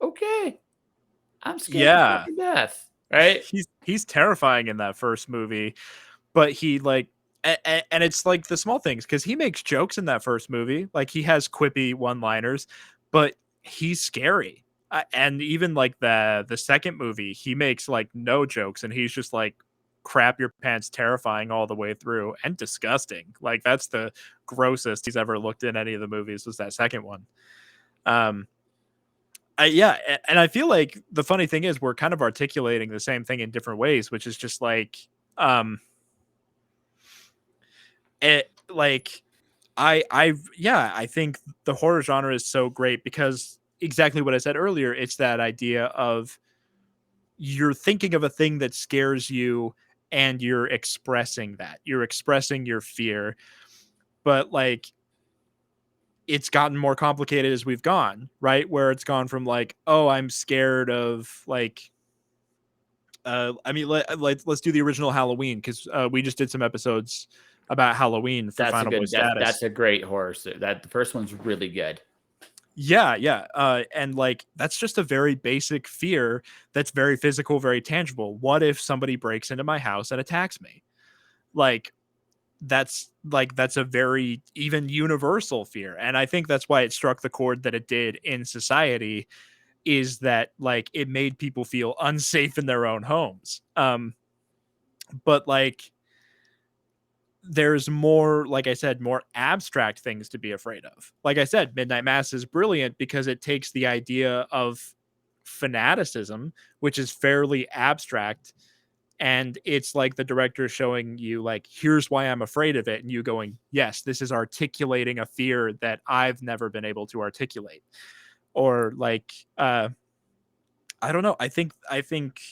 okay, I'm scared to Yeah. fucking death, right? He's terrifying in that first movie, but he like and it's like the small things because he makes jokes in that first movie. Like he has quippy one-liners, but he's scary. And even like the second movie, he makes like no jokes, and he's just like crap your pants, terrifying all the way through, and disgusting. Like that's the grossest he's ever looked in any of the movies. Was that second one? Um, yeah, and I feel like the funny thing is we're kind of articulating the same thing in different ways, which is just like, um, like I think the horror genre is so great because exactly what I said earlier. It's that idea of you're thinking of a thing that scares you, and you're expressing your fear, but like it's gotten more complicated as we've gone, right? Where it's gone from like, oh, I'm scared of like I mean, let's do the original Halloween, because we just did some episodes about Halloween for That's a Final Boy good. That's Status. a great horror. That the first one's really good. Yeah. And like that's just a very basic fear that's very physical, very tangible. What if somebody breaks into my house and attacks me? Like that's a very even universal fear. And I think that's why it struck the chord that it did in society, is that like it made people feel unsafe in their own homes. But like there's more, like I said, more abstract things to be afraid of. Like I said, Midnight Mass is brilliant because it takes the idea of fanaticism, which is fairly abstract, and it's like the director showing you like, here's why I'm afraid of it, and you going, yes, this is articulating a fear that I've never been able to articulate. Or like I don't know, I think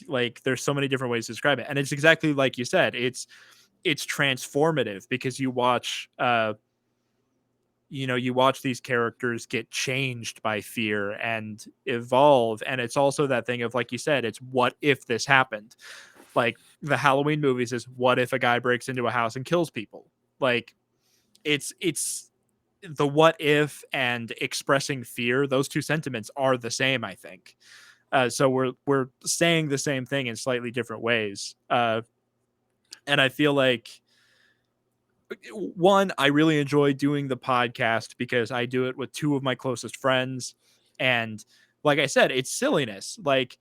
like there's so many different ways to describe it, and it's exactly like you said, it's transformative because you watch these characters get changed by fear and evolve. And it's also that thing of, like you said, it's what if this happened. Like the Halloween movies is, what if a guy breaks into a house and kills people? Like it's the what if and expressing fear, those two sentiments are the same, I think. So we're saying the same thing in slightly different ways. And I feel like, one, I really enjoy doing the podcast because I do it with two of my closest friends. And like I said, it's silliness. Like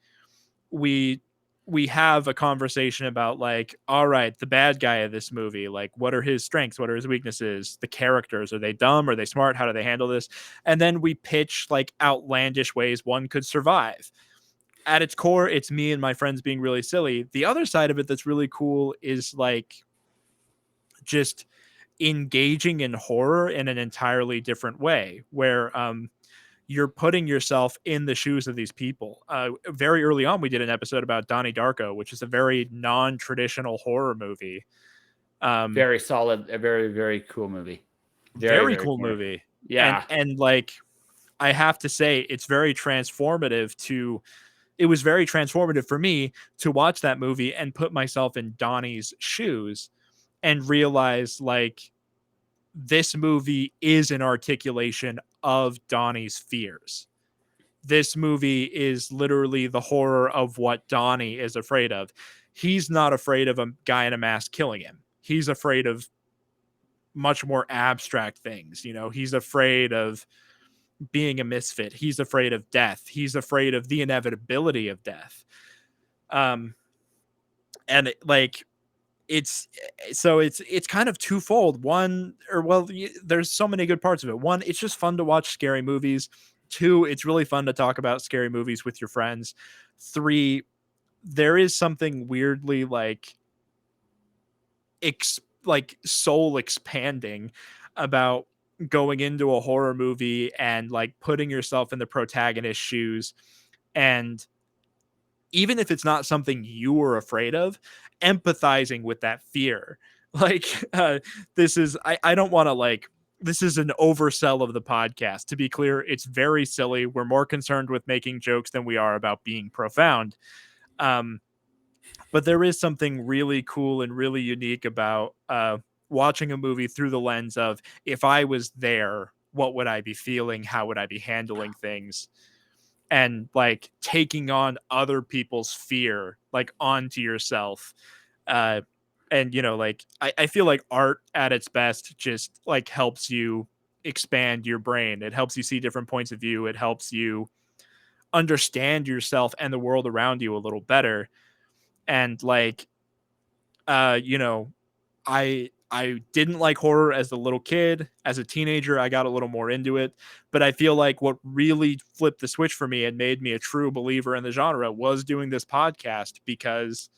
we we have a conversation about like, all right, the bad guy of this movie, like what are his strengths, what are his weaknesses, the characters, are they dumb, are they smart, how do they handle this? And then we pitch like outlandish ways one could survive. At its core, it's me and my friends being really silly. The other side of it that's really cool is like just engaging in horror in an entirely different way, where you're putting yourself in the shoes of these people. Very early on, we did an episode about Donnie Darko, which is a very non-traditional horror movie. Very solid. A very very cool movie. Very Very very cool cool. movie. and Yeah. and like I have to say, it was very transformative for me to watch that movie and put myself in Donnie's shoes and realize like this movie is an articulation of Donnie's fears. This movie is literally the horror of what Donnie is afraid of. He's not afraid of a guy in a mask killing him. He's afraid of much more abstract things. He's afraid of being a misfit. He's afraid of death. He's afraid of the inevitability of death. Um, and like it's kind of twofold. One, or well, there's so many good parts of it. One, it's just fun to watch scary movies. Two, it's really fun to talk about scary movies with your friends. Three, there is something weirdly like soul expanding about going into a horror movie and like putting yourself in the protagonist's shoes, and even if it's not something you were afraid of, empathizing with that fear. Like, this is, I don't want to like, this is an oversell of the podcast. To be clear, it's very silly. We're more concerned with making jokes than we are about being profound. Um, but there is something really cool and really unique about watching a movie through the lens of, if I was there, what would I be feeling? How would I be handling things? And like taking on other people's fear like onto yourself. uh and like I feel like art at its best just like helps you expand your brain. It helps you see different points of view. It helps you understand yourself and the world around you a little better. And like uh you know I didn't like horror as a little kid. As a teenager, I got a little more into it. But I feel like what really flipped the switch for me and made me a true believer in the genre was doing this podcast, because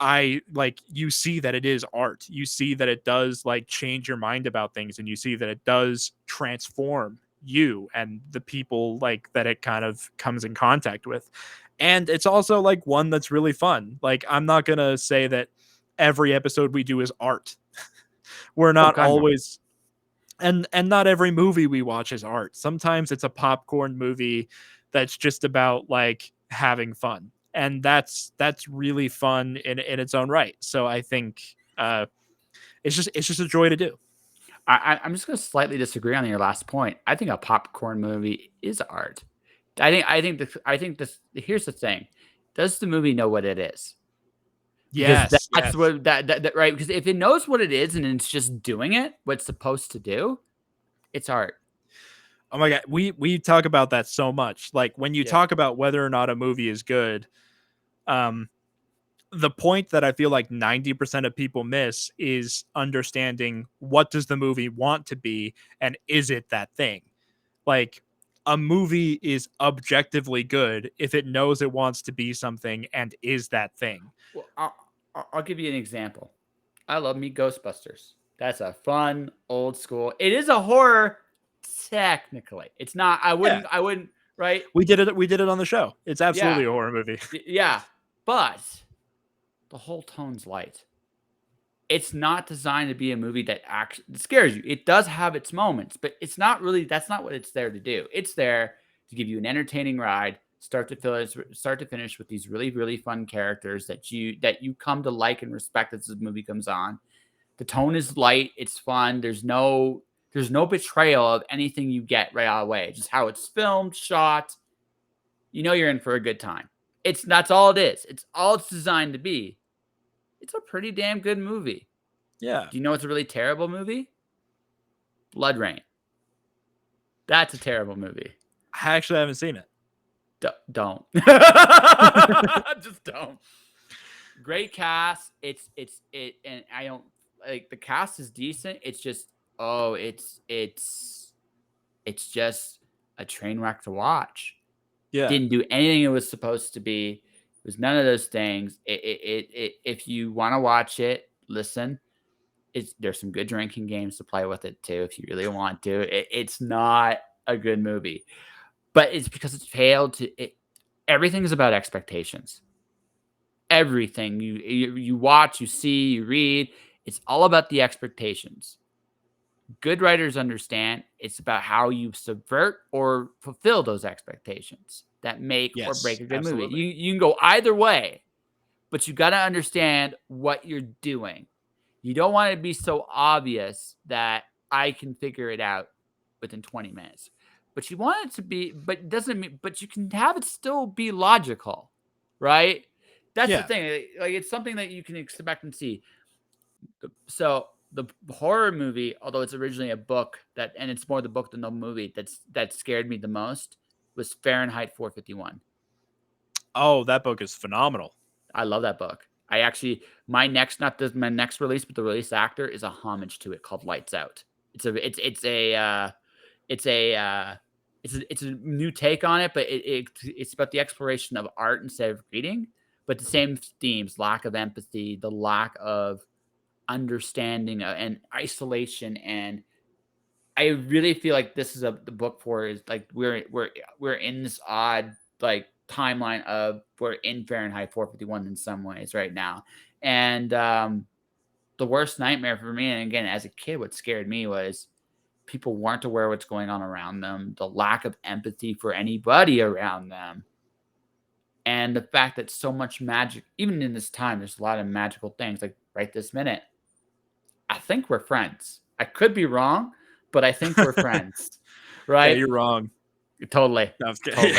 you see that it is art. You see that it does like change your mind about things, and you see that it does transform you and the people like that it kind of comes in contact with. And it's also like one that's really fun. Like, I'm not going to say that every episode we do is art. We're Oh, not God no. always, and not every movie we watch is art. Sometimes it's a popcorn movie that's just about like having fun. and that's really fun in its own right. So I think it's just a joy to do. I'm just going to slightly disagree on your last point. I think a popcorn movie is art. I think this. Here's the thing: does the movie know what it is? Because Yes, that's what that right. Because if it knows what it is and it's just doing it, what it's supposed to do, it's art. Oh my god, we talk about that so much. Like when you Yeah. talk about whether or not a movie is good, um, the point that I feel like 90% of people miss is understanding what does the movie want to be and is it that thing? Like a movie is objectively good if it knows it wants to be something and is that thing. Well, I'll give you an example. I love me Ghostbusters. That's a fun old school. It is a horror technically. It's not. Yeah, I wouldn't. Right. we did it on the show. It's absolutely Yeah. a horror movie. Yeah. But the whole tone's light. It's not designed to be a movie that actually scares you. It does have its moments, but it's not really. That's not what it's there to do. It's there to give you an entertaining ride, start to finish, with these really really fun characters that you come to like and respect as the movie comes on. The tone is light. It's fun. There's no betrayal of anything you get right away. Just how it's filmed, shot. You know you're in for a good time. That's all it is. It's all it's designed to be. It's a pretty damn good movie. Yeah. Do you know it's a really terrible movie? Blood Rain. That's a terrible movie. I actually haven't seen it. Don't. Just don't. Great cast. And I don't like the cast is decent. It's just it's just a train wreck to watch. Yeah. Didn't do anything it was supposed to be. It was none of those things. If you want to watch it, listen. There's some good drinking games to play with it too if you really want to. It's not a good movie, but it's because it's failed to. Everything is about expectations. Everything you watch, you see, you read, it's all about the expectations. Good writers understand it's about how you subvert or fulfill those expectations that make or break Yes, a good absolutely. movie. You can go either way, but you got to understand what you're doing. You don't want it to be so obvious that I can figure it out within 20 minutes. But you want it to be, but it doesn't mean, but you can have it still be logical, right? That's the Yeah. thing. Like it's something that you can expect and see. So the horror movie, although it's originally a book and it's more the book than the movie that scared me the most was Fahrenheit 451. Oh, that book is phenomenal. I love that book. I actually my next release, but the release actor is a homage to it called Lights Out. It's a new take on it, but it's about the exploration of art instead of reading, but the same themes: lack of empathy, the lack of understanding, and isolation. And I really feel like this is the book for is like we're in this odd like timeline of we're in Fahrenheit 451 in some ways right now. And the worst nightmare for me, and again as a kid, what scared me was people weren't aware what's going on around them, the lack of empathy for anybody around them, and the fact that so much magic, even in this time, there's a lot of magical things. Like right this minute, I think we're friends. I could be wrong, but I think we're friends. Yeah, Right? you're wrong. Totally. No, I'm just Totally.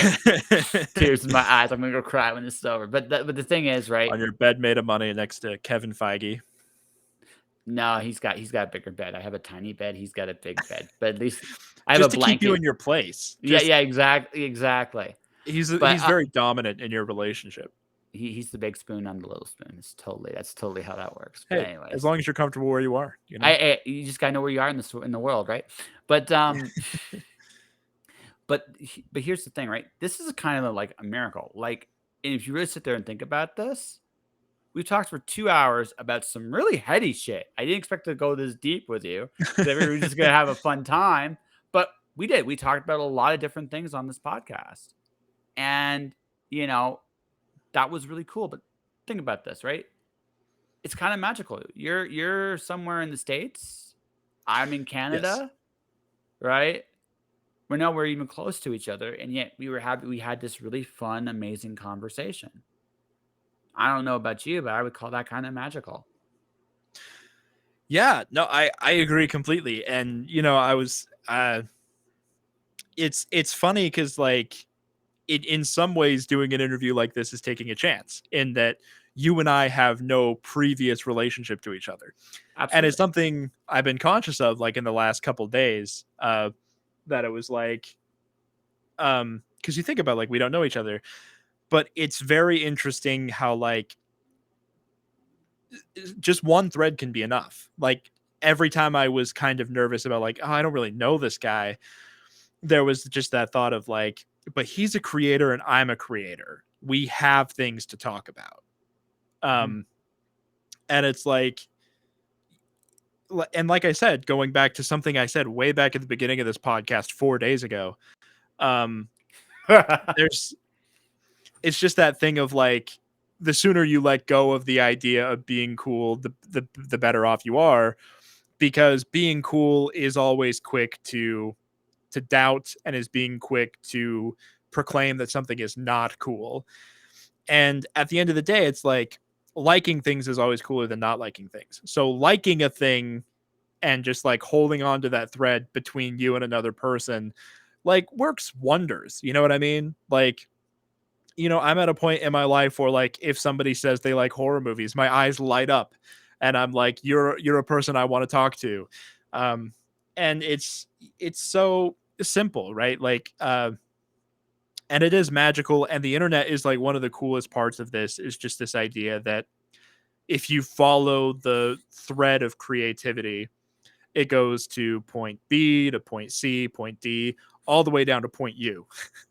kidding. Tears in my eyes. I'm gonna go cry when this is over. But the thing is, right? On your bed made of money next to Kevin Feige. No, he's got a bigger bed. I have a tiny bed. He's got a big bed. But at least I have Just a to blanket. keep you in your place. Yeah, exactly. He's But very dominant in your relationship. he's the big spoon, I'm the little spoon. That's totally how that works. Hey, But anyways, as long as you're comfortable where you are, you know. you just gotta know where you are in the world, right? But but here's the thing, right? This is kind of like a miracle. Like, and if you really sit there and think about this, we talked for 2 hours about some really heady shit. I didn't expect to go this deep with you. That we were just gonna have a fun time, but we did. We talked about a lot of different things on this podcast, and that was really cool. But think about this, right? It's kind of magical. You're somewhere in the States. I'm in Canada, right? We're nowhere even close to each other, and yet we had this really fun, amazing conversation. I don't know about you, but I would call that kind of magical. Yeah, no, I agree completely. And I was it's funny because like in some ways doing an interview like this is taking a chance in that you and I have no previous relationship to each other. And it's Absolutely. something I've been conscious of like in the last couple days, that it was like, because you think about like we don't know each other, but it's very interesting how like just one thread can be enough. Like every time I was kind of nervous about like, oh, I don't really know this guy, there was just that thought of like, but he's a creator and I'm a creator. We have things to talk about. Mhm. Um, and it's like, and like I said, going back to something I said way back at the beginning of this podcast 4 days ago, um, there's, it's just that thing of like, the sooner you let go of the idea of being cool, the better off you are, because being cool is always quick to doubt and is being quick to proclaim that something is not cool. And at the end of the day, it's like liking things is always cooler than not liking things. So liking a thing and just like holding on to that thread between you and another person like works wonders. You know what I mean? Like, I'm at a point in my life where like if somebody says they like horror movies, my eyes light up and I'm like, you're a person I want to talk to. Um, and it's so simple, right? Like and it is magical, and the internet is like one of the coolest parts of this is just this idea that if you follow the thread of creativity, it goes to point B to point C, point D, all the way down to point U,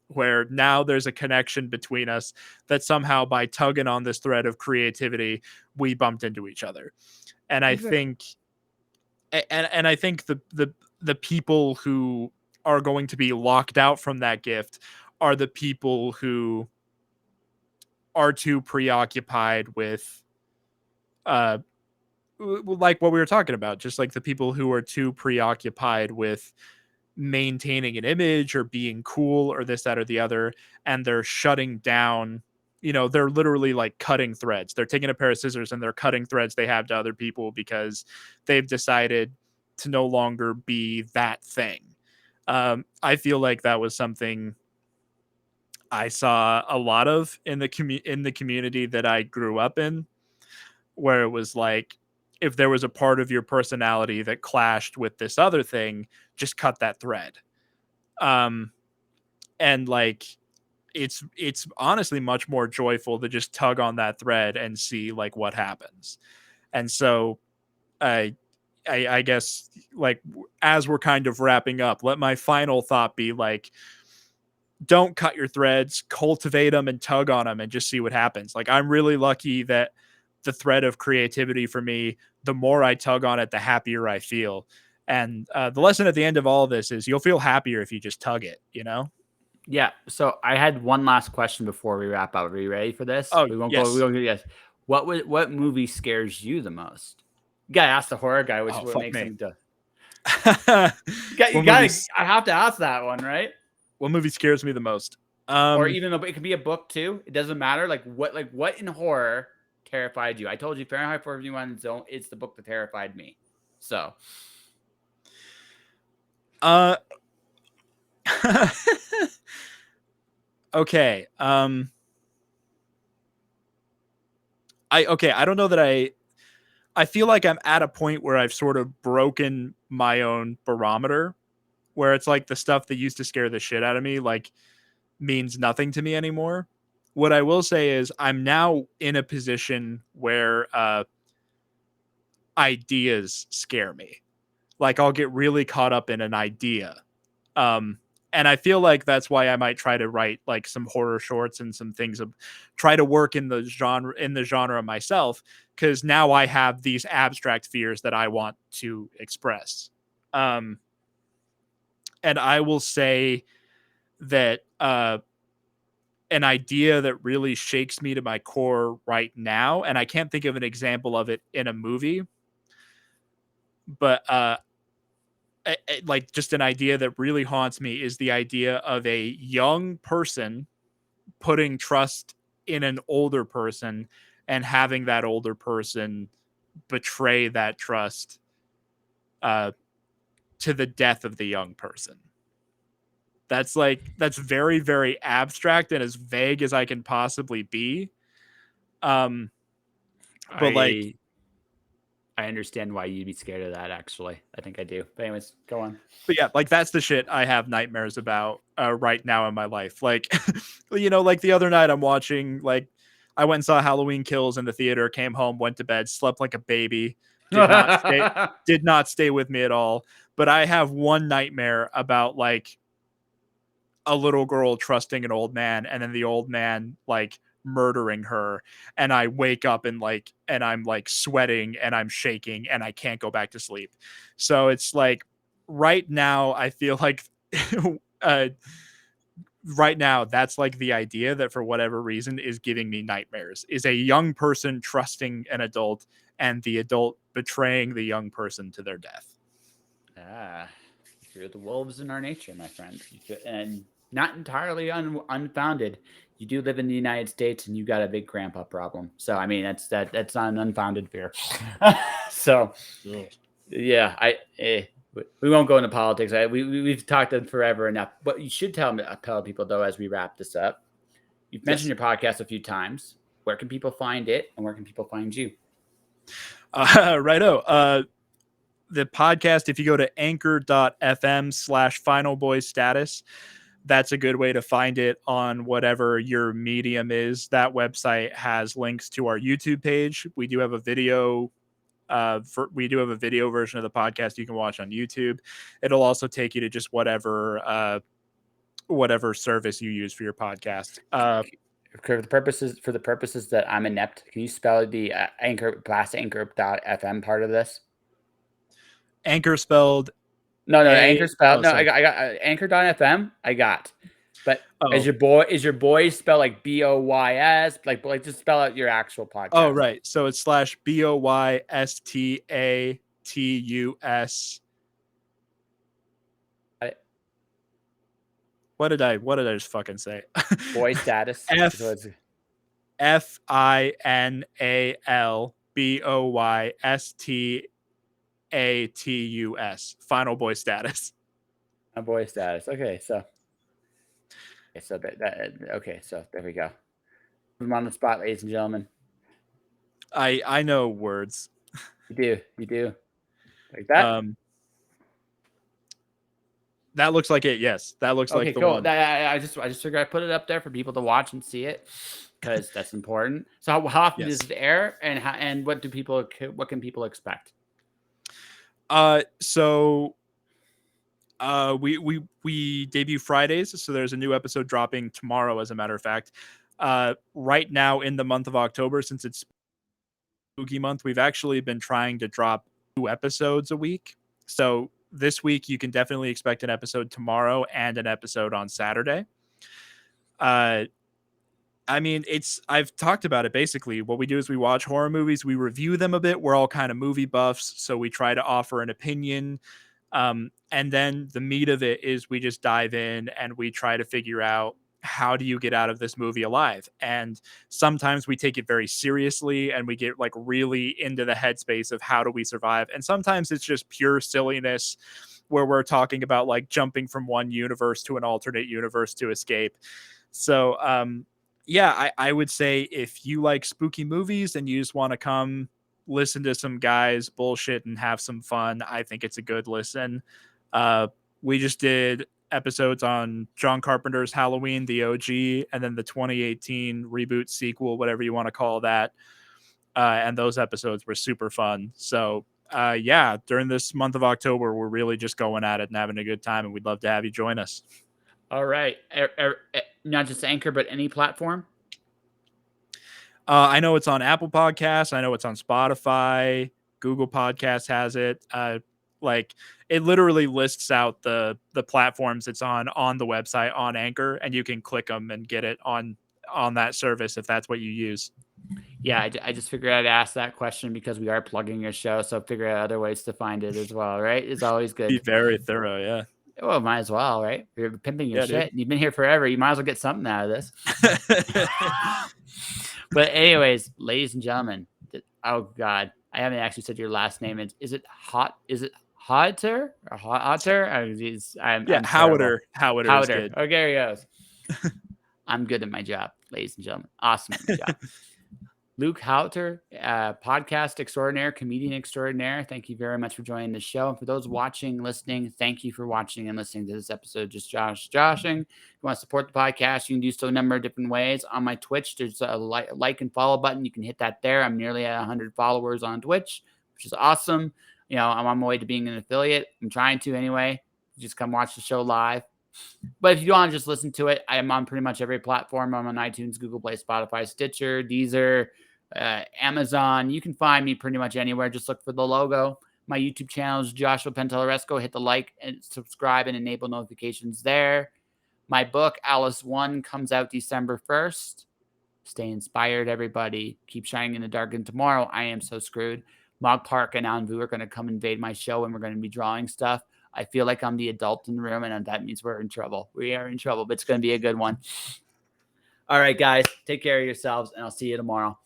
where now there's a connection between us that somehow by tugging on this thread of creativity, we bumped into each other. And I Exactly. think and I think the people who are going to be locked out from that gift are the people who are too preoccupied with uh like what we were talking about, just like the people who are too preoccupied with maintaining an image or being cool or this, that, or the other, and they're shutting down. They're literally like cutting threads. They're taking a pair of scissors and they're cutting threads they have to other people because they've decided to no longer be that thing. I feel like that was something I saw a lot of in in the community that I grew up in, where it was like if there was a part of your personality that clashed with this other thing, just cut that thread. Um, and like it's honestly much more joyful to just tug on that thread and see like what happens. And so I I guess like as we're kind of wrapping up, let my final thought be like don't cut your threads, cultivate them and tug on them and just see what happens. Like I'm really lucky that the thread of creativity for me, the more I tug on it, the happier I feel. And the lesson at the end of all of this is you'll feel happier if you just tug it, you know? Yeah. So I had one last question before we wrap up. Are you ready for this? Oh, We won't go. We yes. won't go. Yes. What movie scares you the most? You gotta ask the horror guy, which Oh, what fuck makes me. him. You what gotta. movies I have to ask that one, right? what movie scares me the most? Or Um even it could be a book too. It doesn't matter. What in horror terrified you? I told you Fahrenheit 451. It's the book that terrified me. So uh okay. I don't know that I feel like I'm at a point where I've sort of broken my own barometer where it's like the stuff that used to scare the shit out of me like means nothing to me anymore. What I will say is I'm now in a position where ideas scare me. Like I'll get really caught up in an idea. Um and I feel like that's why I might try to write like some horror shorts and some things of try to work in the genre myself because now I have these abstract fears that I want to express. Um and I will say that an idea that really shakes me to my core right now, and I can't think of an example of it in a movie, but like just an idea that really haunts me is the idea of a young person putting trust in an older person and having that older person betray that trust to the death of the young person. That's very, very abstract and as vague as I can possibly be. But I understand why you'd be scared of that, actually. I think I do. But anyways, go on. But yeah, like that's the shit I have nightmares about right now in my life. Like, like the other night I'm watching, like, I went and saw Halloween Kills in the theater, came home, went to bed, slept like a baby, did not stay with me at all. But I have one nightmare about like a little girl trusting an old man and then the old man like murdering her, and I wake up and I'm like sweating and I'm shaking and I can't go back to sleep. So it's like right now I feel like right now that's like the idea that for whatever reason is giving me nightmares, is a young person trusting an adult and the adult betraying the young person to their death. You're the wolves in our nature, my friend. And not entirely unfounded. You do live in the United States, and you got a big grandpa problem. So I mean, that's not an unfounded fear. So yeah, we won't go into politics. We've talked forever enough. But you should tell people though, as we wrap this up. You've mentioned your podcast a few times. Where can people find it, and where can people find you? Righto. The podcast, if you go to anchor.fm/finalboystatus, that's a good way to find it on whatever your medium is. That website has links to our YouTube page. We do have a video. We do have a video version of the podcast you can watch on YouTube. It'll also take you to just whatever service you use for your podcast. For the purposes that I'm inept, can you spell the anchor.fm part of this? Anchor spelled Anchor spelled. I got anchor.fm. I got. But is your boy spelled like BOYS? Like just spell out your actual podcast. Oh, right. So it's /BOYSTATUS. What did I just fucking say? Boy status. FINALBOYSTATUS. Final boy status. A boy status. Okay, so so there we go. I'm on the spot, ladies and gentlemen. I know words. You do. Like that? That looks like it. Yes, that looks like the cool. one. I just figured I'd put it up there for people to watch and see it because that's important. So how often does it air, and what can people expect? So we debut Fridays, so there's a new episode dropping tomorrow, as a matter of fact. Right now in the month of October, since it's spooky month, we've actually been trying to drop 2 episodes a week. So this week you can definitely expect an episode tomorrow and an episode on Saturday. I mean, I've talked about it. Basically, what we do is we watch horror movies, we review them a bit. We're all kind of movie buffs, so we try to offer an opinion. And then the meat of it is we just dive in and we try to figure out, how do you get out of this movie alive? And sometimes we take it very seriously and we get like really into the headspace of how do we survive. And sometimes it's just pure silliness where we're talking about like jumping from one universe to an alternate universe to escape. So, yeah, I would say if you like spooky movies and you just want to come listen to some guys bullshit and have some fun, I think it's a good listen. We just did episodes on John Carpenter's Halloween, the OG, and then the 2018 reboot sequel, whatever you want to call that. And those episodes were super fun. So yeah, during this month of October, we're really just going at it and having a good time, and we'd love to have you join us. All right. Not just Anchor, but any platform? I know it's on Apple Podcasts. I know it's on Spotify. Google Podcasts has it. Like, it literally lists out the platforms it's on the website on Anchor, and you can click them and get it on that service if that's what you use. Yeah, I just figured I'd ask that question because we are plugging your show, so figure out other ways to find it as well, right? It's always good. Be very thorough, yeah. Well, might as well, right? You're pimping your shit. Dude. You've been here forever. You might as well get something out of this. But anyways, ladies and gentlemen, oh God, I haven't actually said your last name. Is it Haueter or Haueter? I'm terrible. Haueter is Haueter. good. Okay, here he goes. I'm good at my job, ladies and gentlemen. Awesome at my job. Luke Haueter, podcast extraordinaire, comedian extraordinaire. Thank you very much for joining the show. And for those watching, listening, thank you for watching and listening to this episode, Just Joshing. If you want to support the podcast, you can do so a number of different ways. On my Twitch, there's a like and follow button. You can hit that there. I'm nearly at 100 followers on Twitch, which is awesome. You know, I'm on my way to being an affiliate. I'm trying to anyway. Just come watch the show live. But if you want to just listen to it, I am on pretty much every platform. I'm on iTunes, Google Play, Spotify, Stitcher, Deezer, Amazon. You can find me pretty much anywhere. Just look for the logo. My YouTube channel is Joshua Penteloresco. Hit the like and subscribe and enable notifications there. My book, Alice 1, comes out December 1st. Stay inspired, everybody. Keep shining in the dark. And tomorrow, I am so screwed. Mog Park and Alan Vu are going to come invade my show, and we're going to be drawing stuff. I feel like I'm the adult in the room, and that means we're in trouble. We are in trouble, but it's going to be a good one. All right, guys, take care of yourselves, and I'll see you tomorrow.